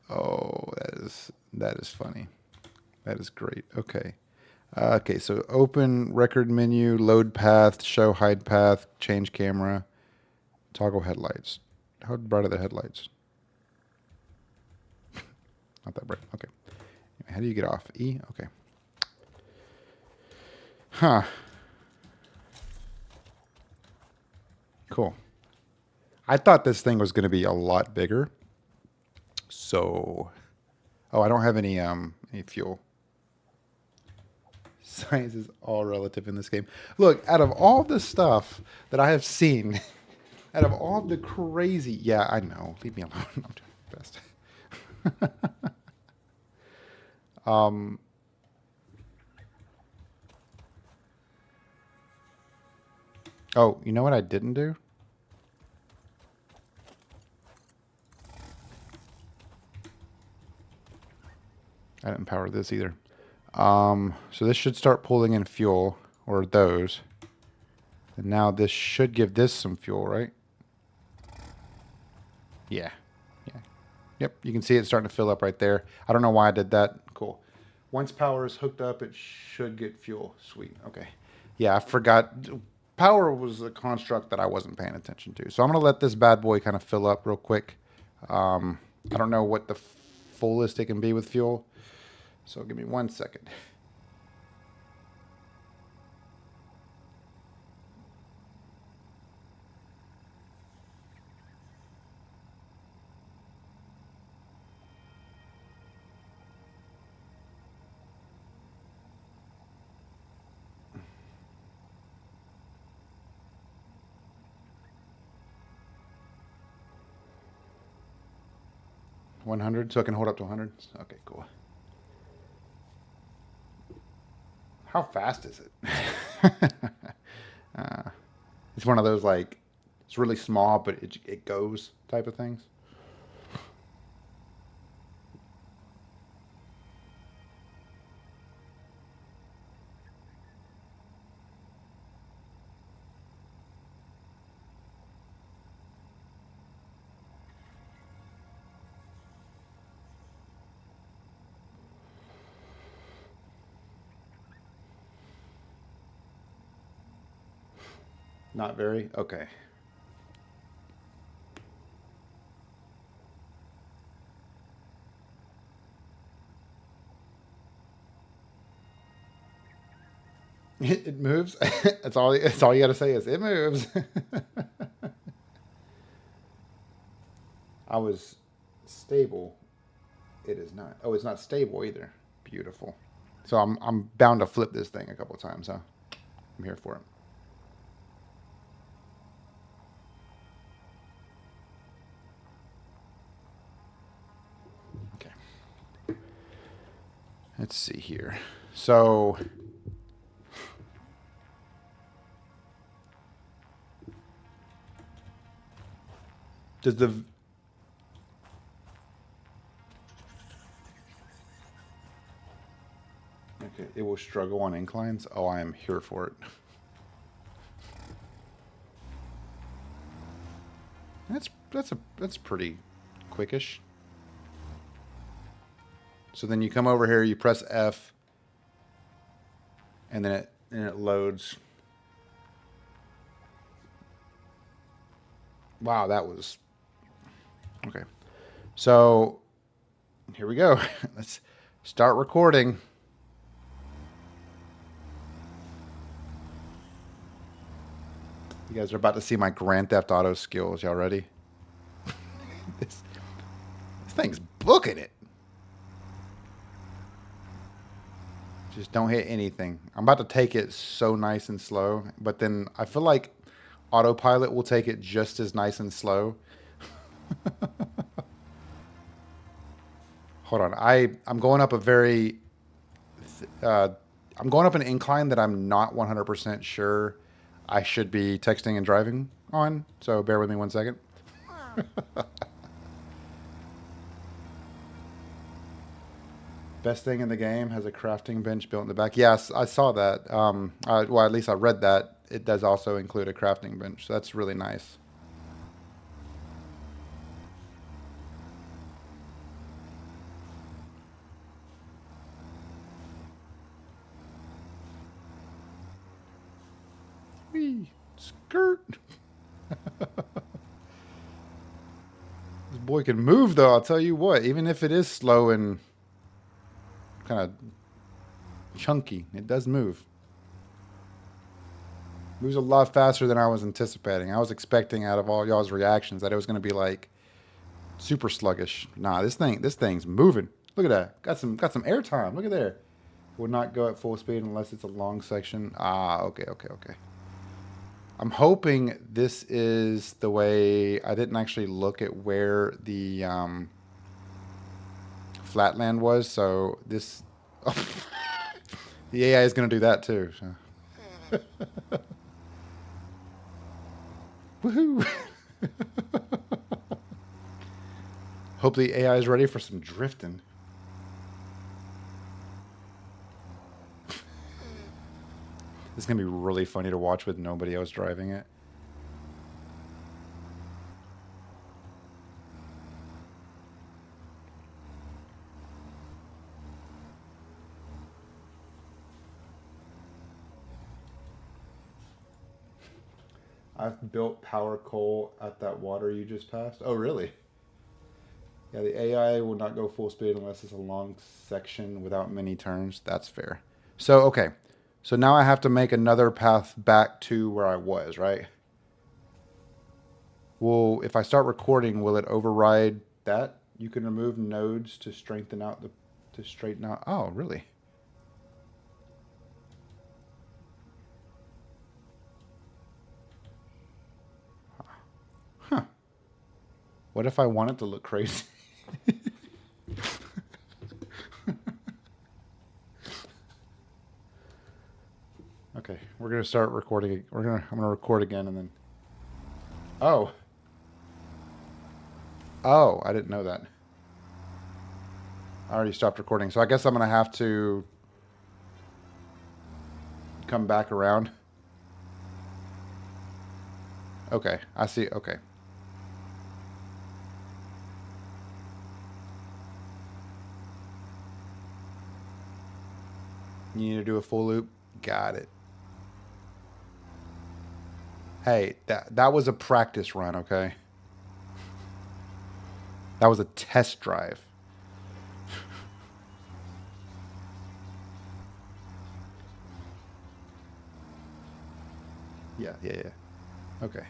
Oh, that is funny. That is great. Okay. Okay, so open record menu, load path, show hide path, change camera, toggle headlights. How bright are the headlights? Not that bright. Okay. How do you get off? E? Okay. Huh. Cool. I thought this thing was going to be a lot bigger. So, oh, I don't have any fuel. Size is all relative in this game. Look, out of all the stuff that I have seen, out of all the crazy, yeah, I know. Leave me alone. I'm doing my best. Oh, you know what I didn't do? I didn't power this either. So this should start pulling in fuel, or those. And now this should give this some fuel, right? Yeah. Yeah. Yep, you can see it starting to fill up right there. I don't know why I did that. Cool. Once power is hooked up, it should get fuel. Sweet. Okay. Yeah, I forgot. Power was a construct that I wasn't paying attention to. So I'm going to let this bad boy kind of fill up real quick. I don't know what the fullest it can be with fuel. So give me 1 second. $100, so I can hold up to 100. Okay, cool. How fast is it? It's one of those, like, it's really small, but it goes type of things. Not very? Okay. It moves. That's all you got to say is it moves. I was stable. It is not. Oh, it's not stable either. Beautiful. So I'm bound to flip this thing a couple times, huh? I'm here for it. Okay. Let's see here. So does the okay, it will struggle on inclines. Oh, I am here for it. That's pretty quickish. So then you come over here, you press F, and then it loads. Wow, that was okay. So here we go. Let's start recording. You guys are about to see my Grand Theft Auto skills. Y'all ready? this thing's booking it. Just don't hit anything. I'm about to take it so nice and slow, but then I feel like autopilot will take it just as nice and slow. Hold on. I'm going up a very uh, I'm going up an incline that I'm not 100% sure I should be texting and driving on. So bear with me 1 second. Best thing in the game has a crafting bench built in the back. Yes, I saw that. Well, at least I read that. It does also include a crafting bench. So that's really nice. Whee! Skirt! This boy can move, though, I'll tell you what. Even if it is slow and kind of chunky, it does move. Moves a lot faster than I was anticipating. I was expecting out of all y'all's reactions that it was going to be like super sluggish. Nah, this thing's moving. Look at that. Got some airtime. Look at there. Will not go at full speed unless it's a long section. Ah, okay. I'm hoping this is the way. I didn't actually look at where the flatland was, so this the AI is going to do that too. So. Woohoo! Hope the AI is ready for some drifting. This is going to be really funny to watch with nobody else driving it. I've built power coal at that water you just passed. Oh, really? Yeah, the AI will not go full speed unless it's a long section without many turns. That's fair. So, okay. So now I have to make another path back to where I was, right? Well, if I start recording, will it override that? You can remove nodes to straighten out. Oh, really? Huh. What if I want it to look crazy? Okay, we're gonna start recording. I'm gonna record again and then. Oh. Oh, I didn't know that. I already stopped recording, so I guess I'm gonna have to come back around. Okay, I see. Okay. You need to do a full loop. Got it. Hey, that was a practice run, okay? That was a test drive. Yeah. Okay.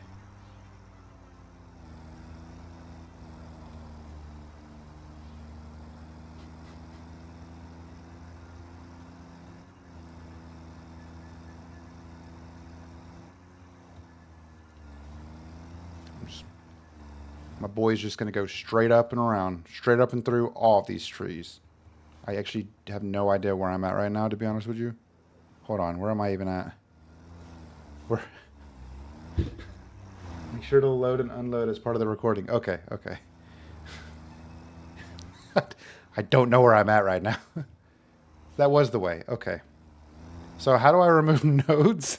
My boy's just going to go straight up and around, straight up and through all of these trees. I actually have no idea where I'm at right now, to be honest with you. Hold on, where am I even at? Where? Make sure to load and unload as part of the recording. Okay. I don't know where I'm at right now. That was the way. Okay. So how do I remove nodes?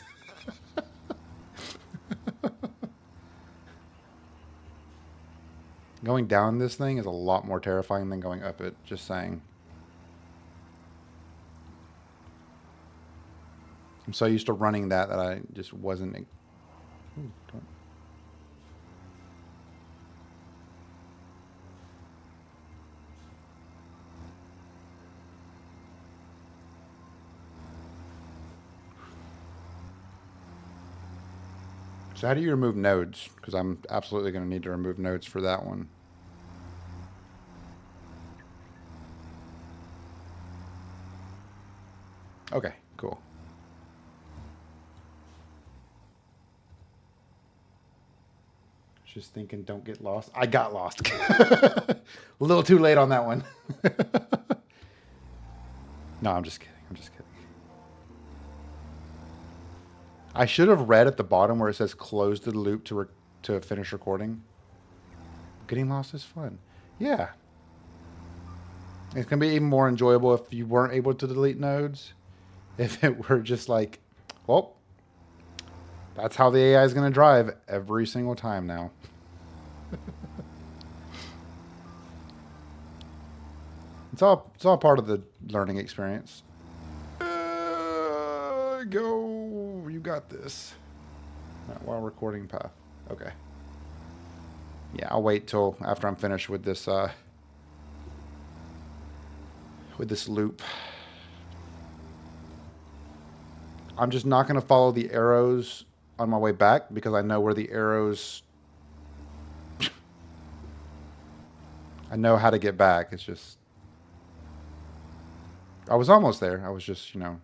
Going down this thing is a lot more terrifying than going up it, just saying. I'm so used to running that I just wasn't... Ooh, so how do you remove nodes? Because I'm absolutely going to need to remove nodes for that one. Okay, cool. Just thinking, don't get lost. I got lost. A little too late on that one. No, I'm just kidding. I'm just kidding. I should have read at the bottom where it says close the loop to finish recording. Getting lost is fun. Yeah. It's going to be even more enjoyable if you weren't able to delete nodes. If it were just like, well, that's how the AI is going to drive every single time now. It's all part of the learning experience. Go. You got this. Not while recording path. Okay. Yeah, I'll wait till after I'm finished with this loop. I'm just not going to follow the arrows on my way back because I know where the arrows... I know how to get back. It's just... I was almost there. I was just, you know...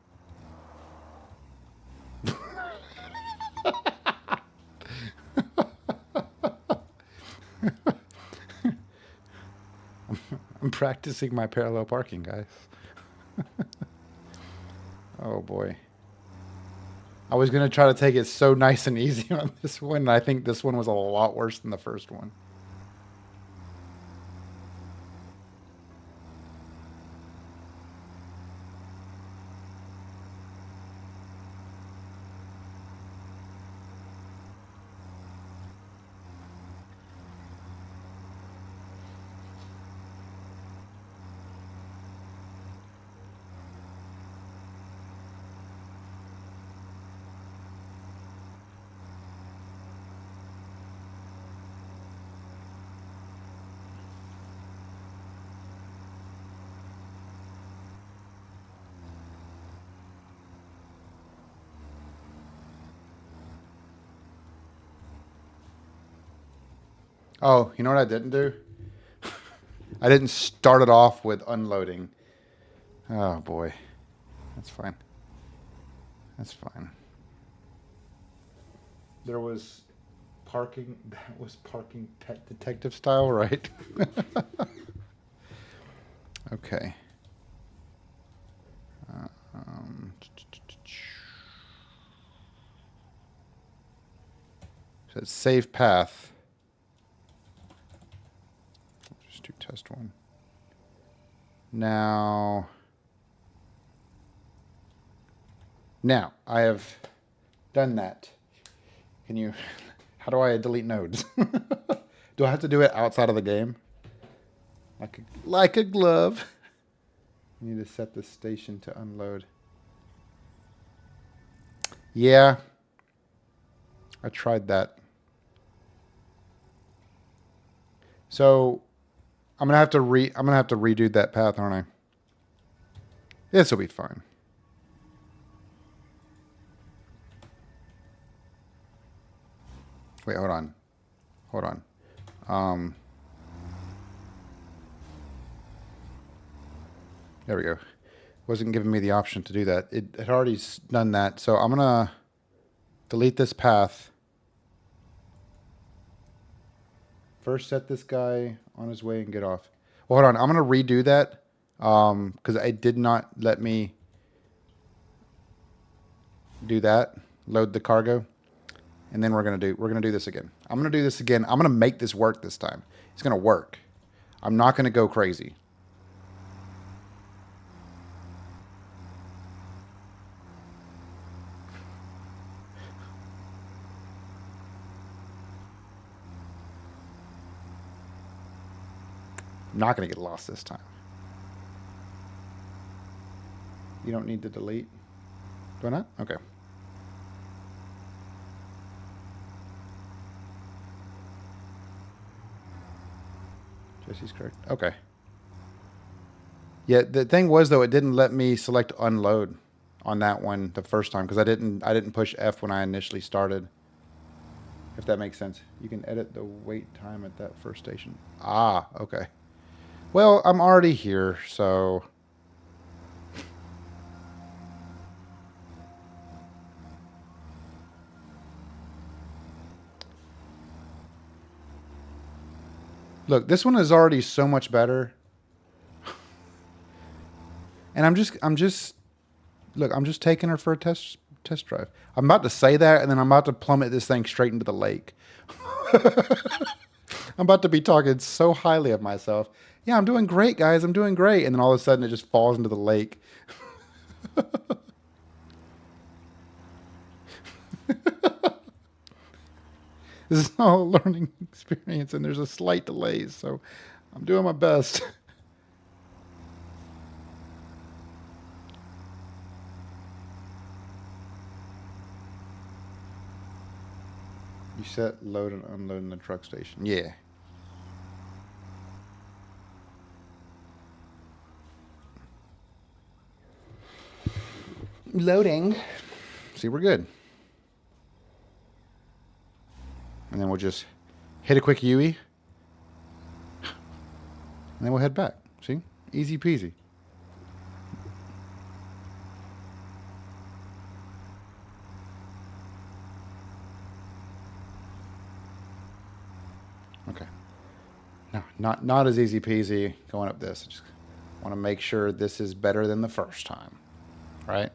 I'm practicing my parallel parking, guys. Oh, boy. I was going to try to take it so nice and easy on this one, and I think this one was a lot worse than the first one. Oh, you know what I didn't do? I didn't start it off with unloading. Oh, boy. That's fine. That's fine. There was parking. That was parking pet detective style, right? Okay. So it's save path. Just do test one. Now I have done that. Can you, how do I delete nodes? Do I have to do it outside of the game? Like a glove. I need to set the station to unload. Yeah. I tried that. So I'm gonna have to redo that path, aren't I? This will be fine. Wait, hold on. Hold on. There we go. Wasn't giving me the option to do that. It had already done that. So I'm gonna delete this path. First set this guy on his way and get off. Well, hold on. I'm gonna redo that because it did not let me do that. Load the cargo. And then we're gonna do this again. I'm gonna do this again. I'm gonna make this work this time. It's gonna work. I'm not gonna go crazy. I'm not gonna get lost this time. You don't need to delete. Do I not? Okay. Jesse's correct. Okay. Yeah, the thing was though, it didn't let me select unload on that one the first time because I didn't push F when I initially started. If that makes sense. You can edit the wait time at that first station. Ah, okay. Well, I'm already here, so Look, this one is already so much better. And I'm just taking her for a test drive. I'm about to say that, and then I'm about to plummet this thing straight into the lake. I'm about to be talking so highly of myself. Yeah, I'm doing great, guys. I'm doing great. And then all of a sudden it just falls into the lake. This is all a learning experience, and there's a slight delay, so I'm doing my best. You set load and unload in the truck station. Yeah. Loading. See, we're good. And then we'll just hit a quick UE. And then we'll head back. See? Easy peasy. Okay. No, not as easy peasy going up this. I just want to make sure this is better than the first time. Right?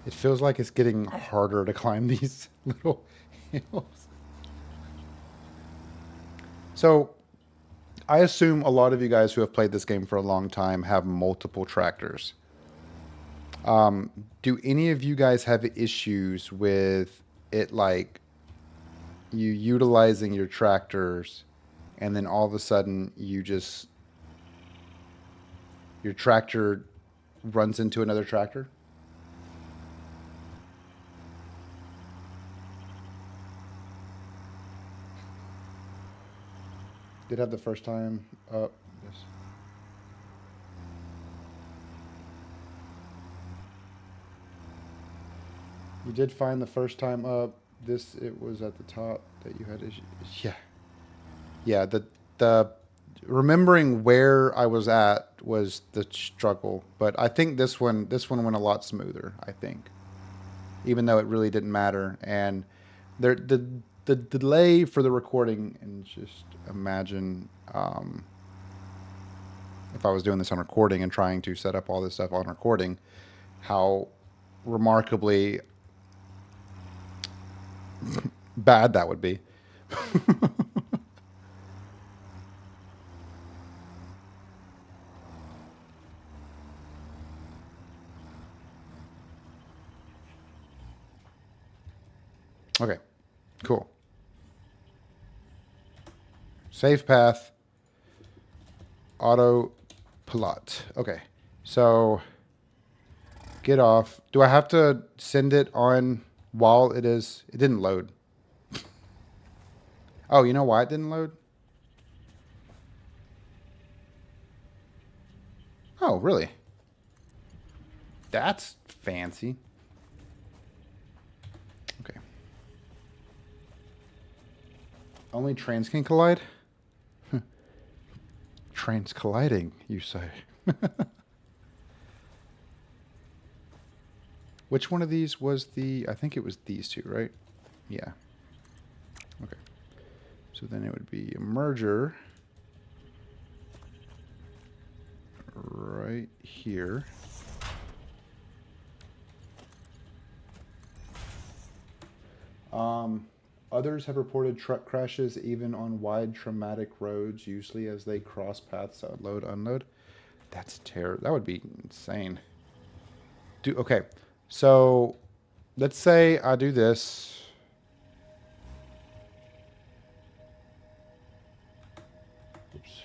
It feels like it's getting harder to climb these little hills. So, I assume a lot of you guys who have played this game for a long time have multiple tractors. Do any of you guys have issues with it, like you utilizing your tractors and then all of a sudden your tractor runs into another tractor? Did have the first time up. Yes. You did find the first time up. It was at the top that you had issues. Yeah. Yeah, the remembering where I was at was the struggle, but I think this one went a lot smoother, I think. Even though it really didn't matter, and the delay for the recording, and just imagine if I was doing this on recording and trying to set up all this stuff on recording, how remarkably bad that would be. Okay, cool. Safe path. Auto pilot. Okay, so get off. Do I have to send it on while it is? It didn't load. Oh, you know why it didn't load? Oh, really? That's fancy. Okay. Only trains can collide? Trains colliding, you say? Which one of these was I think it was these two, right? Yeah. Okay. So then it would be a merger right here. Others have reported truck crashes even on wide traumatic roads, usually as they cross paths to load, unload. That's terrible. That would be insane. Okay, so let's say I do this. Oops.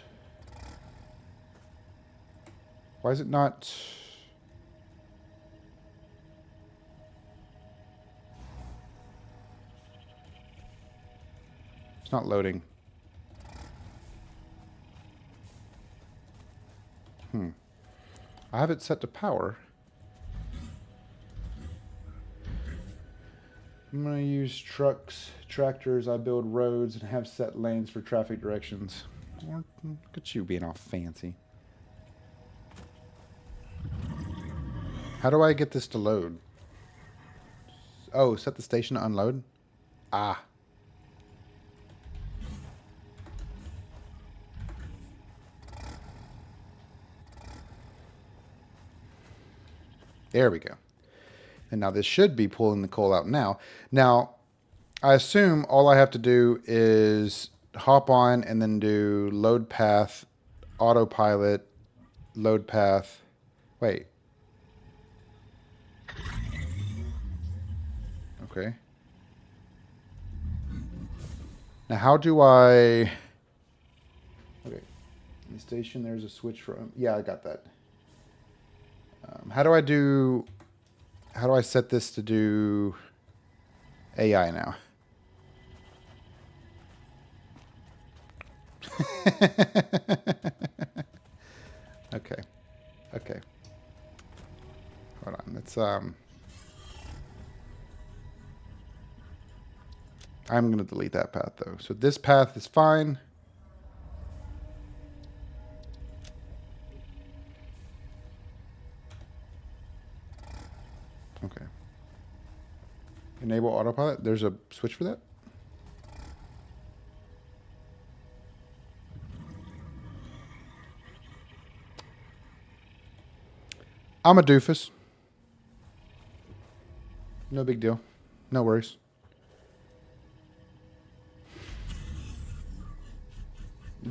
Why is it not? It's not loading. I have it set to power. I'm going to use tractors. I build roads and have set lanes for traffic directions. Look at you being all fancy. How do I get this to load? Oh, set the station to unload? Ah. There we go. And now this should be pulling the coal out now. Now, I assume all I have to do is hop on and then do load path, autopilot, load path. Wait. Okay. Now, how do I... Okay. In the station, there's a switch for... Yeah, I got that. How do I set this to do AI now? Okay. Okay. Hold on. Let's I'm going to delete that path though. So this path is fine. Okay. Enable autopilot. There's a switch for that? I'm a doofus. No big deal. No worries.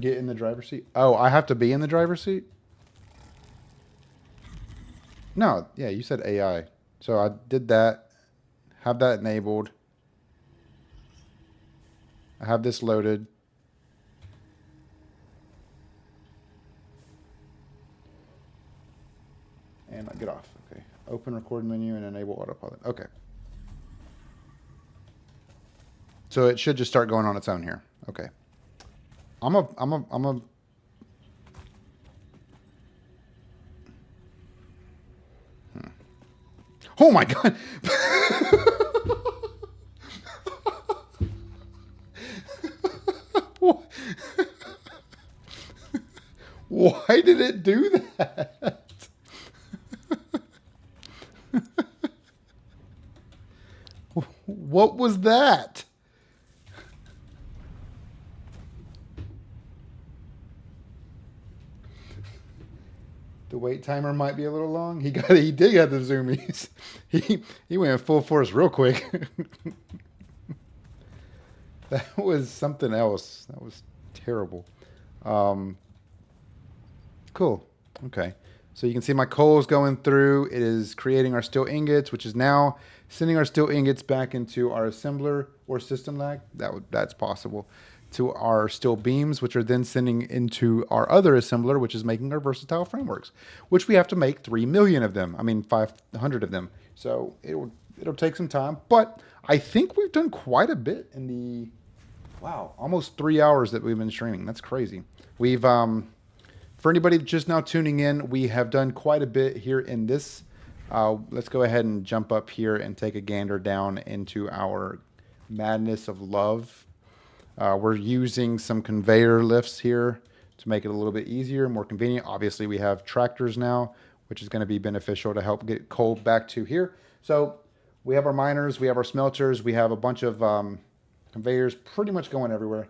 Get in the driver's seat? Oh, I have to be in the driver's seat? No, yeah, you said AI. So I did that. Have that enabled. I have this loaded. And get off. Okay. Open record menu and enable autopilot. Okay. So it should just start going on its own here. Okay. I'm a Oh my god. Why did it do that? What was that? The wait timer might be a little long. He did get the zoomies. He went full force real quick. That was something else. That was terrible. Cool. Okay. So you can see my coal is going through. It is creating our steel ingots, which is now sending our steel ingots back into our assembler or system lag. That's possible. To our steel beams, which are then sending into our other assembler, which is making our versatile frameworks, which we have to make 3 million of them. I mean, 500 of them. So it'll take some time, but I think we've done quite a bit in the, wow, almost 3 hours that we've been streaming. That's crazy. We've, for anybody just now tuning in, we have done quite a bit here in this. Let's go ahead and jump up here and take a gander down into our madness of love. We're using some conveyor lifts here to make it a little bit easier, more convenient. Obviously, we have tractors now, which is going to be beneficial to help get coal back to here. So we have our miners, we have our smelters, we have a bunch of conveyors pretty much going everywhere.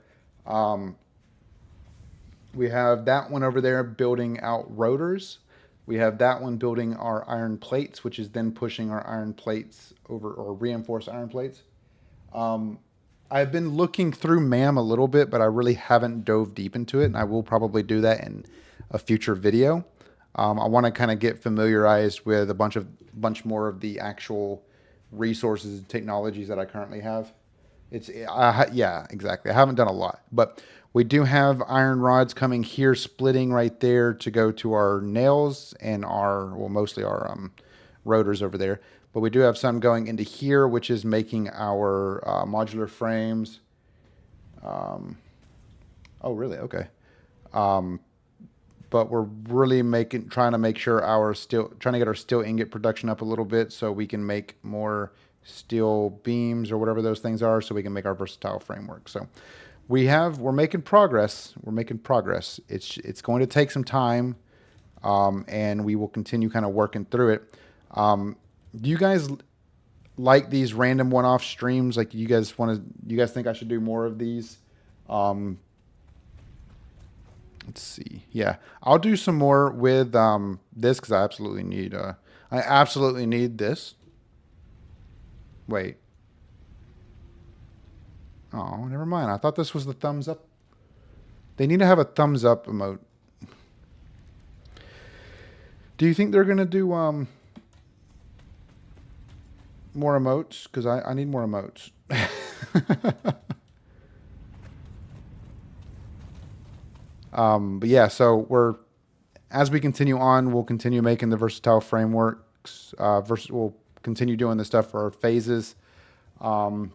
We have that one over there building out rotors. We have that one building our iron plates, which is then pushing our iron plates over, or reinforced iron plates. I've been looking through MAM a little bit, but I really haven't dove deep into it, and I will probably do that in a future video. I want to kind of get familiarized with a bunch more of the actual resources and technologies that I currently have. Yeah, exactly. I haven't done a lot, but we do have iron rods coming here, splitting right there to go to our nails and mostly our rotors over there. But we do have some going into here, which is making our modular frames. Oh, really? Okay. But we're really trying to get our steel ingot production up a little bit so we can make more steel beams or whatever those things are, so we can make our versatile framework. So we're making progress. We're making progress. It's going to take some time, and we will continue kind of working through it. Do you guys like these random one-off streams? Like, you guys think I should do more of these? Um, let's see. Yeah, I'll do some more with this because I absolutely need this. Wait. Oh, never mind. I thought this was the thumbs up. They need to have a thumbs up emote. Do you think they're gonna do more emotes? Because I need more emotes. But yeah, so as we continue on, we'll continue making the versatile frameworks. We'll continue doing the stuff for our phases. Um,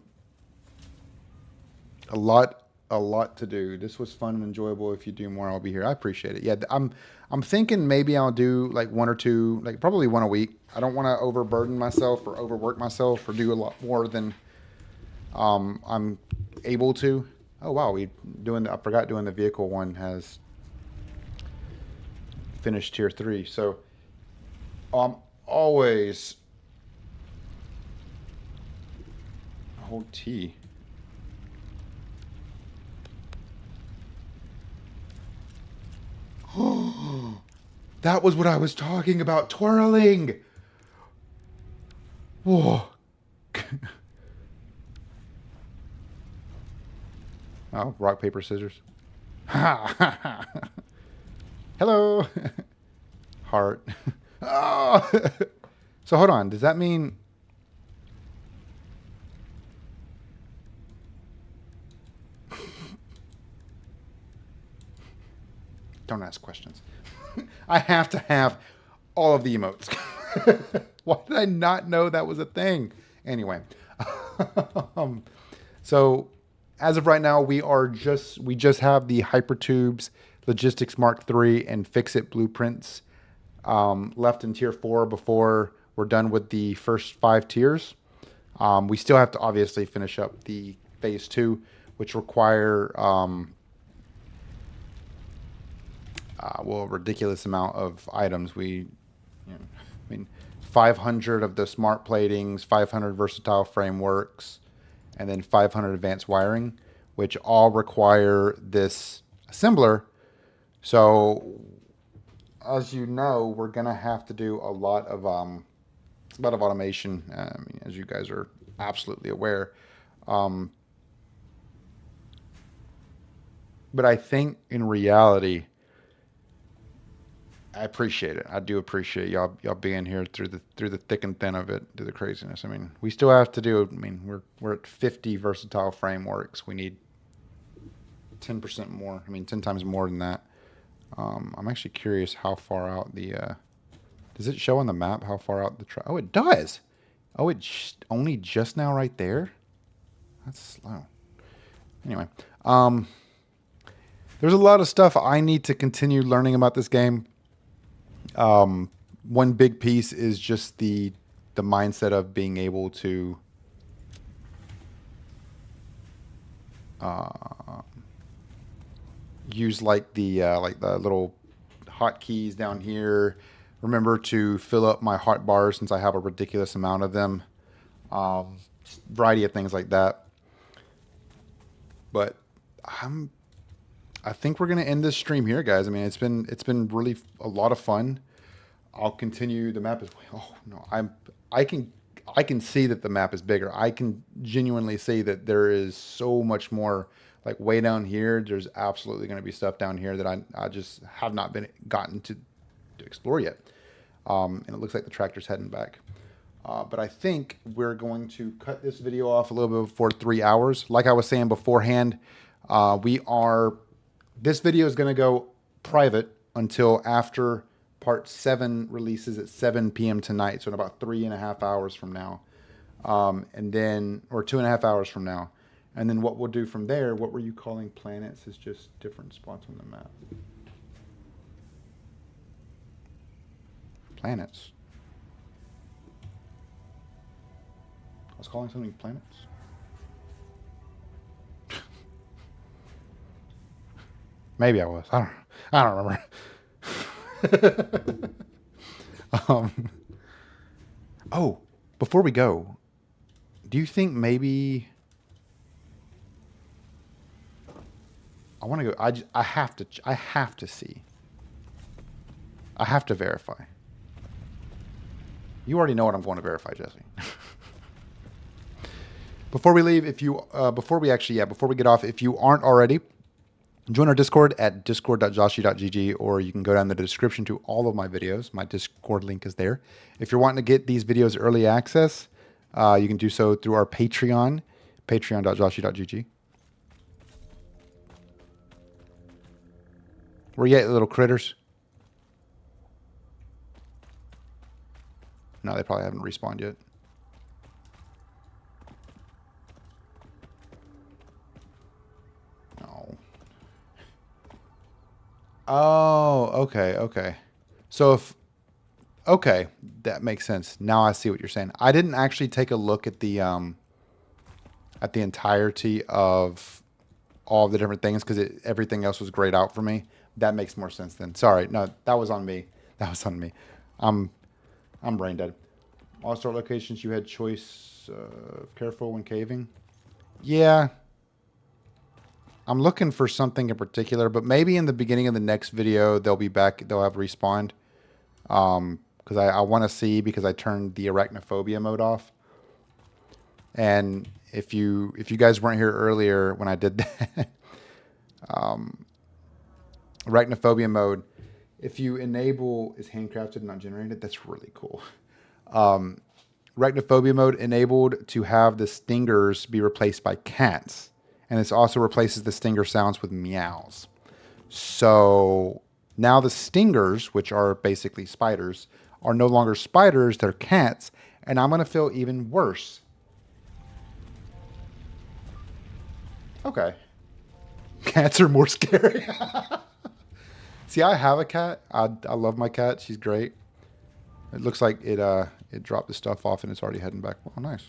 a lot to do. This was fun and enjoyable. If you do more, I'll be here. I appreciate it. Yeah, I'm thinking maybe I'll do like one or two, like probably one a week. I don't want to overburden myself or overwork myself or do a lot more than I'm able to. Oh wow, I forgot doing the vehicle one has finished tier 3. So I'm always hold T. That was what I was talking about, twirling. Whoa. Oh, rock, paper, scissors. Hello. Heart. Oh. So hold on. Does that mean... Don't ask questions. I have to have all of the emotes. Why did I not know that was a thing? Anyway. So as of right now, we just have the Hypertubes, Logistics Mark III, and Fix-It blueprints left in tier 4 before we're done with the first 5 tiers. We still have to obviously finish up the phase 2, which require a ridiculous amount of items. I mean, 500 of the smart platings, 500 versatile frameworks, and then 500 advanced wiring, which all require this assembler. So, as you know, we're gonna have to do a lot of automation. I mean, as you guys are absolutely aware. But I think in reality, I appreciate it. I do appreciate y'all being here through the thick and thin of it, through the craziness. I mean, we still have to do. I mean, we're at 50 versatile frameworks. We need 10% more. I mean, 10 times more than that. I'm actually curious how far out the. Does it show on the map how far out the track? Oh, it does. Oh, it's only just now right there. That's slow. Anyway, there's a lot of stuff I need to continue learning about this game. One big piece is just the mindset of being able to use like the little hotkeys down here. Remember to fill up my hot bars since I have a ridiculous amount of them. Variety of things like that. But I think we're gonna end this stream here, guys. I mean, it's been really a lot of fun. I'll continue. The map is. Oh no, I can see that the map is bigger. I can genuinely see that there is so much more. Like way down here, there's absolutely going to be stuff down here that I just have not gotten to explore yet. And it looks like the tractor's heading back. But I think we're going to cut this video off a little bit before 3 hours. Like I was saying beforehand, this video is going to go private until after part 7 releases at 7 p.m. tonight. So in about 3.5 hours from now. And then, or 2.5 hours from now. And then what we'll do from there, what were you calling planets, is just different spots on the map. Planets. I was calling something planets. Maybe I was. I don't remember. Oh, before we go, do you think maybe I want to go? I have to. I have to see. I have to verify. You already know what I'm going to verify, Jesse. Before we leave, if you before we get off, if you aren't already, join our Discord at discord.jawshy.gg, or you can go down the description to all of my videos. My Discord link is there. If you're wanting to get these videos early access, you can do so through our Patreon, patreon.jawshy.gg. Where you at, little critters? No, they probably haven't respawned yet. No. Oh, okay, okay. So if... Okay, that makes sense. Now I see what you're saying. I didn't actually take a look at the entirety of all the different things because everything else was grayed out for me. That makes more sense then. Sorry, no, that was on me. That was on me. I'm brain dead. All start locations, you had choice. Careful when caving. Yeah. I'm looking for something in particular, but maybe in the beginning of the next video they'll be back. They'll have respawned. Because I want to see, because I turned the arachnophobia mode off. And if you guys weren't here earlier when I did that, arachnophobia mode, if you enable is handcrafted and not generated, that's really cool. Arachnophobia mode enabled to have the stingers be replaced by cats, and this also replaces the stinger sounds with meows. So now the stingers, which are basically spiders, are no longer spiders, they're cats, and I'm gonna feel even worse. Okay. Cats are more scary. See, I have a cat. I love my cat. She's great. It looks like it dropped the stuff off and it's already heading back. Oh, nice.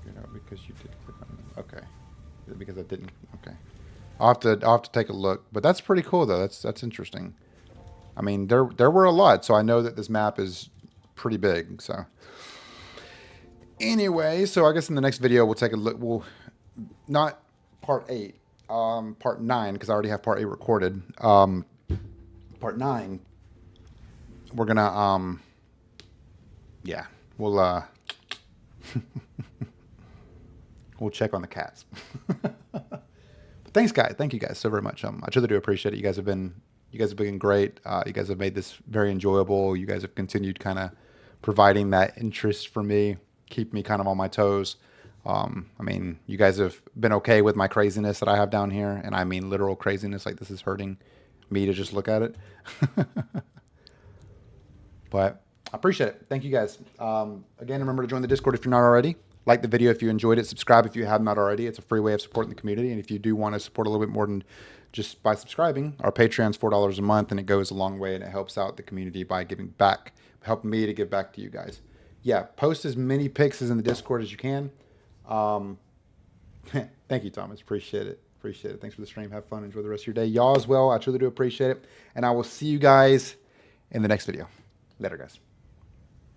You know, because you did click on it. Okay. Because I didn't. Okay. I'll have to take a look. But that's pretty cool though. That's interesting. I mean, there were a lot, so I know that this map is pretty big. So anyway, so I guess in the next video we'll take a look. We'll not part 8, part 9, because I already have part 8 recorded. Part 9, we're gonna yeah, we'll we'll check on the cats. But thanks, guys. Thank you guys so very much. I truly do appreciate it. You guys have been great. You guys have made this very enjoyable. You guys have continued kind of providing that interest for me, keep me kind of on my toes. I mean, you guys have been okay with my craziness that I have down here, and I mean literal craziness. Like, this is hurting me to just look at it. But I appreciate it. Thank you guys. Again, remember to join the Discord if you're not already. Like the video if you enjoyed it. Subscribe if you have not already. It's a free way of supporting the community. And if you do want to support a little bit more than just by subscribing, our Patreon's $4 a month, and it goes a long way, and it helps out the community by giving back, helping me to give back to you guys. Yeah, post as many pics as in the Discord as you can. Thank you, Thomas. Appreciate it. Appreciate it. Thanks for the stream. Have fun. Enjoy the rest of your day. Y'all as well. I truly do appreciate it. And I will see you guys in the next video. Later, guys.